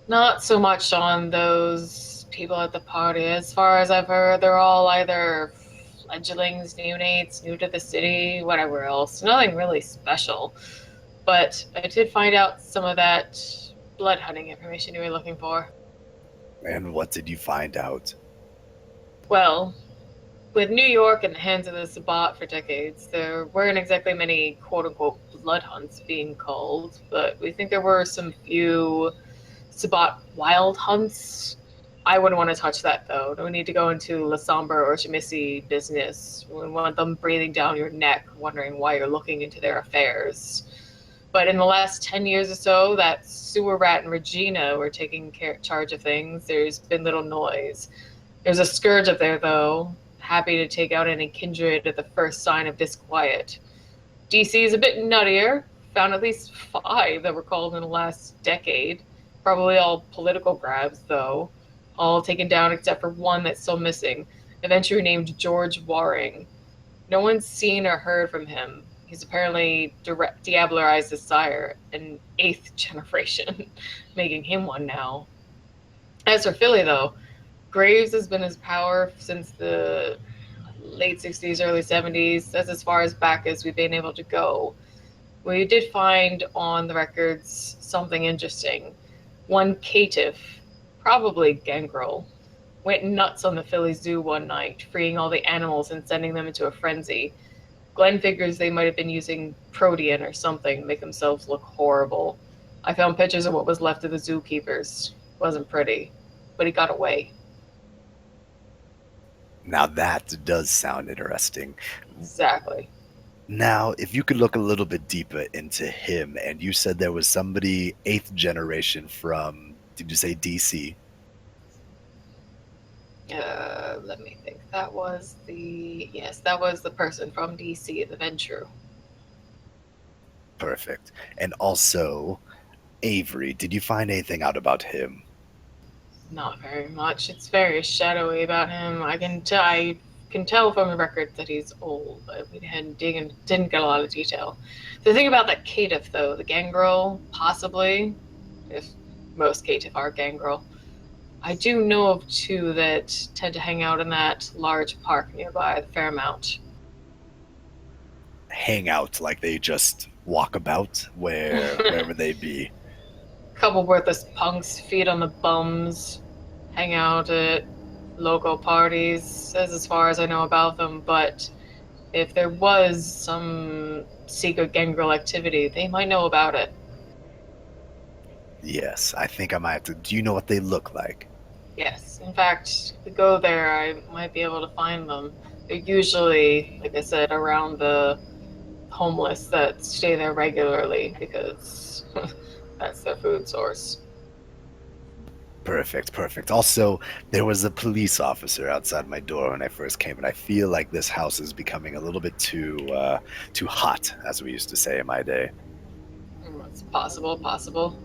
Not so much on those people at the party. As far as I've heard, they're all either fledglings, neonates, new to the city, whatever else. Nothing really special. But I did find out some of that blood hunting information you were looking for. And what did you find out? Well, with New York in the hands of the Sabbat for decades, there weren't exactly many quote-unquote blood hunts being called, but we think there were some few Sabbat wild hunts. I wouldn't want to touch that, though. No need to go into La Sombra or Chemisi business. We want them breathing down your neck, wondering why you're looking into their affairs. But in the last 10 years or so, that sewer rat and Regina were taking charge of things. There's been little noise. There's a scourge up there, though, happy to take out any kindred at the first sign of disquiet. DC is a bit nuttier. Found at least 5 that were called in the last decade. Probably all political grabs, though. All taken down except for one that's still missing. A venturer named George Waring. No one's seen or heard from him. He's apparently diablerized his sire, an 8th generation, making him one now. As for Philly, though, Graves has been his power since the late 60s, early 70s. That's as far as back as we've been able to go. We did find on the records something interesting. One caitiff, probably Gangrel, went nuts on the Philly Zoo one night, freeing all the animals and sending them into a frenzy. Glenn figures they might have been using Protean or something to make themselves look horrible. I found pictures of what was left of the zookeepers. Wasn't pretty, but he got away. Now that does sound interesting. Exactly. Now, if you could look a little bit deeper into him, and you said there was somebody 8th generation from, did you say DC? Let me think. That was the person from DC, the Venture. Perfect. And also, Avery, did you find anything out about him? Not very much. It's very shadowy about him. I can tell from the record that he's old, but we didn't get a lot of detail. The thing about that caitiff, though, the gangrel, possibly, if most caitiff are gangrel. I do know of 2 that tend to hang out in that large park nearby, the Fairmount. Hang out, like they just walk about wherever they be. couple worthless punks feed on the bums, hang out at local parties. That's as far as I know about them, but if there was some secret gangrel activity, they might know about it. Yes, I think I might have to. Do you know what they look like? Yes. In fact, if we go there, I might be able to find them. They're usually, like I said, around the homeless that stay there regularly because that's their food source. Perfect, perfect. Also, there was a police officer outside my door when I first came, and I feel like this house is becoming a little bit too hot, as we used to say in my day. It's possible.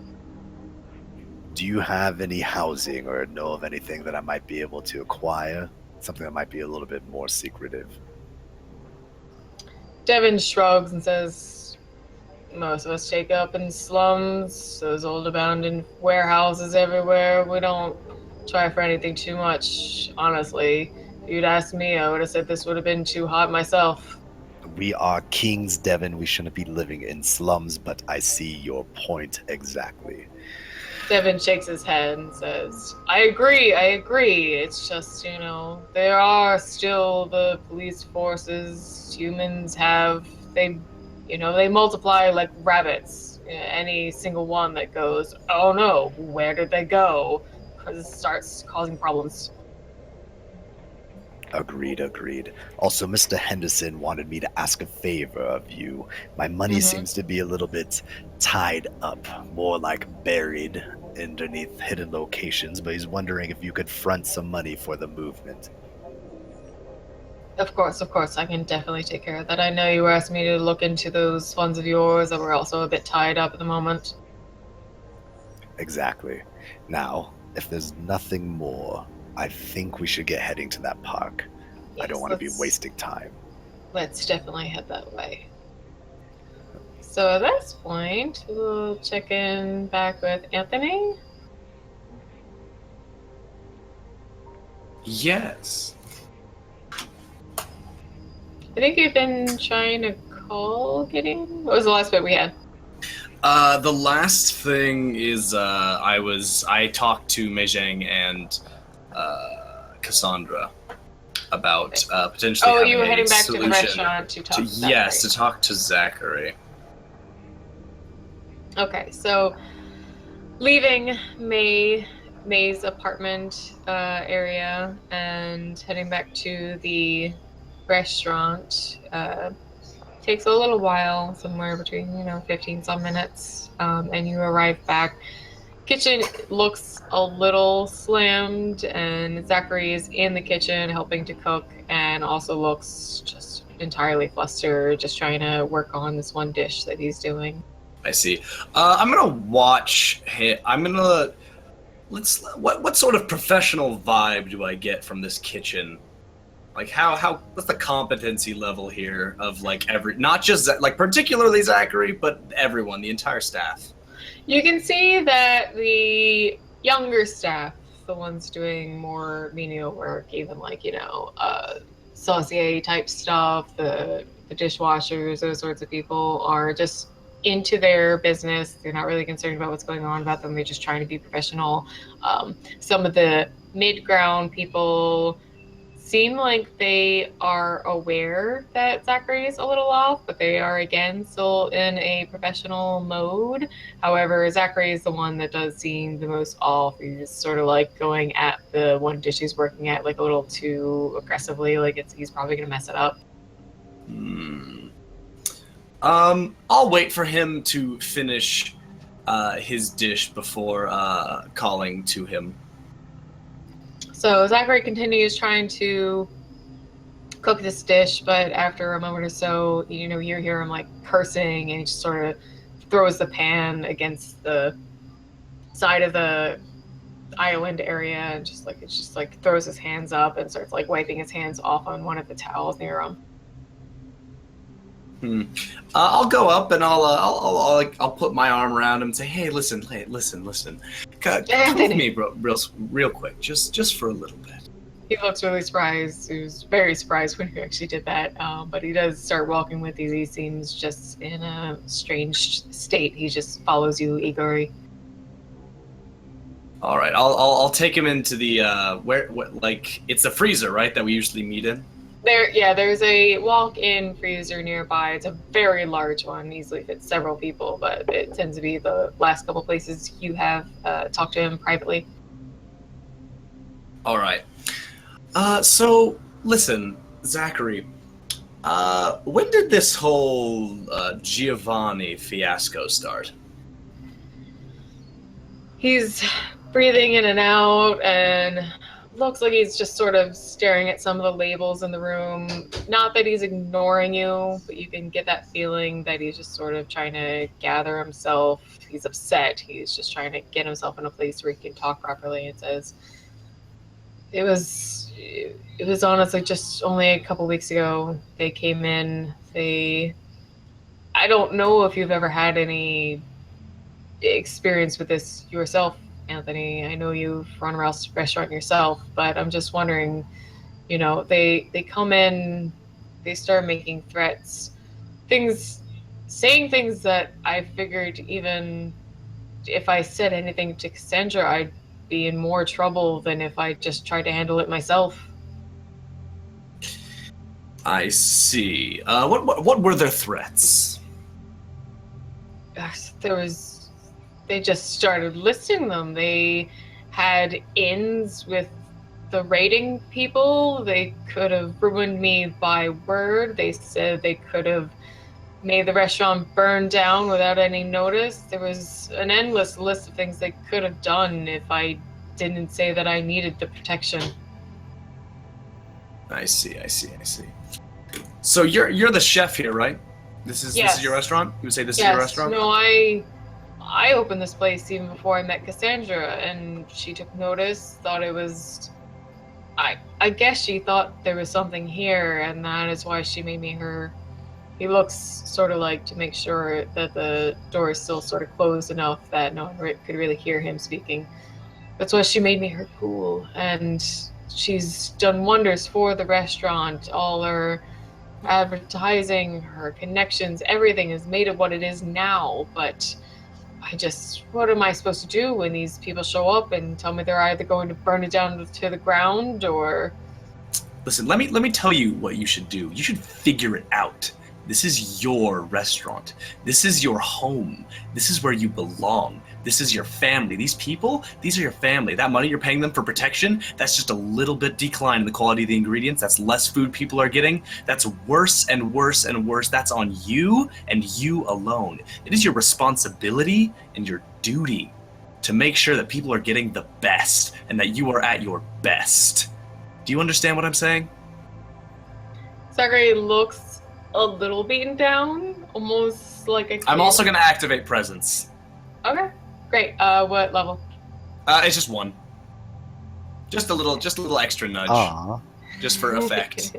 Do you have any housing or know of anything that I might be able to acquire? Something that might be a little bit more secretive. Devin shrugs and says, most of us take up in slums, those old abandoned warehouses everywhere. We don't try for anything too much, honestly. If you'd asked me, I would have said this would have been too hot myself. We are kings, Devin. We shouldn't be living in slums, but I see your point exactly. Devin shakes his head and says, I agree. It's just, there are still the police forces. Humans they multiply like rabbits. Any single one that goes, oh no, where did they go? Because it starts causing problems. Agreed. Also, Mr. Henderson wanted me to ask a favor of you. My money seems to be a little bit tied up, more like buried underneath hidden locations, but he's wondering if you could front some money for the movement. Of course, I can definitely take care of that. I know you asked me to look into those funds of yours that were also a bit tied up at the moment. Exactly. Now, if there's nothing more, I think we should get heading to that park. Yes, I don't want to be wasting time. Let's definitely head that way. So at this point, we'll check in back with Anthony. Yes. I think you've been trying to call Gideon. What was the last bit we had? The last thing is I talked to Meijing and Cassandra about potentially having you were a heading back solution to the restaurant to talk to Zachary. Yes, to talk to Zachary. Okay, so leaving May's apartment area and heading back to the restaurant takes a little while, somewhere between 15 some minutes, and you arrive back. Kitchen looks a little slammed, and Zachary is in the kitchen helping to cook, and also looks just entirely flustered, just trying to work on this one dish that he's doing. I see. I'm gonna watch him. What sort of professional vibe do I get from this kitchen? Like what's the competency level here of like not just like particularly Zachary, but everyone, the entire staff? You can see that the younger staff, the ones doing more menial work, even like, saucier type stuff, the dishwashers, those sorts of people are just into their business. They're not really concerned about what's going on about them. They're just trying to be professional. Some of the mid-ground people seem like they are aware that Zachary is a little off, but they are again still in a professional mode. However, Zachary is the one that does seem the most off. He's sort of like going at the one dish he's working at like a little too aggressively, like he's probably gonna mess it up. I'll wait for him to finish his dish before calling to him. So Zachary continues trying to cook this dish, but after a moment or so, you hear him like cursing, and he just sort of throws the pan against the side of the island area, and just throws his hands up and starts like wiping his hands off on one of the towels near him. I'll go up and I'll put my arm around him and say, "Hey, listen. Come with me, bro, real quick, just for a little bit." He looks really surprised. He was very surprised when he actually did that. But he does start walking with you. He seems just in a strange state. He just follows you eagerly. All right, I'll take him into the it's the freezer, right, that we usually meet in. There's a walk-in freezer nearby. It's a very large one, easily fits several people, but it tends to be the last couple places you have talked to him privately. All right. So listen, Zachary. When did this whole Giovanni fiasco start? He's breathing in and out, and looks like he's just sort of staring at some of the labels in the room. Not that he's ignoring you, but you can get that feeling that he's just sort of trying to gather himself. He's upset. He's just trying to get himself in a place where he can talk properly. It says, it was honestly just only a couple weeks ago. They came in. I don't know if you've ever had any experience with this yourself, Anthony. I know you've run a restaurant yourself, but I'm just wondering, they come in, they start making threats, saying things that I figured even if I said anything to Cassandra, I'd be in more trouble than if I just tried to handle it myself. I see. What were their threats? They just started listing them. They had ins with the raiding people. They could have ruined me by word. They said they could have made the restaurant burn down without any notice. There was an endless list of things they could have done if I didn't say that I needed the protection. I see. So you're the chef here, right? This is your restaurant? You would say this is your restaurant? No, I opened this place even before I met Cassandra, and she took notice, thought it was... I guess she thought there was something here, and that is why she made me her... He looks sort of like to make sure that the door is still sort of closed enough that no one could really hear him speaking. That's why she made me her pool, and she's done wonders for the restaurant. All her advertising, her connections, everything is made of what it is now, but... what am I supposed to do when these people show up and tell me they're either going to burn it down to the ground or... Listen, let me tell you what you should do. You should figure it out. This is your restaurant. This is your home. This is where you belong. This is your family. These people, these are your family. That money you're paying them for protection, that's just a little bit decline in the quality of the ingredients. That's less food people are getting. That's worse and worse and worse. That's on you and you alone. It is your responsibility and your duty to make sure that people are getting the best and that you are at your best. Do you understand what I'm saying? Zachary looks a little beaten down, almost like a kid. I'm also going to activate presence. Okay, great. What level? It's just 1. Just a little extra nudge. Aww. Just for effect.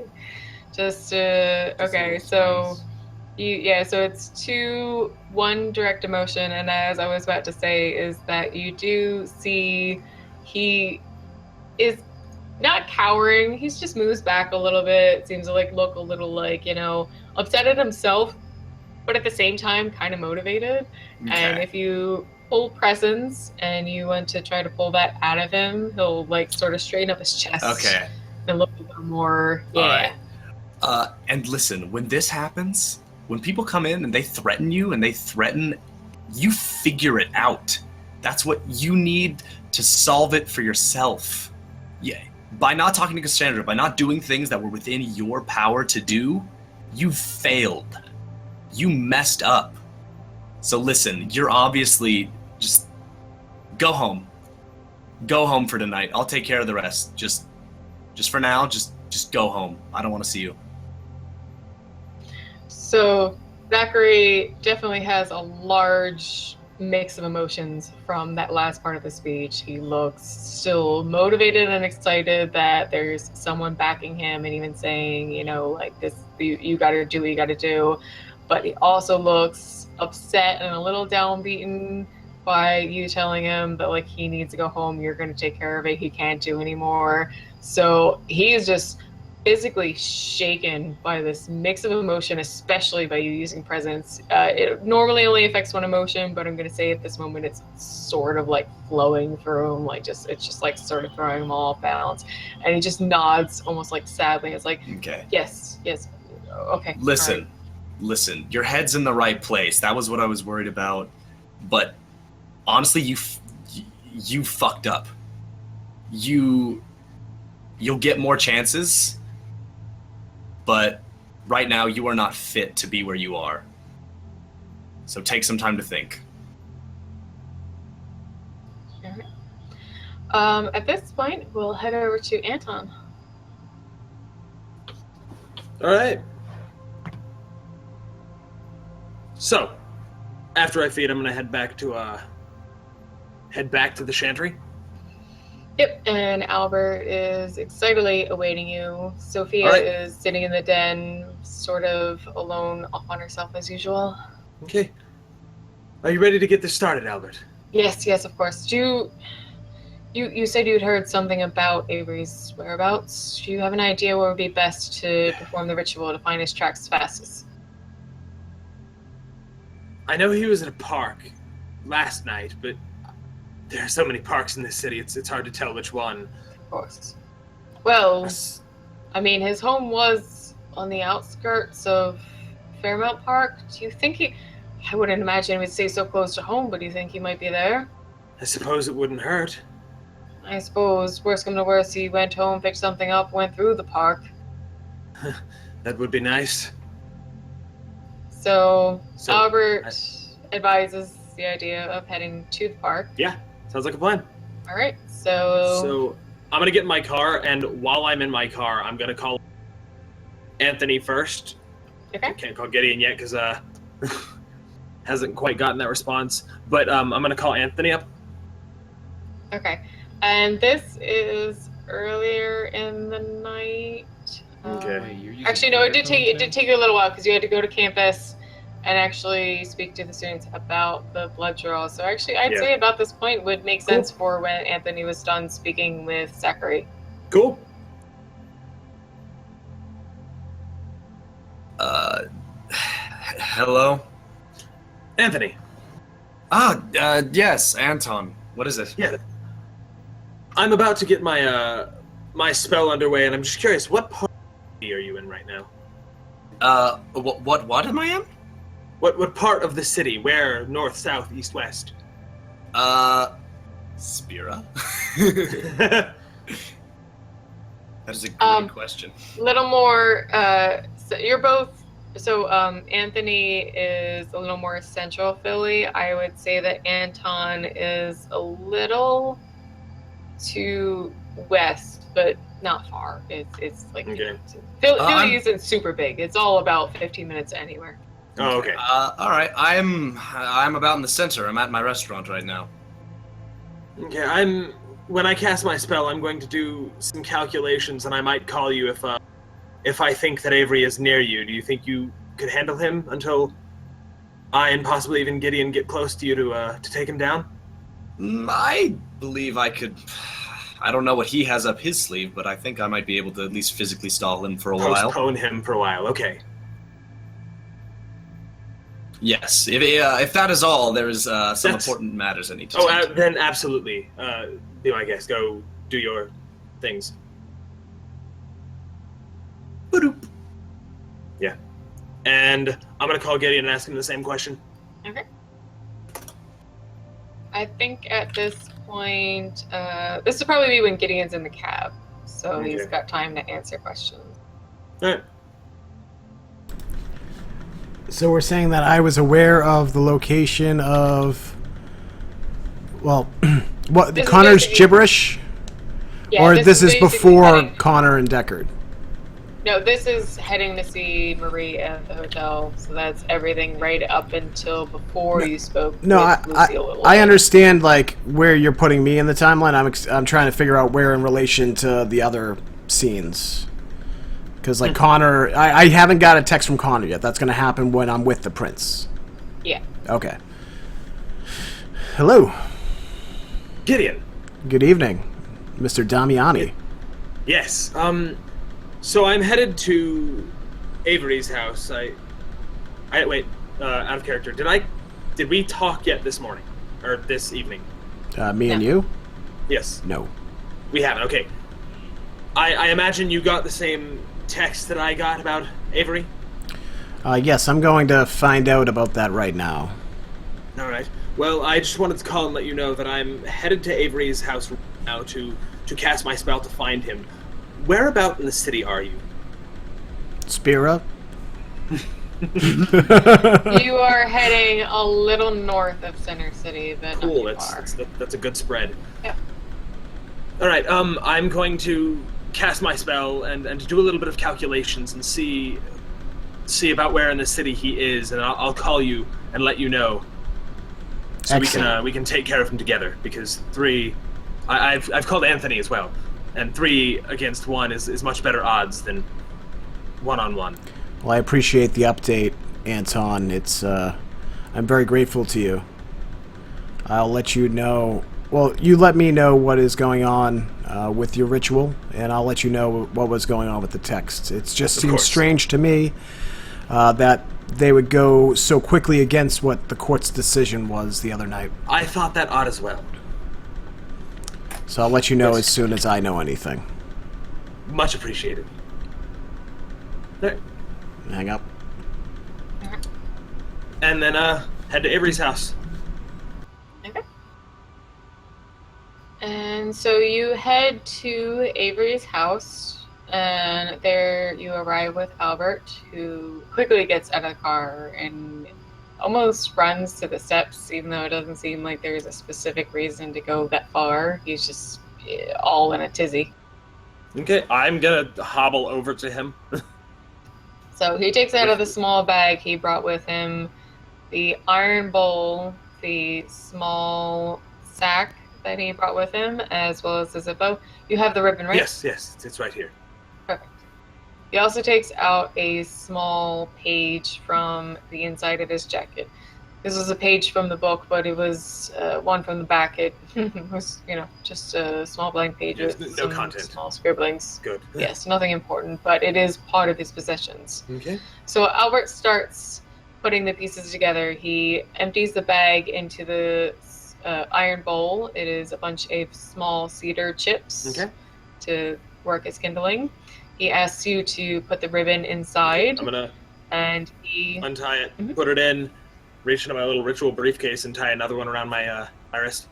Okay, so so it's 2, 1 direct emotion, and as I was about to say is that you do see he is not cowering, he's just moves back a little bit, seems to look a little upset at himself, but at the same time kind of motivated. Okay. And if you pull presence and you want to try to pull that out of him, he'll sort of straighten up his chest. Okay. And look a little more, All right. And listen, when this happens, when people come in and they threaten you you figure it out. That's what you need to solve it for yourself. Yeah. By not talking to Cassandra, by not doing things that were within your power to do, you failed. You messed up. So listen, you're obviously just go home. Go home for tonight. I'll take care of the rest. Just for now, just go home. I don't want to see you. So Zachary definitely has a large mix of emotions from that last part of the speech. He looks still motivated and excited that there's someone backing him and even saying, this, you gotta do what you gotta do. But he also looks upset and a little downbeaten by you telling him that he needs to go home, you're going to take care of it, he can't do anymore. So he's just physically shaken by this mix of emotion, especially by you using presence. It normally only affects one emotion, but I'm going to say at this moment it's sort of like flowing through him, it's just like sort of throwing him all off balance. And he just nods almost like sadly. It's like, okay. Yes, okay. Listen, your head's in the right place. That was what I was worried about. But honestly, you fucked up. You'll get more chances. But right now, you are not fit to be where you are. So take some time to think. At this point, we'll head over to Anton. All right. So, after I feed, I'm gonna head back to the chantry. Yep, and Albert is excitedly awaiting you. Sophia is sitting in the den, sort of alone off on herself as usual. Okay. Are you ready to get this started, Albert? Yes, of course. You said you'd heard something about Avery's whereabouts. Do you have an idea where would be best to perform the ritual to find his tracks fastest? I know he was at a park last night, but there are so many parks in this city, it's hard to tell which one. Of course. Well, I mean, his home was on the outskirts of Fairmount Park. Do you think I wouldn't imagine he would stay so close to home, but do you think he might be there? I suppose it wouldn't hurt. I suppose, worst come to worst, he went home, picked something up, went through the park. That would be nice. So Albert advises the idea of heading to the park. Yeah, sounds like a plan. All right, so I'm going to get in my car, and while I'm in my car, I'm going to call Anthony first. Okay. I can't call Gideon yet because hasn't quite gotten that response. But I'm going to call Anthony up. Okay. And this is earlier in the night. Okay. Actually, no, it did take you a little while because you had to go to campus and actually speak to the students about the blood draw. So actually, I'd say about this point would make sense for when Anthony was done speaking with Zachary. Cool. Hello? Anthony. Yes, Anton. What is it? Yeah. I'm about to get my my spell underway, and I'm just curious, what part of the city are you in right now? What am I in? What part of the city? Where? North, south, east, west? Spira? That is a great question. Little more, so you're both, Anthony is a little more central Philly. I would say that Anton is a little to west, but not far. It's like, Philly isn't super big. It's all about 15 minutes anywhere. Oh, okay. All right. I'm about in the center. I'm at my restaurant right now. Okay. When I cast my spell, I'm going to do some calculations, and I might call you if I think that Avery is near you. Do you think you could handle him until I and possibly even Gideon get close to you to take him down? I believe I could. I don't know what he has up his sleeve, but I think I might be able to at least physically stall him for a while. Postpone him for a while. Okay. Yes, if that is all, there is some important matters I need to tend to. Then absolutely. Do I guess go do your things. Ba-doop. Yeah. And I'm going to call Gideon and ask him the same question. Okay. I think at this point, this would probably be when Gideon's in the cab, so he's got time to answer questions. All right. So we're saying that I was aware of the location of, well, Connor's gibberish? Yeah, or this is before heading... Conor and Deckard? No, this is heading to see Marie at the hotel, so that's everything right up until before you spoke with Lucille. I understand, like, where you're putting me in the timeline. I'm trying to figure out where in relation to the other scenes. Because, like, Conor... I haven't got a text from Conor yet. That's going to happen when I'm with the prince. Yeah. Okay. Hello. Gideon. Good evening, Mr. Damiani. Yes. So I'm headed to Avery's house. Wait, out of character. Did we talk yet this morning? Or this evening? Me and you? Yes. No. We haven't, okay. I imagine you got the same text that I got about Avery? Yes, I'm going to find out about that right now. Alright. Well, I just wanted to call and let you know that I'm headed to Avery's house right now to cast my spell to find him. Whereabout in the city are you? Spira? You are heading a little north of Center City, but cool. not too far. That's a good spread. Yeah. All right. I'm going to cast my spell and do a little bit of calculations and see about where in the city he is, and I'll call you and let you know. So we can take care of him together, because I've called Anthony as well, and 3 against 1 is much better odds than 1-on-1. Well, I appreciate the update, Anton. I'm very grateful to you. I'll let you know. Well, you let me know what is going on with your ritual, and I'll let you know what was going on with the text. It just seems strange to me that they would go so quickly against what the court's decision was the other night. I thought that odd as well. So I'll let you know as soon as I know anything. Much appreciated. All right. Hang up. And then head to Avery's house. Okay. And so you head to Avery's house, and there you arrive with Albert, who quickly gets out of the car and almost runs to the steps, even though it doesn't seem like there's a specific reason to go that far. He's just all in a tizzy. Okay, I'm gonna hobble over to him. So he takes out of the small bag he brought with him the iron bowl, the small sack that he brought with him, as well as the Zippo. You have the ribbon, right? Yes, it's right here. Perfect. He also takes out a small page from the inside of his jacket. This was a page from the book, but it was one from the back. It was, just a small blank page with no content. Small scribblings. Good. Yes, nothing important, but it is part of his possessions. Okay. So Albert starts putting the pieces together. He empties the bag into the iron bowl. It is a bunch of small cedar chips to work as kindling. He asks you to put the ribbon inside. I'm gonna untie it, put it in, reach into my little ritual briefcase, and tie another one around my wrist.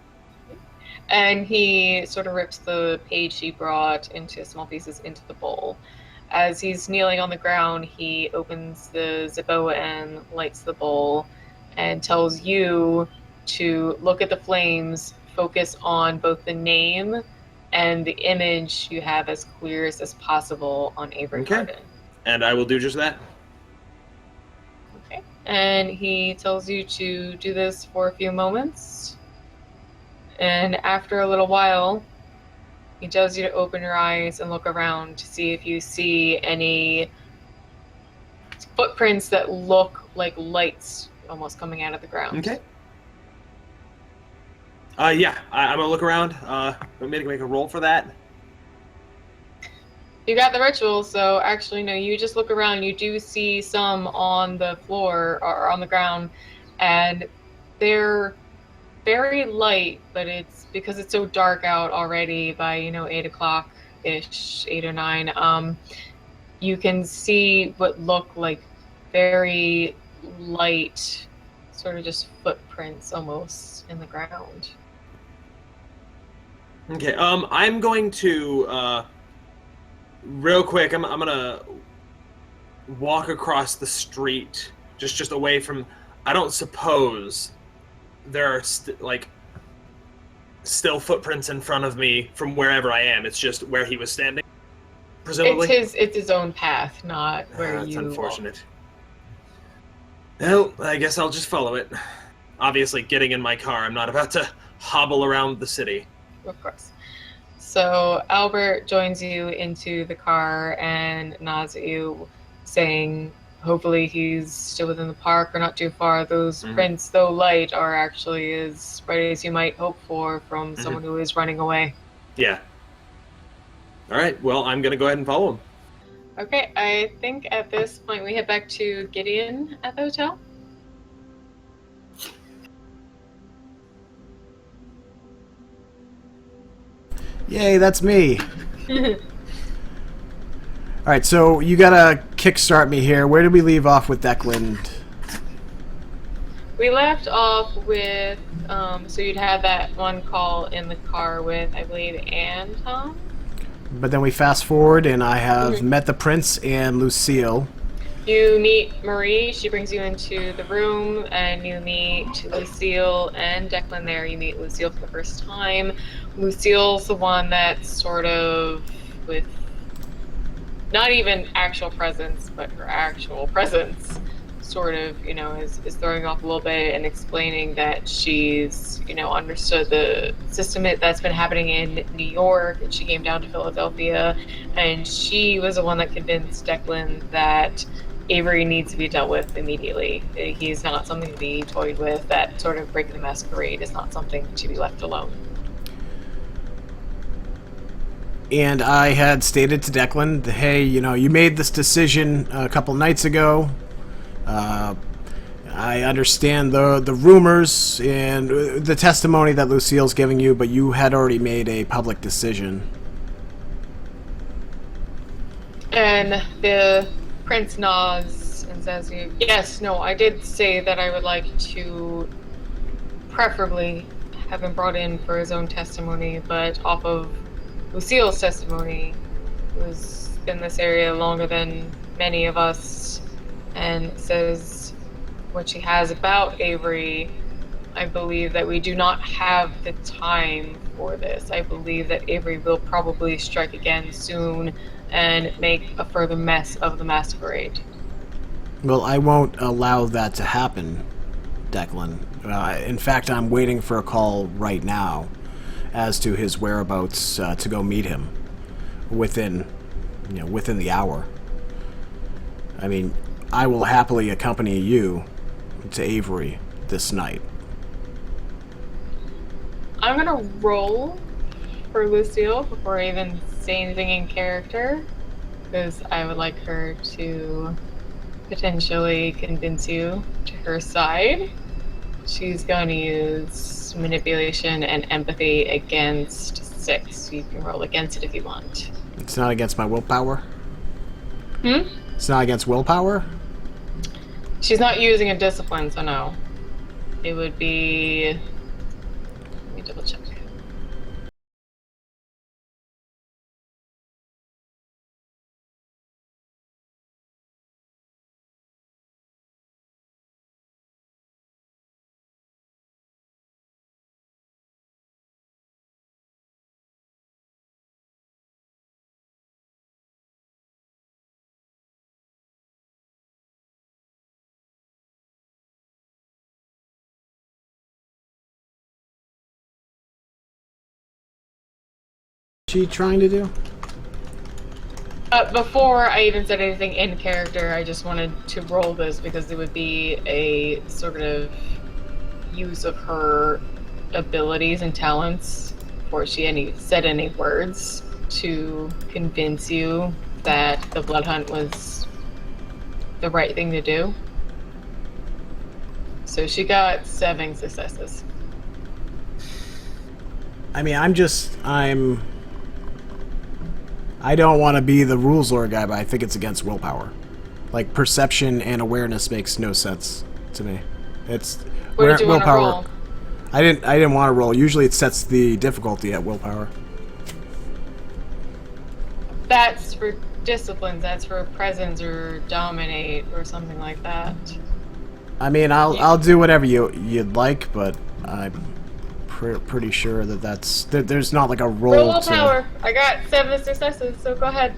And he sort of rips the page he brought into small pieces into the bowl. As he's kneeling on the ground, he opens the Zippo and lights the bowl and tells you to look at the flames, focus on both the name and the image you have as clear as possible on Avery Hardin. And I will do just that. Okay. And he tells you to do this for a few moments. And after a little while, he tells you to open your eyes and look around to see if you see any footprints that look like lights almost coming out of the ground. Okay. I'm gonna look around. Make a roll for that. You got the ritual, so actually, no, you just look around. You do see some on the floor or on the ground, and they're very light, but it's because it's so dark out already by 8 o'clock-ish, 8 or 9. You can see what look like very light, sort of just footprints almost in the ground. Okay, I'm going to real quick. I'm gonna walk across the street, just away from. I don't suppose there are still footprints in front of me from wherever I am. It's just where he was standing, presumably. It's his own path, not where that's you. That's unfortunate. Well, I guess I'll just follow it. Obviously, getting in my car, I'm not about to hobble around the city. Of course. So Albert joins you into the car and nods at you, saying, hopefully he's still within the park or not too far. Those prints, though light, are actually as bright as you might hope for from someone who is running away. Yeah. All right, well, I'm going to go ahead and follow him. Okay, I think at this point we head back to Gideon at the hotel. Yay, that's me. Alright, so you gotta kickstart me here. Where did we leave off with Declan? We left off with, so you'd had that one call in the car with, I believe, Anton? But then we fast forward and I have met the prince and Lucille. You meet Marie, she brings you into the room, and you meet Lucille and Declan there. You meet Lucille for the first time. Lucille's the one that's sort of with not even actual presence, but her actual presence sort of, you know, is throwing off a little bit and explaining that she's, you know, understood the system that's been happening in New York, and she came down to Philadelphia, and she was the one that convinced Declan that Avery needs to be dealt with immediately. He's not something to be toyed with. That sort of breaking the masquerade is not something to be left alone. And I had stated to Declan, hey, you know, you made this decision a couple nights ago. I understand the rumors and the testimony that Lucille's giving you, but you had already made a public decision. And the prince nods and says, yes, no, I did say that I would like to preferably have him brought in for his own testimony, but off of Lucille's testimony, who's in this area longer than many of us, and says what she has about Avery, I believe that we do not have the time for this. I believe that Avery will probably strike again soon and make a further mess of the masquerade. Well, I won't allow that to happen, Declan. In fact, I'm waiting for a call right now as to his whereabouts to go meet him within the hour. I mean, I will happily accompany you to Avery this night. I'm gonna roll for Lucille before I even say anything in character, because I would like her to potentially convince you to her side. She's going to use manipulation and empathy against 6. You can roll against it if you want. It's not against my willpower? It's not against willpower? She's not using a discipline, so no. It would be... Let me double check. She trying to do? Before I even said anything in character, I just wanted to roll this because it would be a sort of use of her abilities and talents before she said any words to convince you that the Bloodhunt was the right thing to do. So she got 7 successes. I mean, I don't want to be the rules lore guy, but I think it's against willpower. Like, perception and awareness makes no sense to me. It's What did you want to roll? I didn't want to roll. Usually it sets the difficulty at willpower. That's for disciplines. That's for presence or dominate or something like that. I mean, I'll do whatever you'd like, but I'm pretty sure that there's not like a roll. Roll willpower. I got 7 successes, so go ahead.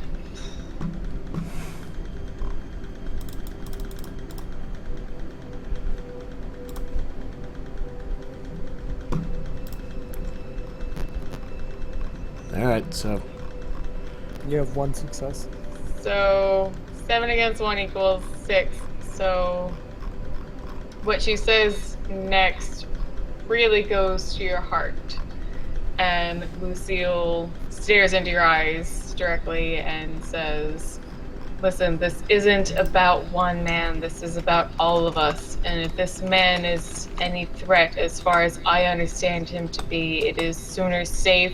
Alright, so... You have 1 success. So 7 against 1 equals 6. So what she says next really goes to your heart. And Lucille stares into your eyes directly and says, Listen, this isn't about one man. This is about all of us. And if this man is any threat, as far as I understand him to be, it is sooner safe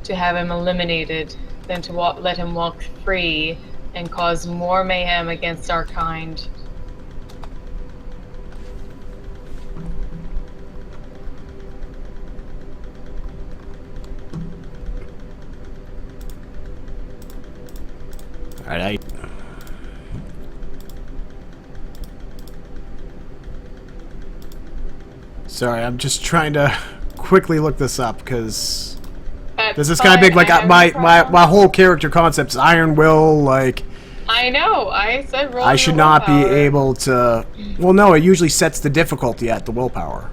to have him eliminated than to let him walk free and cause more mayhem against our kind. Alright, Sorry, I'm just trying to quickly look this up, because this is kind of big. Like, my whole character concept is Iron Will, like... I know, I said roll I should not be able to... Well, no, it usually sets the difficulty at the willpower.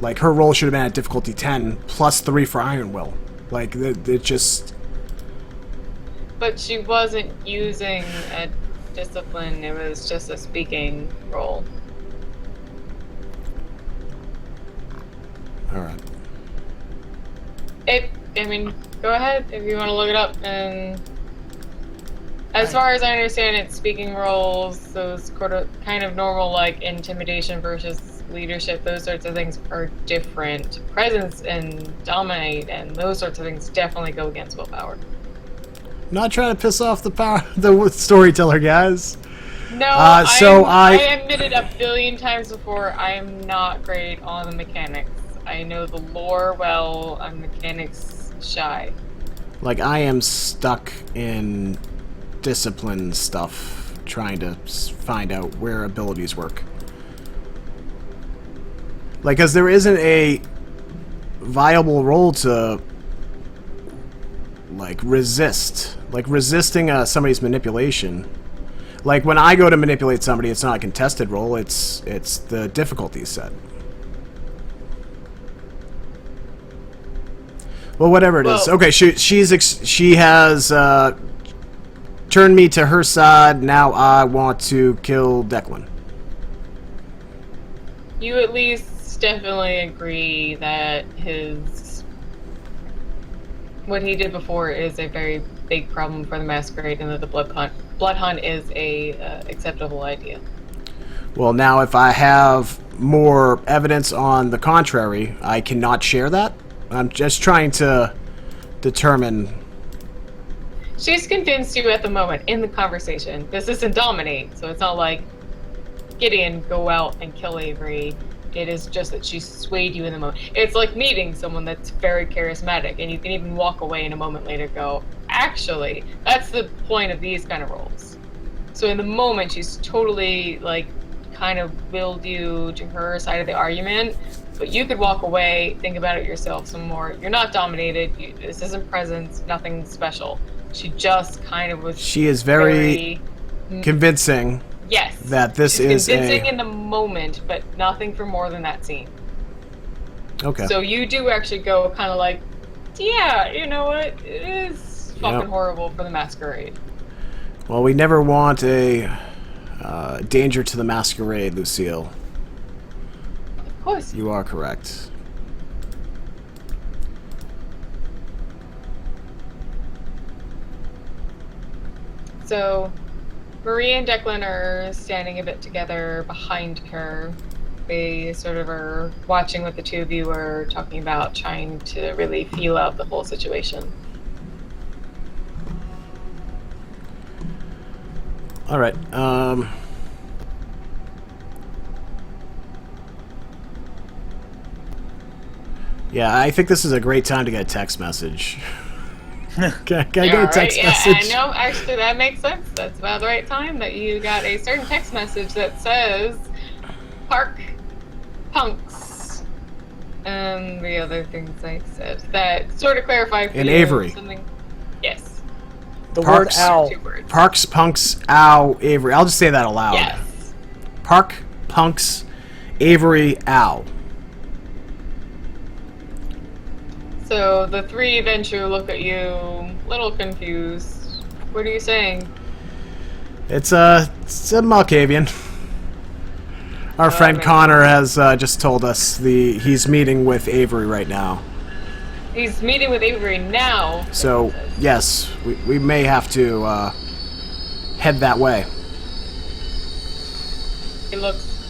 Like, her roll should have been at difficulty 10, plus 3 for Iron Will. Like, it just... But she wasn't using a discipline, it was just a speaking roll. Alright. I mean, go ahead if you want to look it up. And as far as I understand it, speaking roles, those kind of normal, like intimidation versus leadership, those sorts of things are different. Presence and dominate and those sorts of things definitely go against willpower. Not trying to piss off the storyteller, guys. No, I admitted a billion times before, I am not great on the mechanics. I know the lore well, I'm mechanics shy. Like, I am stuck in discipline stuff, trying to find out where abilities work. Like, because there isn't a viable role to, like, resist. Like, resisting somebody's manipulation. Like, when I go to manipulate somebody, it's not a contested roll, it's the difficulty set. Well, whatever it is. Okay, she has turned me to her side. Now I want to kill Declan. You at least definitely agree that what he did before is a very big problem for the Masquerade, and that the Bloodhunt is a acceptable idea. Well, now if I have more evidence on the contrary, I cannot share that. I'm just trying to determine... She's convinced you at the moment in the conversation. This isn't dominate, so it's not like Gideon, go out and kill Avery. It is just that she swayed you in the moment. It's like meeting someone that's very charismatic, and you can even walk away and a moment later go, actually, that's the point of these kind of roles. So in the moment, she's totally, like, kind of willed you to her side of the argument, but you could walk away, think about it yourself some more. You're not dominated. This isn't presence, nothing special. She just kind of was... She is very convincing. Yes. That this is convincing in the moment, but nothing for more than that scene. Okay. So you do actually go kind of like, yeah, you know what? It is fucking horrible for the Masquerade. Well, we never want a danger to the Masquerade, Lucille. Of course. You are correct. So, Marie and Declan are standing a bit together behind her. They sort of are watching what the two of you are talking about, trying to really feel out the whole situation. Alright, yeah, I think this is a great time to get a text message. Can I get a text message? Yeah, no, actually that makes sense. That's about the right time that you got a certain text message that says, Park Punks, and the other things I said that sort of clarify for you. And Avery. Something. Yes. The word owl. Parks, Punks, Ow, Avery. I'll just say that aloud. Yes. Park, Punks, Avery, Ow. So the three eventually look at you, a little confused. What are you saying? It's a Malkavian. Our friend Conor has just told us he's meeting with Avery right now. He's meeting with Avery now. So, yes, we may have to head that way.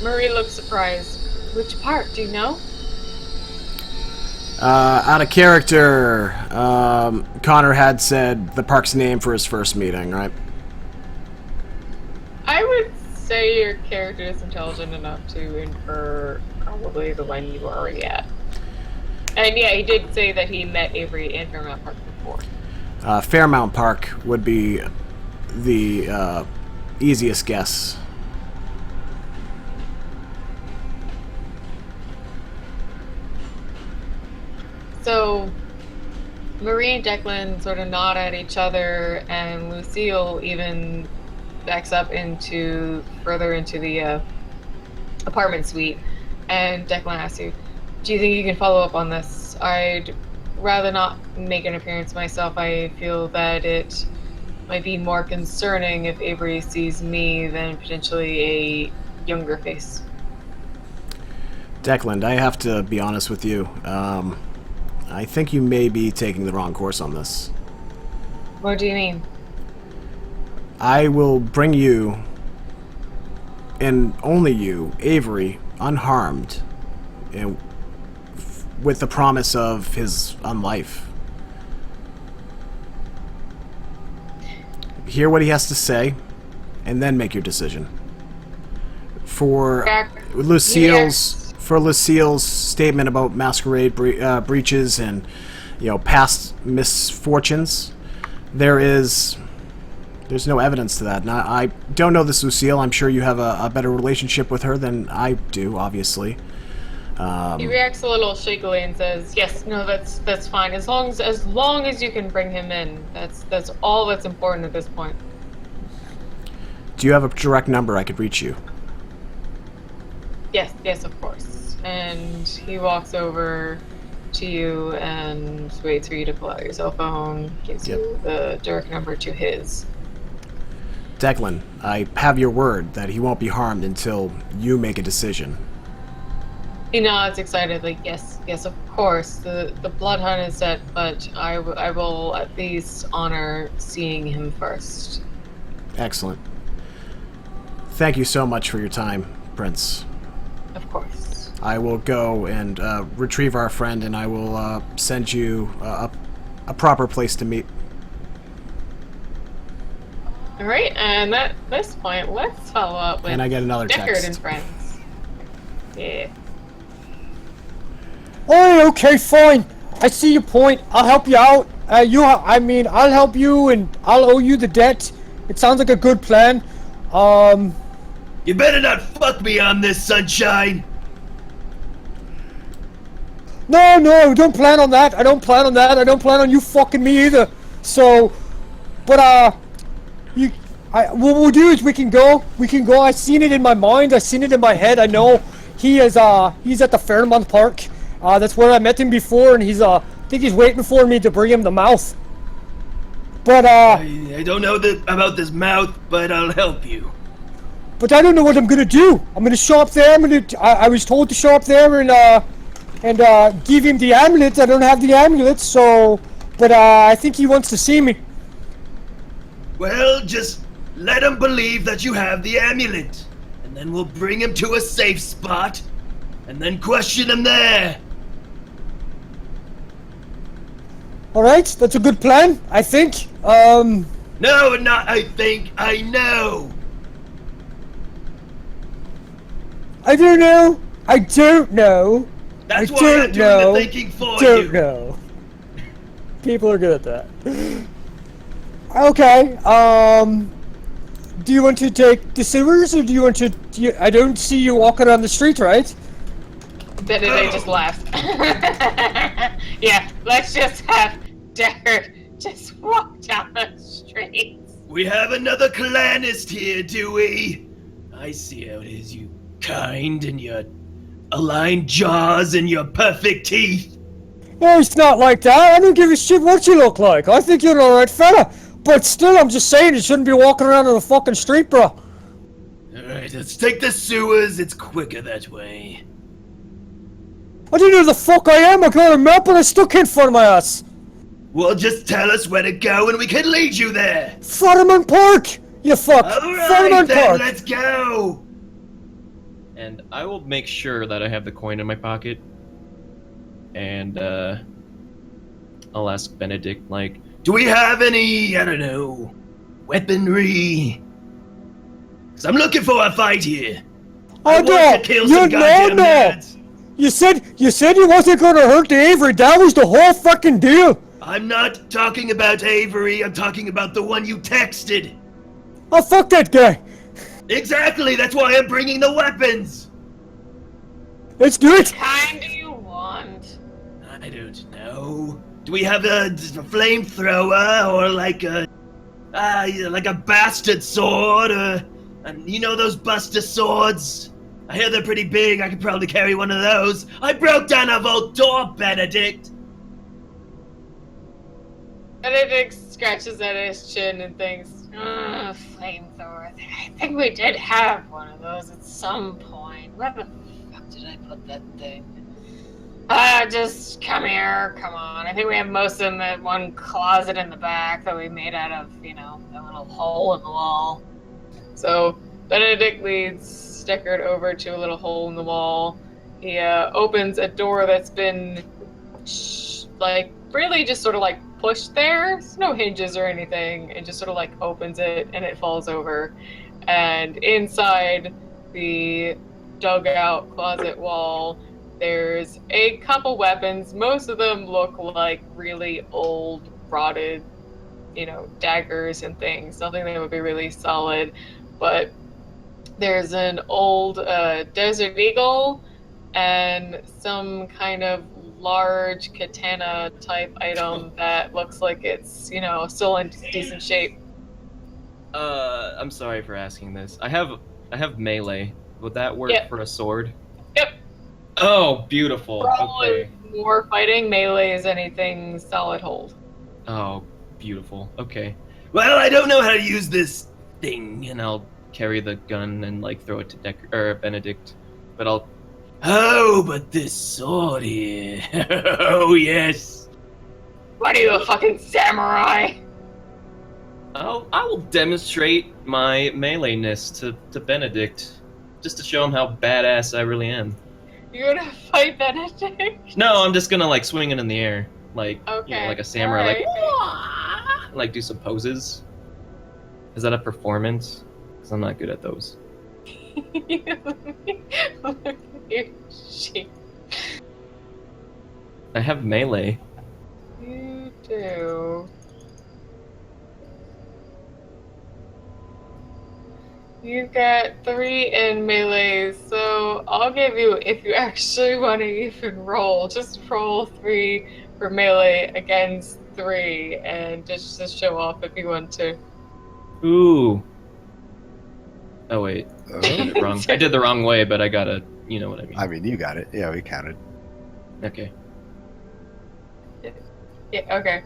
Marie looks surprised. Which part, do you know? Out of character, Conor had said the park's name for his first meeting, right? I would say your character is intelligent enough to infer probably the one you were already at. And yeah, he did say that he met Avery in Fairmount Park before. Fairmount Park would be the easiest guess. So, Marie and Declan sort of nod at each other, and Lucille even backs up further into the apartment suite. And Declan asks you, "Do you think you can follow up on this? I'd rather not make an appearance myself. I feel that it might be more concerning if Avery sees me than potentially a younger face." Declan, I have to be honest with you. I think you may be taking the wrong course on this. What do you mean? I will bring you, and only you, Avery, unharmed, and with the promise of his life. Hear what he has to say, and then make your decision. For Lucille's statement about Masquerade breaches and, past misfortunes, there's no evidence to that. And I don't know this Lucille. I'm sure you have a better relationship with her than I do, obviously. He reacts a little shakily and says, "Yes, no, that's fine. As long as you can bring him in, that's all that's important at this point." Do you have a direct number I could reach you? Yes, of course. And he walks over to you and waits for you to pull out your cell phone, gives you the direct number to his. Declan, I have your word that he won't be harmed until you make a decision. He nods excitedly. Yes, of course. The Bloodhunt is set, but I will at least honor seeing him first. Excellent. Thank you so much for your time, Prince. Of course. I will go and retrieve our friend, and I will send you a proper place to meet. All right, and at this point, let's follow up with And I get another Deckard text. and friends. Yeah. Oh, okay, fine. I see your point. I'll help you out. I'll help you, and I'll owe you the debt. It sounds like a good plan. You better not fuck me on this, sunshine. No, don't plan on that. I don't plan on that. I don't plan on you fucking me either. So, but what we'll do is we can go. I seen it in my mind. I seen it in my head. I know he's at the Fairmount Park. That's where I met him before, and I think he's waiting for me to bring him the mouth. But I don't know about this mouth, but I'll help you. But I don't know what I'm gonna do. I'm gonna show up there. I was told to show up there and give him the amulet. I don't have the amulet, so. But I think he wants to see me. Well, just let him believe that you have the amulet, and then we'll bring him to a safe spot, and then question him there. All right, that's a good plan, I think. No, not I think. I know. I don't know. That's why I'm doing the thinking for you. Don't know. People are good at that. Okay. Do you want to take the sewers, or do you want to? I don't see you walking around the street, right? Then they just laughed. Yeah, let's just have Deckard just walk down the street. We have another clanist here, do we? I see how it is, you kind, and your aligned jaws and your perfect teeth. No, it's not like that. I don't give a shit what you look like. I think you're an alright fella. But still, I'm just saying you shouldn't be walking around on the fucking street, bro. Alright, let's take the sewers. It's quicker that way. I don't know who the fuck I am. I got a map, but I still can't find my ass. Well, just tell us where to go and we can lead you there. Fairmount Park! You fuck! Alright then, let's go! And I will make sure that I have the coin in my pocket. And, I'll ask Benedict, like, do we have any, I don't know, weaponry? Because I'm looking for a fight here. Oh no! You said you wasn't gonna hurt the Avery. That was the whole fucking deal. I'm not talking about Avery. I'm talking about the one you texted. Oh, fuck that guy. Exactly. That's why I'm bringing the weapons. Let's do it. What kind do you want? I don't know. Do we have a flamethrower or like a bastard sword or you know those buster swords? I hear they're pretty big. I could probably carry one of those. I broke down a vault door, Benedict. Benedict scratches at his chin and thinks, flamethrower. I think we did have one of those at some point. Where the fuck did I put that thing? Just come here, come on. I think we have most of them in that one closet in the back that we made out of, you know, that little hole in the wall. So Benedict leads Deckard over to a little hole in the wall. He opens a door that's been, really just sort of like pushed there. There's no hinges or anything. It just sort of like opens it and it falls over. And inside the dugout closet wall, there's a couple weapons. Most of them look like really old, rotted, you know, daggers and things. Nothing that would be really solid. But there's an old Desert Eagle and some kind of large katana type item that looks like it's, you know, still in decent shape. I'm sorry for asking this. I have melee. Would that work for a sword? Yep. Oh, beautiful. Probably okay. More fighting. Melee is anything solid hold. Oh, beautiful. Okay. Well, I don't know how to use this thing. And I'll carry the gun and like throw it to Benedict. But I'll. Oh, but this sword here. Oh, yes. What are you, a fucking samurai? I will demonstrate my melee-ness to Benedict, just to show him how badass I really am. You're gonna fight Benedict? No, I'm just gonna like swing it in the air, like okay. You know, like a samurai, Right. like do some poses. Is that a performance? Because I'm not good at those. I have melee. You do. You've got 3 in melee, so I'll give you, if you actually want to even roll, just roll 3 for melee against 3, and just to show off if you want to. Ooh. Oh wait, I did it wrong. I did the wrong way, but I got a, you know what I mean. I mean, you got it. Yeah, we counted. Okay. Yeah, okay.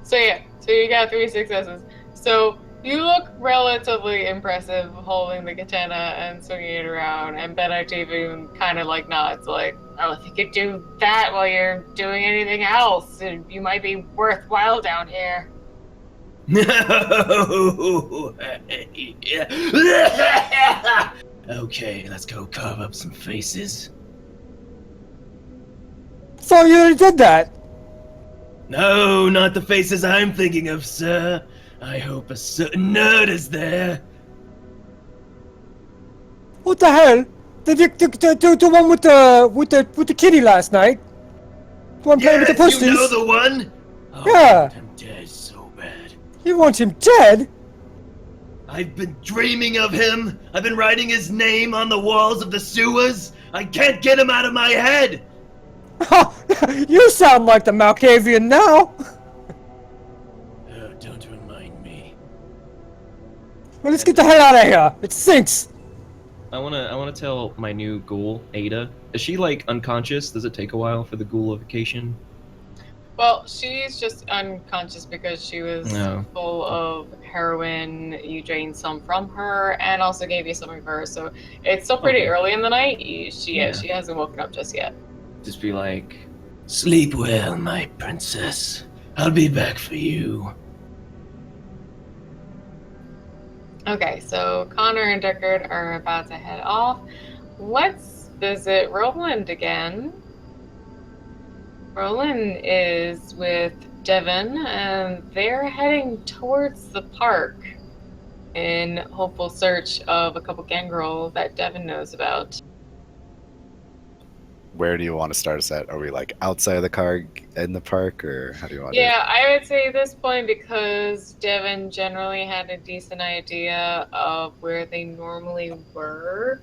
So you got 3 successes. So you look relatively impressive holding the katana and swinging it around, and Benedict even kind of like nods, like, oh, if you could do that while you're doing anything else, you might be worthwhile down here. No. Okay, let's go carve up some faces. So you already did that. No, not the faces I'm thinking of, sir. I hope a certain nerd is there. What the hell? The one with the kitty last night. The one playing with the pussies. You know the one? Oh, yeah. I'm dead so bad. You want him dead? I've been dreaming of him. I've been writing his name on the walls of the sewers. I can't get him out of my head. You sound like the Malkavian now. Oh, don't remind me. Well, let's get the hell out of here. It sinks. I wanna tell my new ghoul, Ada. Is she like unconscious? Does it take a while for the ghoulification? Well, she's just unconscious because she was full of heroin. You drained some from her and also gave you some of her. So it's still pretty early in the night. She hasn't woken up just yet. Just be like, sleep well, my princess. I'll be back for you. Okay, so Connor and Deckard are about to head off. Let's visit Roland again. Roland is with Devin, and they're heading towards the park in hopeful search of a couple gangrel that Devin knows about. Where do you want to start us at? Are we like outside of the car in the park, or how do you want to do it? Yeah, I would say at this point, because Devin generally had a decent idea of where they normally were,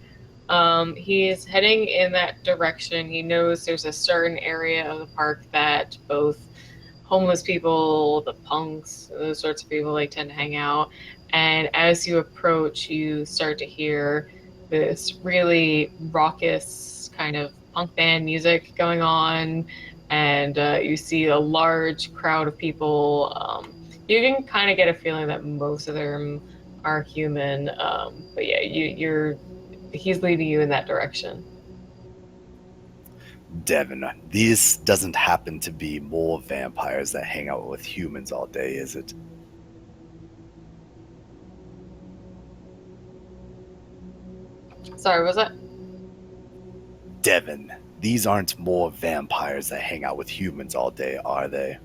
he's heading in that direction. He knows there's a certain area of the park that both homeless people, the punks, those sorts of people, they tend to hang out. And as you approach, you start to hear this really raucous kind of punk band music going on, and you see a large crowd of people. You can kind of get a feeling that most of them are human, but yeah, he's leading you in that direction. Devin, these doesn't happen to be more vampires that hang out with humans all day, is it? Sorry, was that? Devin, these aren't more vampires that hang out with humans all day, are they?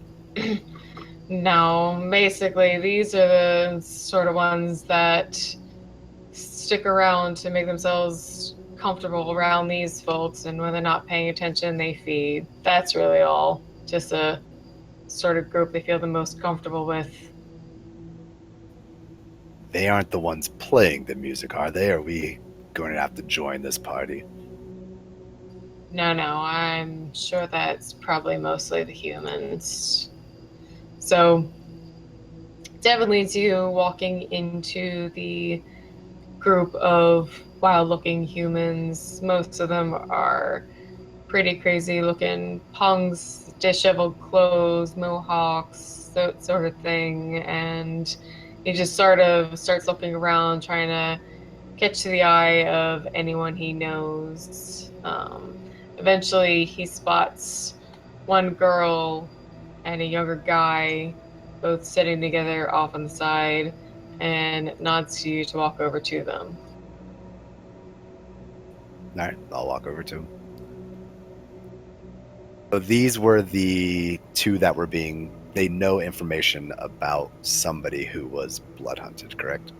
No, basically, these are the sort of ones that stick around to make themselves comfortable around these folks, and when they're not paying attention, they feed. That's really all. Just a sort of group they feel the most comfortable with. They aren't the ones playing the music, are they? Are we going to have to join this party? No, I'm sure that's probably mostly the humans. So, Devin leads you walking into the group of wild-looking humans. Most of them are pretty crazy-looking punks, disheveled clothes, mohawks, that sort of thing. And he just sort of starts looking around, trying to catch the eye of anyone he knows. Eventually, he spots one girl and a younger guy both sitting together off on the side, and nods to you to walk over to them. Alright, I'll walk over to him. So these were the two that were they know information about somebody who was blood hunted, correct?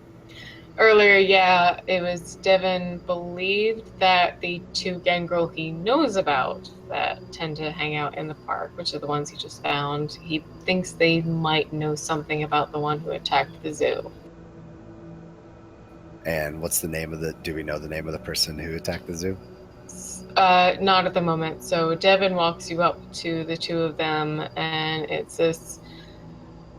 Earlier, yeah, it was Devin believed that the two gangrel he knows about that tend to hang out in the park, which are the ones he just found, he thinks they might know something about the one who attacked the zoo. And what's the name of do we know the name of the person who attacked the zoo? Not at the moment. So Devin walks you up to the two of them, and it's this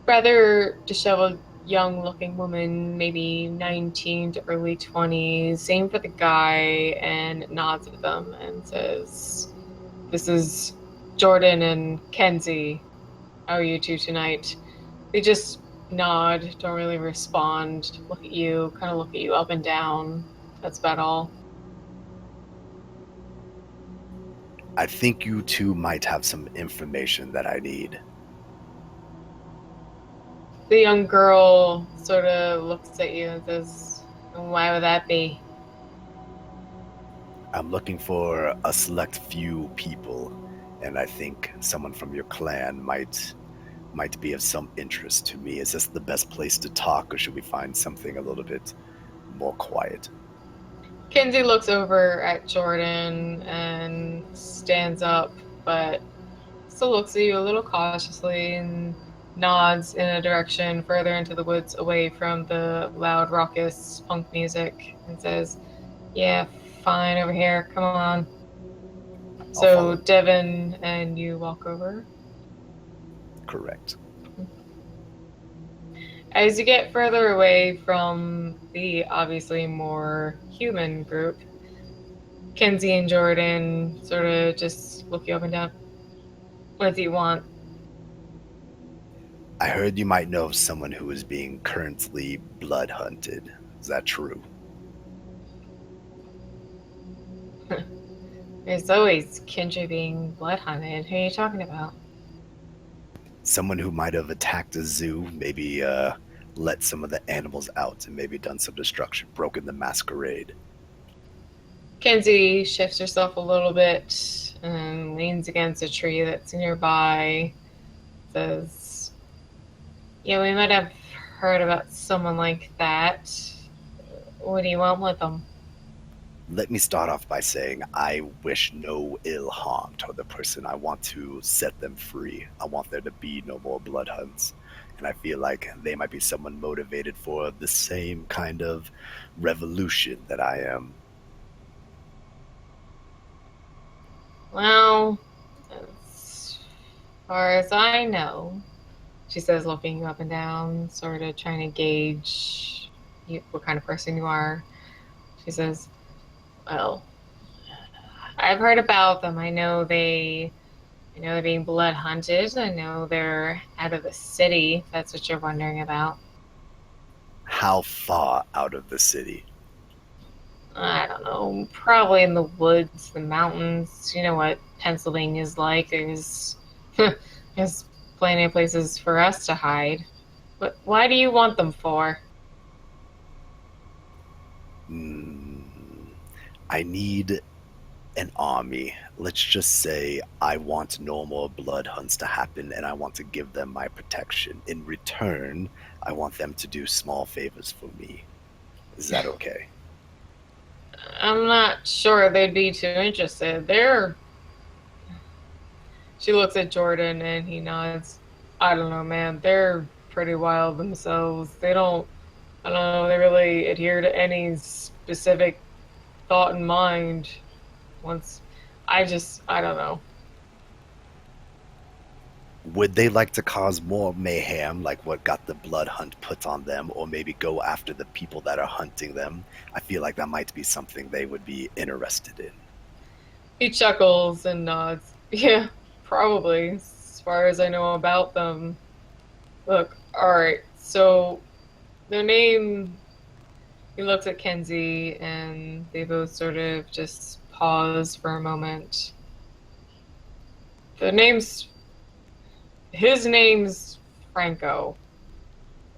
rather disheveled young-looking woman, maybe 19 to early 20s. Same for the guy, and nods at them and says, "This is Jordan and Kenzie. How are you two tonight?" They just nod, don't really respond, look at you, kind of look at you up and down. That's about all. I think you two might have some information that I need. The young girl sort of looks at you and says, "Why would that be?" I'm looking for a select few people, and I think someone from your clan might be of some interest to me. Is this the best place to talk, or should we find something a little bit more quiet? Kenzie looks over at Jordan and stands up, but still looks at you a little cautiously and nods in a direction further into the woods away from the loud, raucous punk music and says, "Yeah, fine, over here, come on." So Devin and you walk over? Correct. As you get further away from the obviously more human group, Kenzie and Jordan sort of just look you up and down. What do you want? I heard you might know of someone who is being currently blood hunted. Is that true? There's always Kendra being blood hunted. Who are you talking about? Someone who might have attacked a zoo, maybe let some of the animals out and maybe done some destruction, broken the masquerade. Kenzie shifts herself a little bit and leans against a tree that's nearby. Says, yeah, we might have heard about someone like that. What do you want with them? Let me start off by saying I wish no ill harm toward the person. I want to set them free. I want there to be no more Bloodhunts. And I feel like they might be someone motivated for the same kind of revolution that I am. Well, as far as I know, she says, looking you up and down, sort of trying to gauge what kind of person you are. She says, well, I've heard about them. I know they're being blood hunted. I know they're out of the city. If that's what you're wondering about. How far out of the city? I don't know. Probably in the woods, the mountains. You know what Pennsylvania's like. There's plenty of places for us to hide. But why do you want them for? I need an army. Let's just say I want no more blood hunts to happen, and I want to give them my protection. In return, I want them to do small favors for me. Is that okay? I'm not sure they'd be too interested. She looks at Jordan and he nods. I don't know, man. They're pretty wild themselves. They don't really adhere to any specific thought in mind. I don't know. Would they like to cause more mayhem, like what got the blood hunt put on them, or maybe go after the people that are hunting them? I feel like that might be something they would be interested in. He chuckles and nods. Yeah, probably, as far as I know about them. Look, alright, so their name... He looks at Kenzie, and they both sort of just pause for a moment. His name's Franco.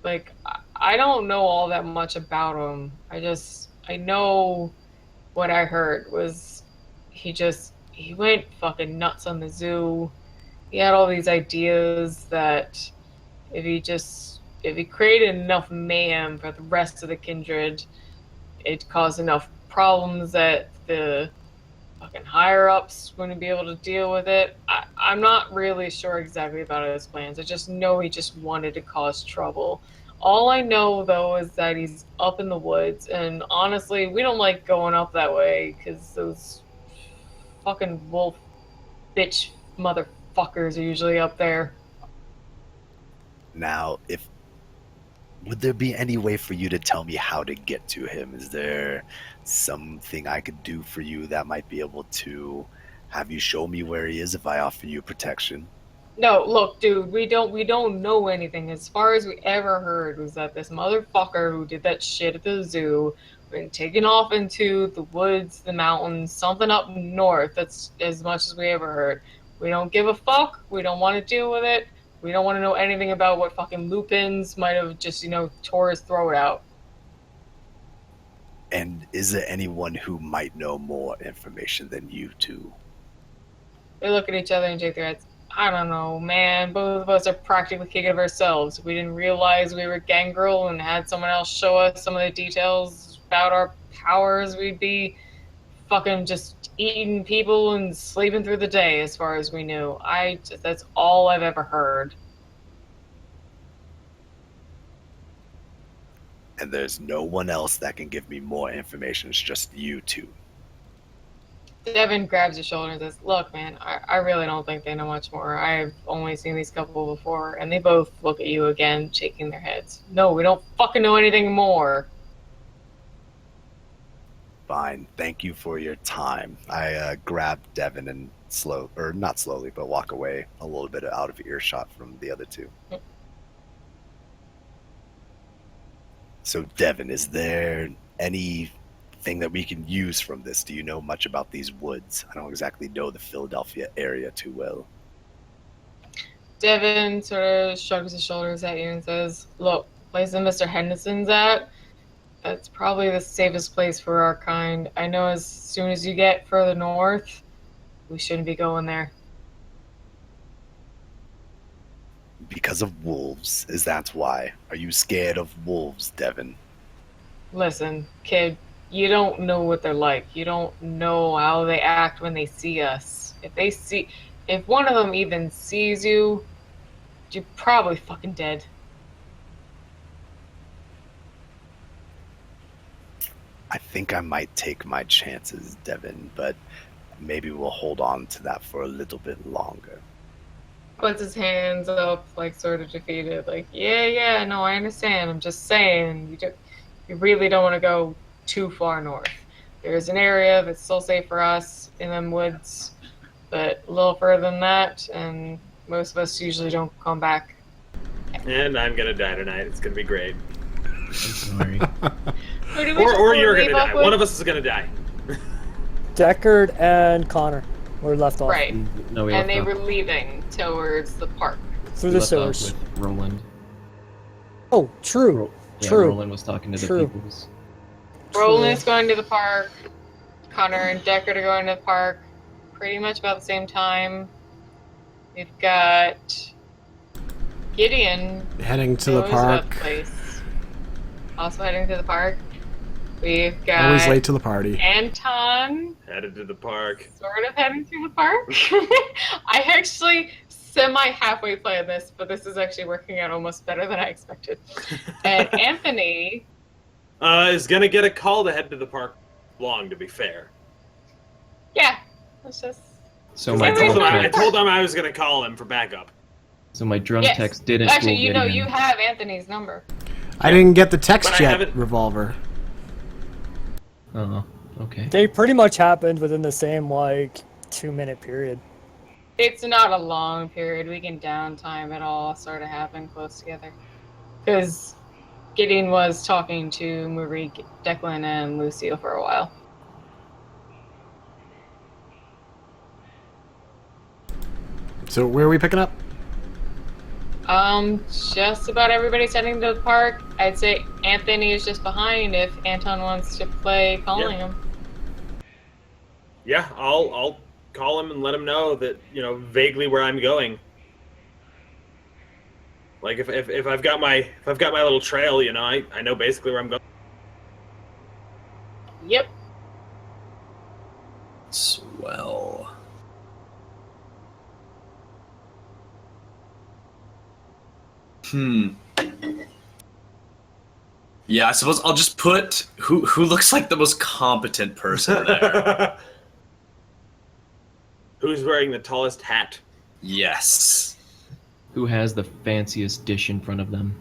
Like, I don't know all that much about him. I know what I heard was he went fucking nuts on the zoo. He had all these ideas that if he created enough mayhem for the rest of the kindred, it caused enough problems that the fucking higher-ups wouldn't be able to deal with it. I'm not really sure exactly about his plans. I just know he just wanted to cause trouble. All I know, though, is that he's up in the woods, and honestly, we don't like going up that way, because those fucking wolf bitch motherfuckers are usually up there. Now, would there be any way for you to tell me how to get to him? Is there something I could do for you that might be able to have you show me where he is if I offer you protection? No, look, dude, we don't know anything. As far as we ever heard was that this motherfucker who did that shit at the zoo been taken off into the woods, the mountains, something up north. That's as much as we ever heard. We don't give a fuck. We don't want to deal with it. We don't want to know anything about what fucking Lupins might have just, tore his throat out. And is there anyone who might know more information than you two? They look at each other and shake their heads. I don't know, man. Both of us are practically kicking of ourselves. We didn't realize we were gangrel and had someone else show us some of the details about our powers. We'd be fucking just eating people and sleeping through the day as far as we knew. That's all I've ever heard. And there's no one else that can give me more information. It's just you two. Devin grabs his shoulder and says, look, man, I really don't think they know much more. I've only seen these couple before, and they both look at you again, shaking their heads. No, we don't fucking know anything more. Fine. Thank you for your time. I grab Devin and not slowly, but walk away a little bit out of earshot from the other two. So, Devin, is there anything that we can use from this? Do you know much about these woods? I don't exactly know the Philadelphia area too well. Devin sort of shrugs his shoulders at you and says, look, place that Mr. Henderson's at, that's probably the safest place for our kind. I know as soon as you get further north, we shouldn't be going there. Because of wolves, is that why? Are you scared of wolves, Devin? Listen, kid, you don't know what they're like. You don't know how they act when they see us. If one of them even sees you, you're probably fucking dead. I think I might take my chances, Devin, but maybe we'll hold on to that for a little bit longer. Puts his hands up, like sort of defeated, like, yeah, no, I understand. I'm just saying, you really don't want to go too far north. There's an area that's still safe for us in them woods, but a little further than that, and most of us usually don't come back. And I'm gonna die tonight. It's gonna be great. I'm sorry. Or you're gonna die. One of us is gonna die. Deckard and Conor were left off. Right. No, we And left they off- were leaving towards the park. Through we the left off sewers. with Roland. Oh, true. Yeah, True. Roland was talking to the True. peoples. Roland is going to the park. Conor and Deckard are going to the park pretty much about the same time. We've got Gideon Heading to the knows about park. the place. Also heading to the park. We've got Always late to the party. Anton Headed to the park. sort of heading to the park. I actually halfway played this, but this is actually working out almost better than I expected. And Anthony Is gonna get a call to head to the park. Long, to be fair. yeah, let's just So I my told, him, drunk I text, told him I was gonna call him for backup. so my drunk Yes. text didn't Actually, fool you know, Gideon. you have Anthony's number. I didn't get the text But I yet, haven't- revolver. Oh, okay. They pretty much happened within the same, 2-minute period. It's not a long period. We can downtime it all sort of happen close together. Because Gideon was talking to Marie, Declan, and Lucille for a while. So where are we picking up? Just about everybody's heading to the park. I'd say Anthony is just behind if Anton wants to play calling him. Yeah, I'll call him and let him know that, vaguely where I'm going. Like if I've got my little trail, I know basically where I'm going. Yep. Swell. Yeah, I suppose I'll just put who looks like the most competent person there. Who's wearing the tallest hat? Yes. Who has the fanciest dish in front of them?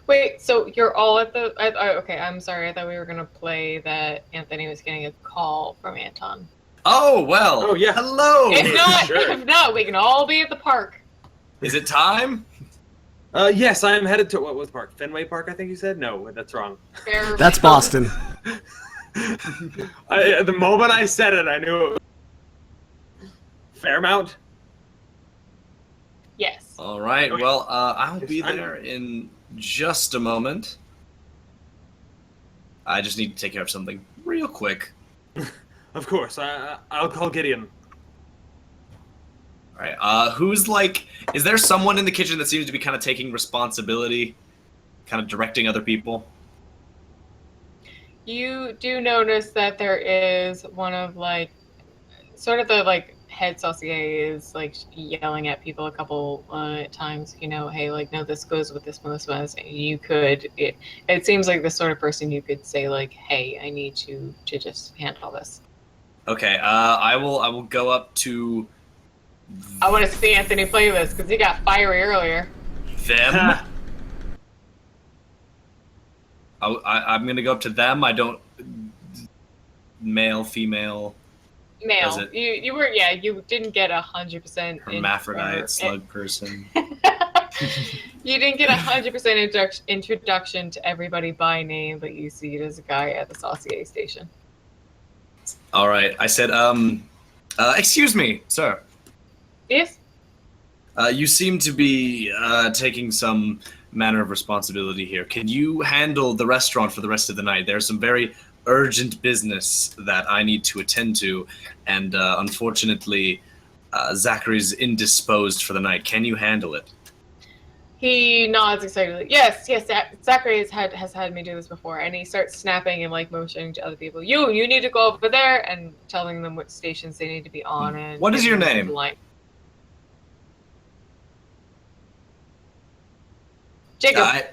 Wait, so you're all at the... okay, I'm sorry. I thought we were going to play that Anthony was getting a call from Anton. Oh, well. Oh, yeah. Hello. If not, sure. if not, we can all be at the park. Is it time? Yes, I am headed to what was park? Fenway Park, I think you said? No, that's wrong. Fair- That's Boston. The moment I said it, I knew it was Fairmount. Yes. All right. Okay. Well, I'll be I'm- there in just a moment. I just need to take care of something real quick. Of course, I'll call Gideon. All right. Is there someone in the kitchen that seems to be kind of taking responsibility, kind of directing other people? You do notice that there is one of sort of the head saucier is yelling at people a couple times. Hey, no, this goes with this, you could. It seems like the sort of person you could say hey, I need to just handle this. Okay. I will go up to I want to see Anthony play this because he got fiery earlier. them. I'm gonna go up to them. I don't. Male, female, Male. Is it- You didn't get 100%. hermaphrodite, slug person. You didn't get 100% introduction to everybody by name, but you see it as a guy at the saucier station. All right. I said, excuse me, sir. Yes? You seem to be taking some manner of responsibility here. Can you handle the restaurant for the rest of the night? There's some very urgent business that I need to attend to, and unfortunately, Zachary's indisposed for the night. Can you handle it? He nods excitedly. Yes, Zachary has had me do this before, and he starts snapping and like motioning to other people. You need to go over there, and telling them what stations they need to be on. And what is your name? Jacob.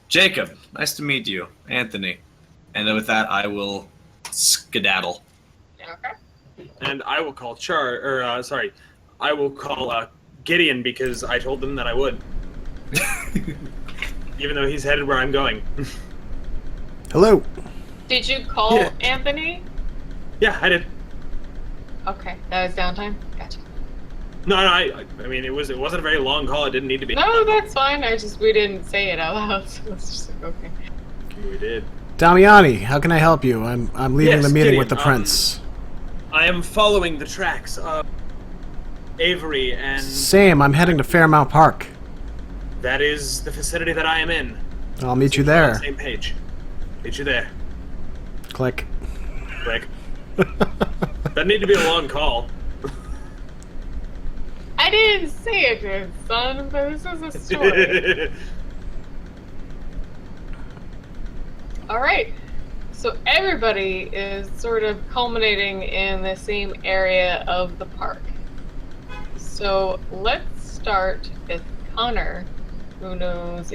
Jacob, nice to meet you. Anthony. And with that, I will skedaddle. Okay. And I will call I will call Gideon because I told them that I would. Even though he's headed where I'm going. Hello. Did you call Anthony? Yeah, I did. Okay, that was downtime. Gotcha. No, I mean it wasn't a very long call. It didn't need to be. No, that's fine. We didn't say it out loud, so it's just like, okay. We did. Damiani, how can I help you? I'm leaving the meeting Gideon, with the prince. I am following the tracks of Avery and... Same, I'm heading to Fairmount Park. That is the vicinity that I am in. I'll meet you there. On the same page. Meet you there. Click. Click. Doesn't need to be a long call. I didn't say it, good son, but this is a story. Alright, so everybody is sort of culminating in the same area of the park. So let's start with Conor, who knows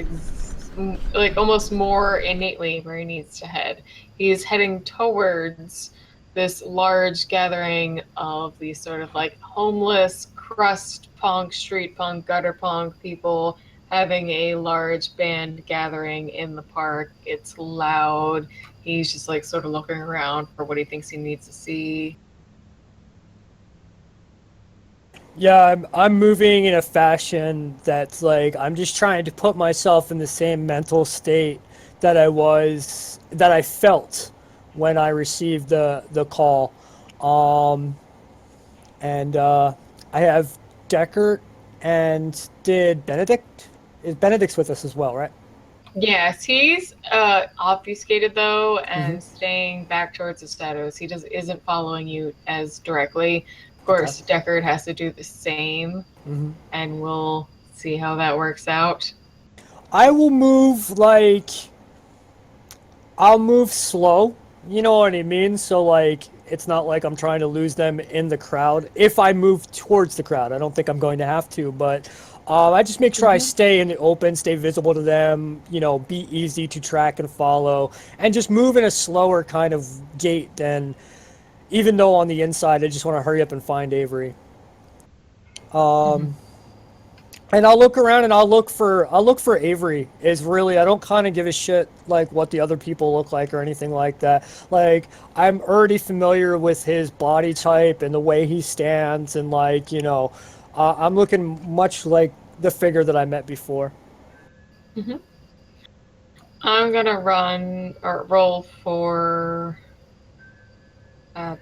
like almost more innately where he needs to head. He's heading towards this large gathering of these sort of like homeless, crust punk, street punk, gutter punk people having a large band gathering in the park. It's loud. He's just like sort of looking around for what he thinks he needs to see. Yeah, I'm moving in a fashion that's like, I'm just trying to put myself in the same mental state that I felt when I received the call. I have Deckard and did Benedict? Benedict's with us as well, right? Yes, he's obfuscated though and staying back towards the shadows. He isn't following you as directly. Of course, Deckard has to do the same, and we'll see how that works out. I will move I'll move slow, you know what I mean? So like, it's not like I'm trying to lose them in the crowd. If I move towards the crowd, I don't think I'm going to have to, but I just make sure I stay in the open, stay visible to them, you know, be easy to track and follow, and just move in a slower kind of gait than, even though on the inside I just want to hurry up and find Avery. And I'll look around and I'll look for Avery. Is really, I don't kind of give a shit like what the other people look like or anything like that. Like, I'm already familiar with his body type and the way he stands, and like, you know, I'm looking much like the figure that I met before. I'm gonna roll for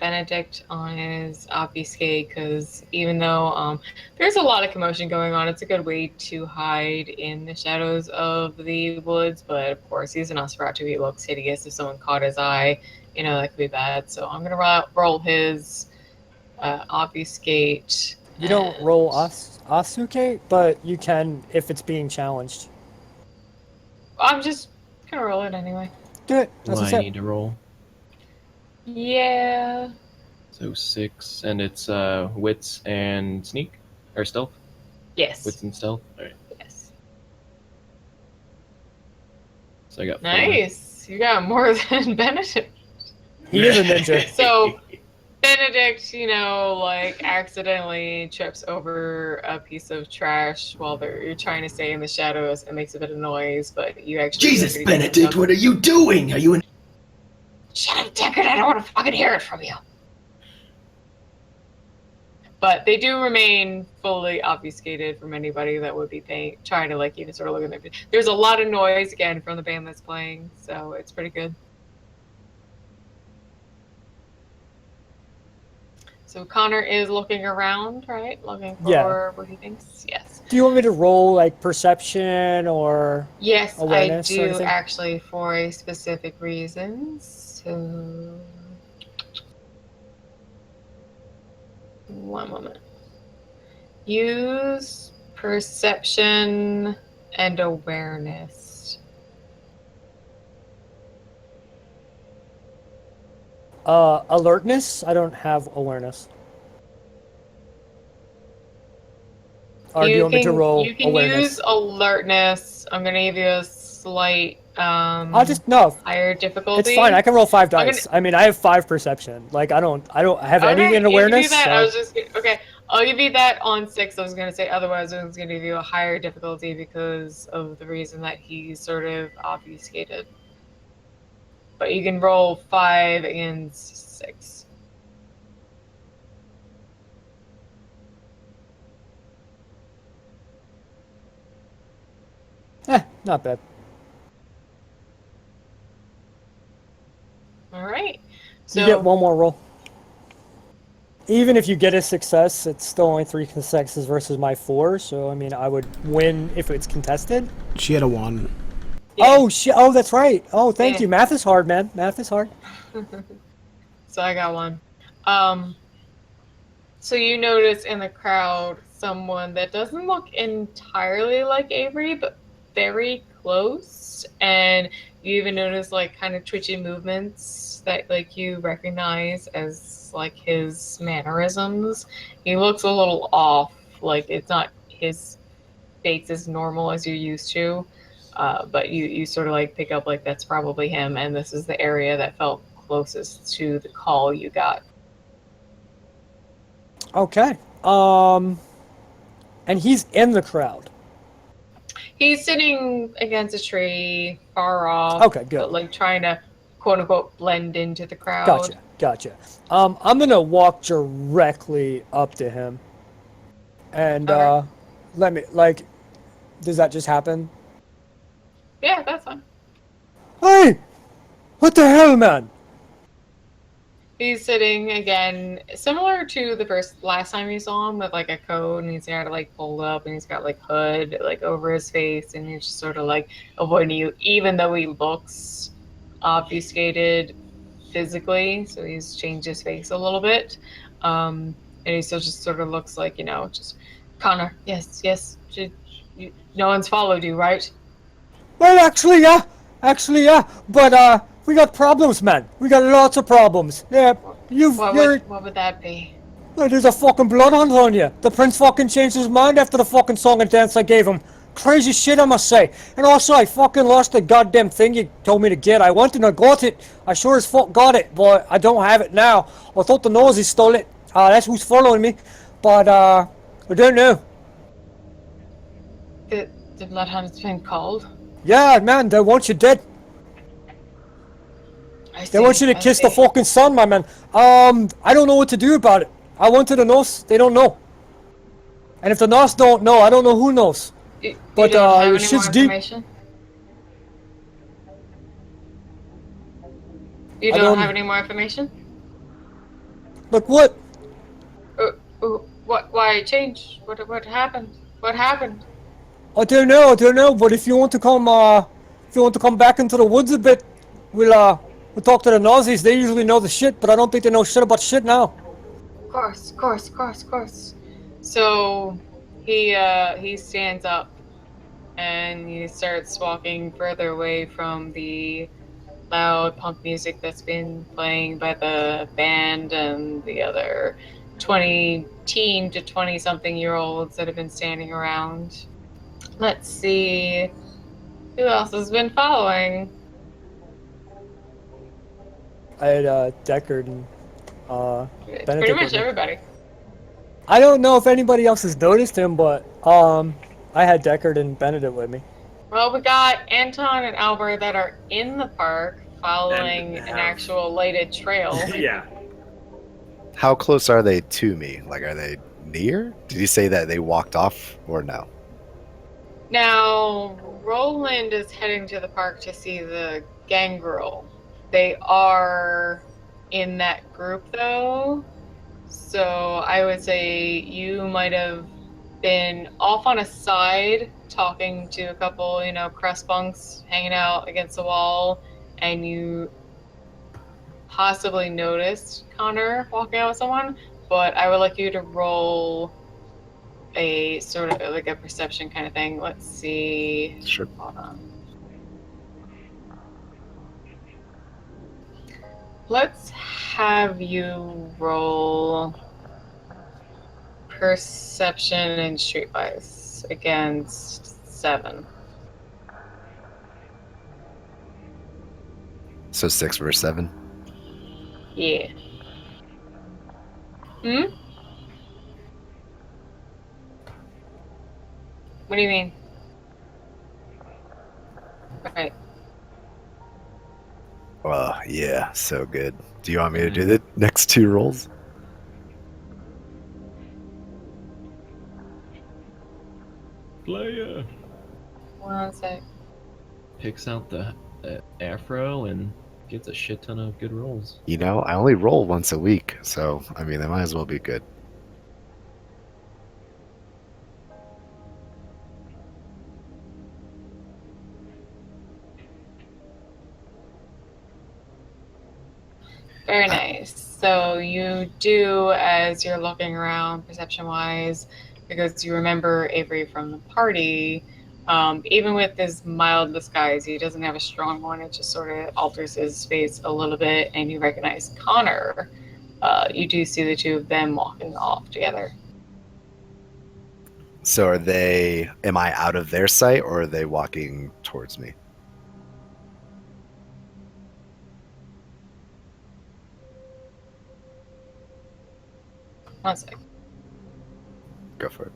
Benedict on his obfuscate, because even though there's a lot of commotion going on, it's a good way to hide in the shadows of the woods. But of course, he's an Nosferatu. He looks hideous. If someone caught his eye, you know, that could be bad. So I'm gonna roll his obfuscate. You don't roll Asuke, but you can if it's being challenged. I'm just gonna roll it anyway. Do it. Do I need to roll? Yeah. So 6, and it's wits and sneak or stealth. Yes. Wits and stealth. All right. Yes. So I got 4. Nice. You got more than Benedict. He is a ninja. So Benedict, you know, like accidentally trips over a piece of trash while you're trying to stay in the shadows and makes a bit of noise, but you actually... Jesus, Benedict, what are you doing? Are you in... Shut up, Deckard, I don't want to fucking hear it from you. But they do remain fully obfuscated from anybody that would be trying to like even sort of look at them. There's a lot of noise again from the band that's playing, so it's pretty good. So Conor is looking around, right? Looking for what he thinks. Yes. Do you want me to roll like perception or Yes, awareness I or do anything? actually for a specific reason. So, one moment. Use perception and awareness. Alertness? I don't have awareness. Or do you want me to roll you can awareness? use alertness. I'm gonna give you a slight I'll just no. higher difficulty. It's fine. I can roll 5 I'm dice. I mean, I have 5 perception. Like I don't have any in you awareness. can do that. So. I was just okay. I'll give you that on 6. I was gonna say otherwise I was gonna give you a higher difficulty because of the reason that he's sort of obfuscated. But you can roll 5 and 6. Not bad. All right. So you get one more roll. Even if you get a success, it's still only 3 successes versus my 4. So I mean, I would win if it's contested. She had a 1. Yeah. Oh shit! Oh, that's right. Oh, thank Yeah. you. Math is hard, man. Math is hard. So I got 1. So you notice in the crowd someone that doesn't look entirely like Avery, but very close. And you even notice like kind of twitchy movements that like you recognize as like his mannerisms. He looks a little off. Like it's not his face as normal as you're used to. But you sort of like pick up like that's probably him, and this is the area that felt closest to the call you got. Okay. And he's in the crowd. He's sitting against a tree, far off. Okay, good. But like trying to quote unquote blend into the crowd. Gotcha. I'm gonna walk directly up to him, and Okay. let me like. Does that just happen? Yeah, that's fine. Hey, what the hell, man? He's sitting again, similar to the last time you saw him, with like a coat, and he's got it like pulled up, and he's got like hood like over his face, and he's just sort of like avoiding you, even though he looks obfuscated physically. So he's changed his face a little bit, and he still just sort of looks like just Conor. Yes. No one's followed you, right? Well, actually, yeah. But we got problems, man. We got lots of problems. Yeah, What would that be? There's a fucking bloodhunt on you. The prince fucking changed his mind after the fucking song and dance I gave him. Crazy shit, I must say. And also, I fucking lost the goddamn thing you told me to get. I went and I got it. I sure as fuck got it, but I don't have it now. I thought the nosy stole it. That's who's following me. But, I don't know. The Bloodhunt's been called? Yeah, man, they want you dead. They want you to kiss the fucking sun, my man. I don't know what to do about it. I went to the Norse. They don't know. And if the Norse don't know, I don't know who knows. But you don't have any shit's more deep. information? You don't have any more information? Like what? Why change? What happened? What happened? I don't know. But if you want to come back into the woods a bit, we'll talk to the Nazis. They usually know the shit, but I don't think they know shit about shit now. Of course. So he stands up and he starts walking further away from the loud punk music that's been playing by the band and the other 20 to 20 something year olds that have been standing around. Let's see who else has been following. I had Deckard and It's Benedict pretty much with me. everybody. I don't know if anybody else has noticed him, but I had Deckard and Benedict with me. Well, we got Anton and Albert that are in the park following an actual lighted trail. Yeah. How close are they to me? Like, are they near? Did you say that they walked off or no? Now, Roland is heading to the park to see the gangrel. They are in that group, though. So I would say you might have been off on a side talking to a couple, crust bunks hanging out against the wall, and you possibly noticed Conor walking out with someone, but I would like you to roll a sort of like a perception kind of thing. Let's see. Sure. Hold on. Let's have you roll perception and streetwise against 7. So 6 versus 7. Yeah. What do you mean? Right. Well, yeah, so good. Do you want me to do the next 2 rolls? Player. One sec. Picks out the afro and gets a shit ton of good rolls. You know, I only roll once a week, so, I mean, they might as well be good. Very nice. So you do, as you're looking around perception-wise, because you remember Avery from the party, even with his mild disguise, he doesn't have a strong one. It just sort of alters his face a little bit, and you recognize Conor. You do see the two of them walking off together. So am I out of their sight, or are they walking towards me? One sec. Go for it.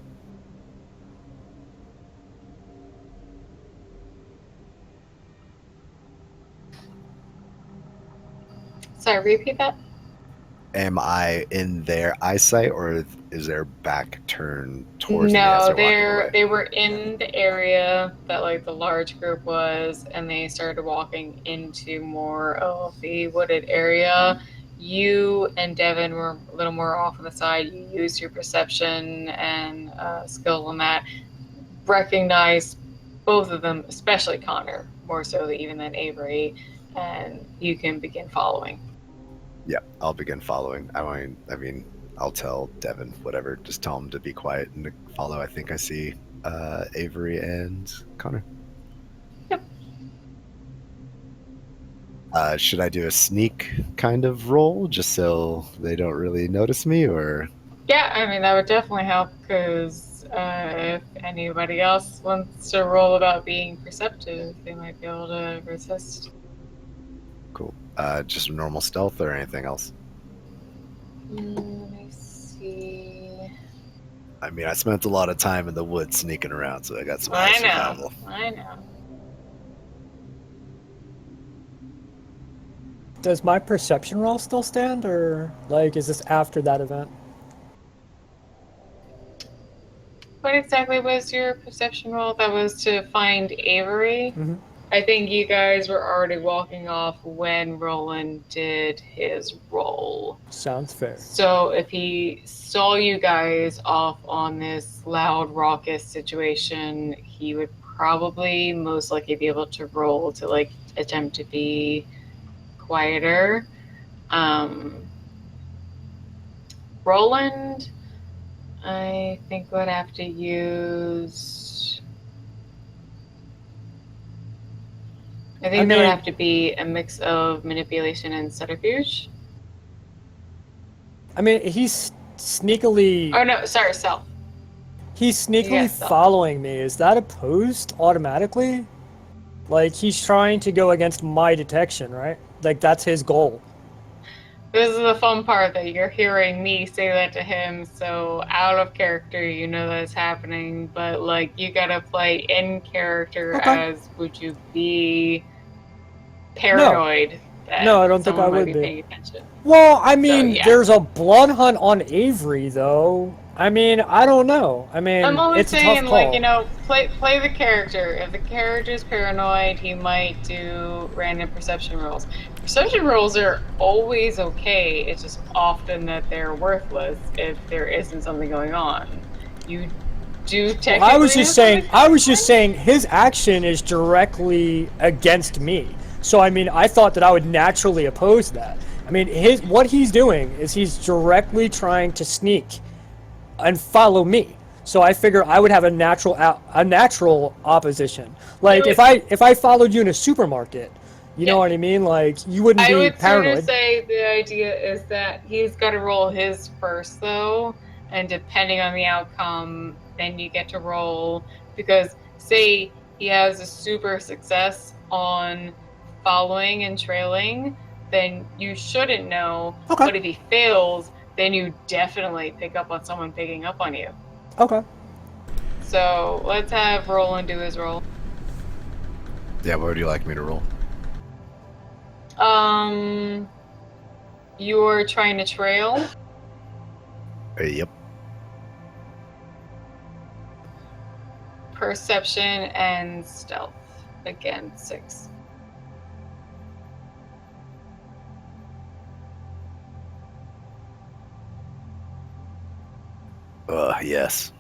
Sorry, repeat that? Am I in their eyesight, or is their back turned towards me as No, they're walking away? they were in the area that like the large group was, and they started walking into more of the wooded area. You and Devin were a little more off on the side. You used your perception and skill on that. Recognize both of them, especially Conor, more so even than Avery, and you can begin following. Yeah, I'll begin following. I mean, I'll tell Devin, whatever. Just tell him to be quiet and to follow. I think I see Avery and Conor. Yep. Should I do a sneak kind of roll just so they don't really notice me, or? Yeah, I mean, that would definitely help, because if anybody else wants to roll about being perceptive, they might be able to resist. Cool. Just normal stealth or anything else? Let me see. I mean, I spent a lot of time in the woods sneaking around, so I got some I survival. know. Does my perception roll still stand, or like is this after that event? What exactly was your perception roll? That was to find Avery? Mm-hmm. I think you guys were already walking off when Roland did his roll. Sounds fair. So if he saw you guys off on this loud, raucous situation, he would probably most likely be able to roll to like attempt to be quieter. Roland, I think would have to use. I think there would have to be a mix of manipulation and subterfuge. I mean, he's sneakily. Oh no, sorry, stealth. He's sneakily following me. Is that opposed automatically? Like, he's trying to go against my detection, right? Like, that's his goal. This is the fun part, that you're hearing me say that to him, so out of character, you know that's happening, but, like, you gotta play in character as would you be paranoid that No, I don't think I someone would might be. paying attention. Well, I mean, yeah. there's a Bloodhunt on Avery, though. I mean, I don't know. I mean, I'm only it's a saying, tough like, call. you know, play the character. If the character's paranoid, he might do random perception rolls. Perception rolls are always okay. It's just often that they're worthless if there isn't something going on. You do technically. I was just saying his action is directly against me. So I mean, I thought that I would naturally oppose that. I mean, what he's doing is he's directly trying to sneak and follow me. So I figure I would have a natural opposition. Like if I followed you in a supermarket, you know what I mean? Like you wouldn't be paranoid. I would sort of say the idea is that he's got to roll his first though, and depending on the outcome, then you get to roll. Because say he has a super success on following and trailing, then you shouldn't know. Okay. But if he fails, then you definitely pick up on someone picking up on you. Okay. So let's have Roland do his roll. Yeah, where would you like me to roll? You're trying to trail. Yep. Perception and stealth. Again, 6. Yes.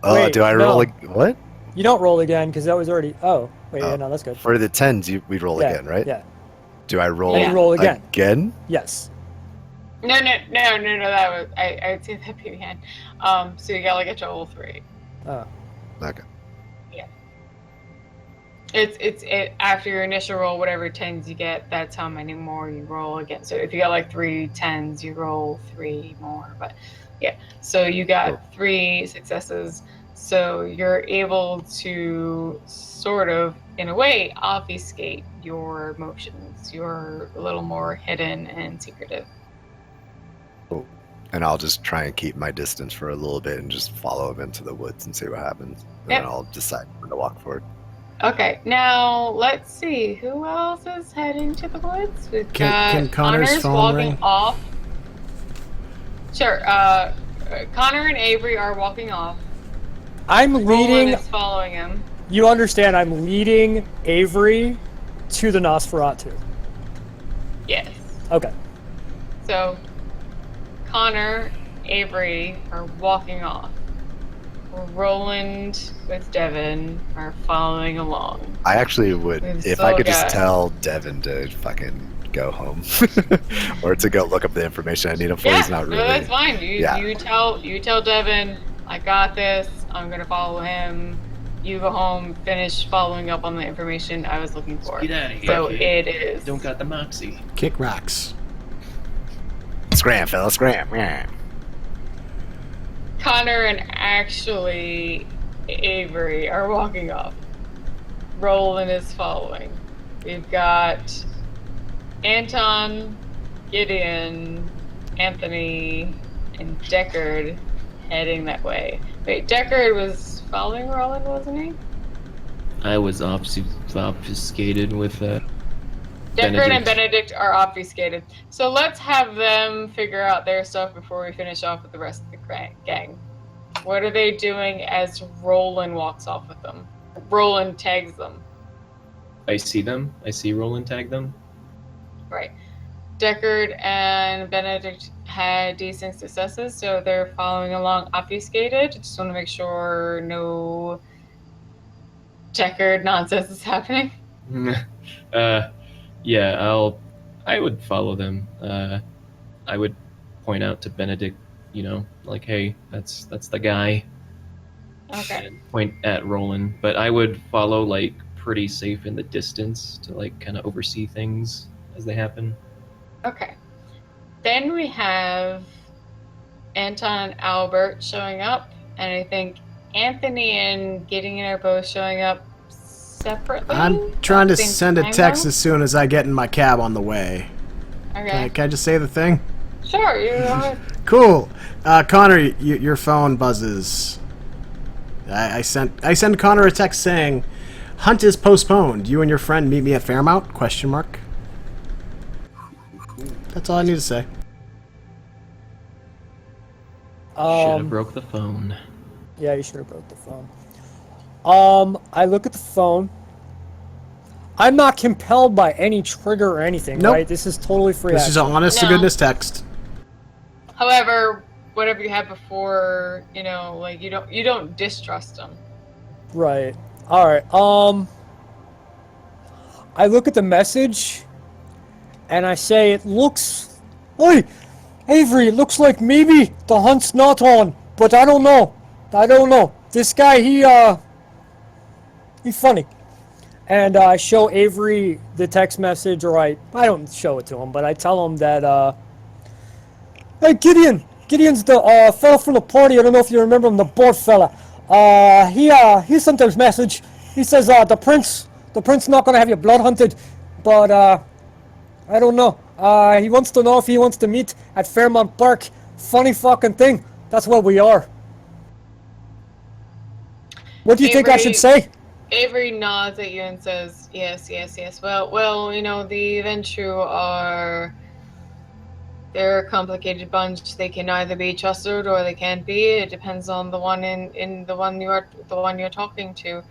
Wait, do I roll what? You don't roll again because that was already. Oh, wait, yeah, no, that's good. For the 10s, we roll again, right? Yeah. Do I roll? You roll again. Again? Yes. No. That was I'd say that beforehand. So you got like a total 3. Oh. Okay. Yeah. It's after your initial roll, whatever 10s you get, that's how many more you roll again. So if you got like 3 10s, you roll 3 more. But yeah, so you got 3 successes. So you're able to sort of, in a way, obfuscate your motions. You're a little more hidden and secretive. Cool. And I'll just try and keep my distance for a little bit and just follow him into the woods and see what happens. And then I'll decide when to walk forward. Okay, now let's see. Who else is heading to the woods? We've Can got Connor's phone walking ring? off. Sure. Connor and Avery are walking off. I'm Roland leading. is following him. You understand? I'm leading Avery to the Nosferatu. Yes. Okay. So, Connor, Avery are walking off. Roland with Devin are following along. I actually would, We've if I still could just got- tell Devin to fucking go home, or to go look up the information I need him for. He's not really. No, that's fine. Yeah. You tell Devin, I got this. I'm gonna follow him. You go home, finish following up on the information I was looking for. Get out of here. So kid. it is. Don't got the moxie. Kick rocks. Scram, fella, scram. Yeah. Connor and actually Avery are walking off. Roland is following. We've got Anton, Gideon, Anthony, and Deckard heading that way. Wait, Deckard was following Roland, wasn't he? I was obfuscated with Deckard and Benedict are obfuscated. So let's have them figure out their stuff before we finish off with the rest of the gang. What are they doing as Roland walks off with them? Roland tags them. I see them. I see Roland tag them. Right. Deckard and Benedict had decent successes, so they're following along obfuscated. Just want to make sure no Deckard nonsense is happening. Yeah, I would follow them. I would point out to Benedict, like, hey, that's the guy. Okay. And point at Roland, but I would follow like pretty safe in the distance to like kind of oversee things as they happen. Okay. Then we have Anton and Albert showing up, and I think Anthony and Gideon are both showing up separately. I'm trying to Same send a time text zone? as soon as I get in my cab on the way. Okay. Can I just say the thing? Sure, you go ahead. Cool. Connor, your phone buzzes. I sent Connor a text saying, "Hunt is postponed. You and your friend meet me at Fairmount?" ? That's all I need to say. Should have broke the phone. Yeah, you should have broke the phone. I look at the phone. I'm not compelled by any trigger or anything, Nope. right? This is totally free This action. is an honest to No. goodness text. However, whatever you had before, you know, like you don't distrust them. Right. All right. I look at the message, and I say, "It looks, hey, Avery, it looks like maybe the hunt's not on, but I don't know. I don't know. This guy, he's funny." And I show Avery the text message, or I don't show it to him, but I tell him that, hey, Gideon's the fella from the party. I don't know if you remember him, the bald fella. He sent this message. He says, the prince not gonna have your blood hunted, but I don't know. He wants to know if he wants to meet at Fairmount Park. Funny fucking thing. That's what we are. What do you think I should say? Avery nods at you and says, yes. Well, you know, the Ventru are... They're a complicated bunch. They can either be trusted or they can't be. It depends on the one in the one you're talking to.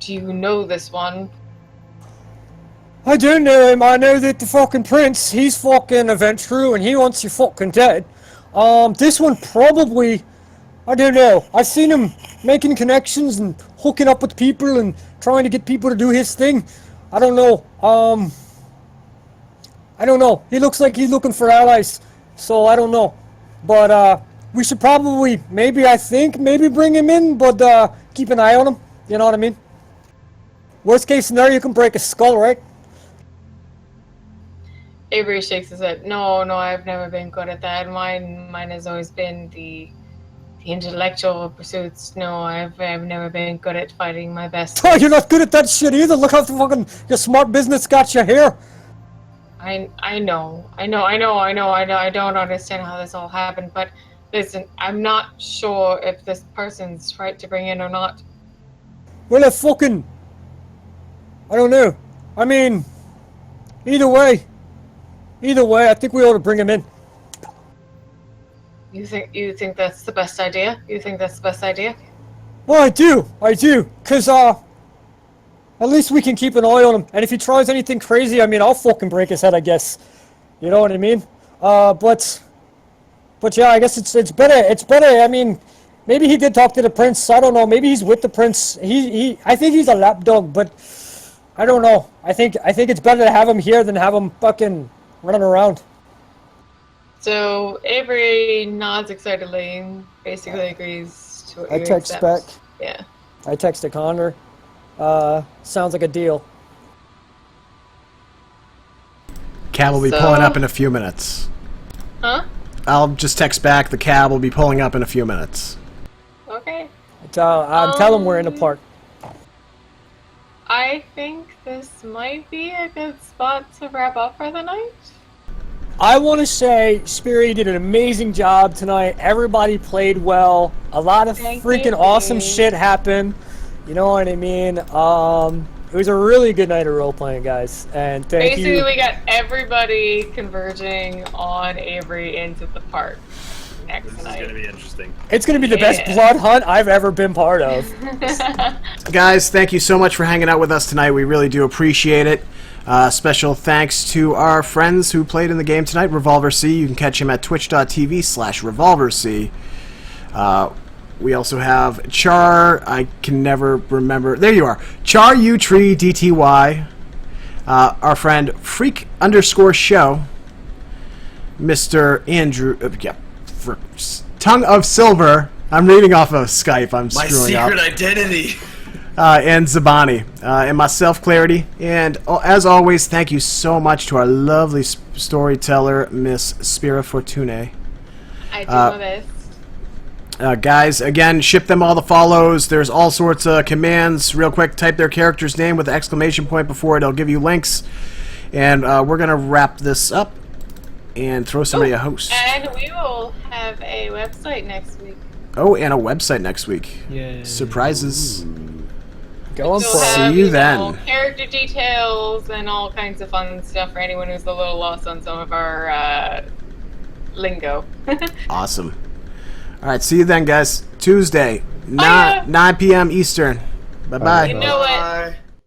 Do you know this one? I do know him. I know that the fucking prince, he's fucking a Ventru and he wants you fucking dead. This one probably, I don't know. I've seen him making connections and hooking up with people and trying to get people to do his thing. I don't know. I don't know. He looks like he's looking for allies, so I don't know. But we should probably, maybe bring him in, but keep an eye on him. You know what I mean? Worst case scenario, you can break his skull, right? Avery shakes his head. No, I've never been good at that. Mine has always been the intellectual pursuits. No, I've never been good at fighting my best. Oh, you're not good at that shit either. Look how fucking your smart business got you here. I know. I don't understand how this all happened, but listen, I'm not sure if this person's right to bring in or not. Well, I don't know. I mean, either way, I think we ought to bring him in. You think that's the best idea? Well, I do, cause at least we can keep an eye on him. And if he tries anything crazy, I mean, I'll fucking break his head, I guess. You know what I mean? But yeah, I guess it's better. I mean, maybe he did talk to the prince. I don't know. Maybe he's with the prince. I think he's a lapdog, but I don't know. I think it's better to have him here than have him fucking running around. So Avery nods excitedly and basically agrees to what I text back. Yeah. I texted Conor. Sounds like a deal. Cab will be pulling up in a few minutes. Huh? I'll just text back. The cab will be pulling up in a few minutes. Okay. Tell him we're in the park. I think this might be a good spot to wrap up for the night. I want to say Spirit did an amazing job tonight. Everybody played well. A lot of freaking awesome shit happened. You know what I mean? It was a really good night of role-playing, guys. And thank you. Basically, we got everybody converging on Avery into the park next night. This is going to be interesting. It's going to be the best blood hunt I've ever been part of. Guys, thank you so much for hanging out with us tonight. We really do appreciate it. Special thanks to our friends who played in the game tonight, Revolver C. You can catch him at twitch.tv/RevolverC. We also have Char, I can never remember, there you are, Char U Tree DTY, our friend Freak_Show, Mr. Andrew, Tongue of Silver, I'm reading off of Skype, I'm screwing up. My secret identity. And Giovanni, and myself, Clarity, and as always, thank you so much to our lovely storyteller, Miss Spira Fortune. I do my best. Guys, again, ship them all the follows. There's all sorts of commands. Real quick, type their character's name with an exclamation point before it. It'll give you links. And we're going to wrap this up and throw somebody a host. And we will have a website next week. Oh, and a website next week. Yay. Surprises. Go on, see you then. Character details and all kinds of fun stuff for anyone who's a little lost on some of our lingo. Awesome. All right, see you then, guys. Tuesday, 9 p.m. Eastern. Bye-bye. You know what?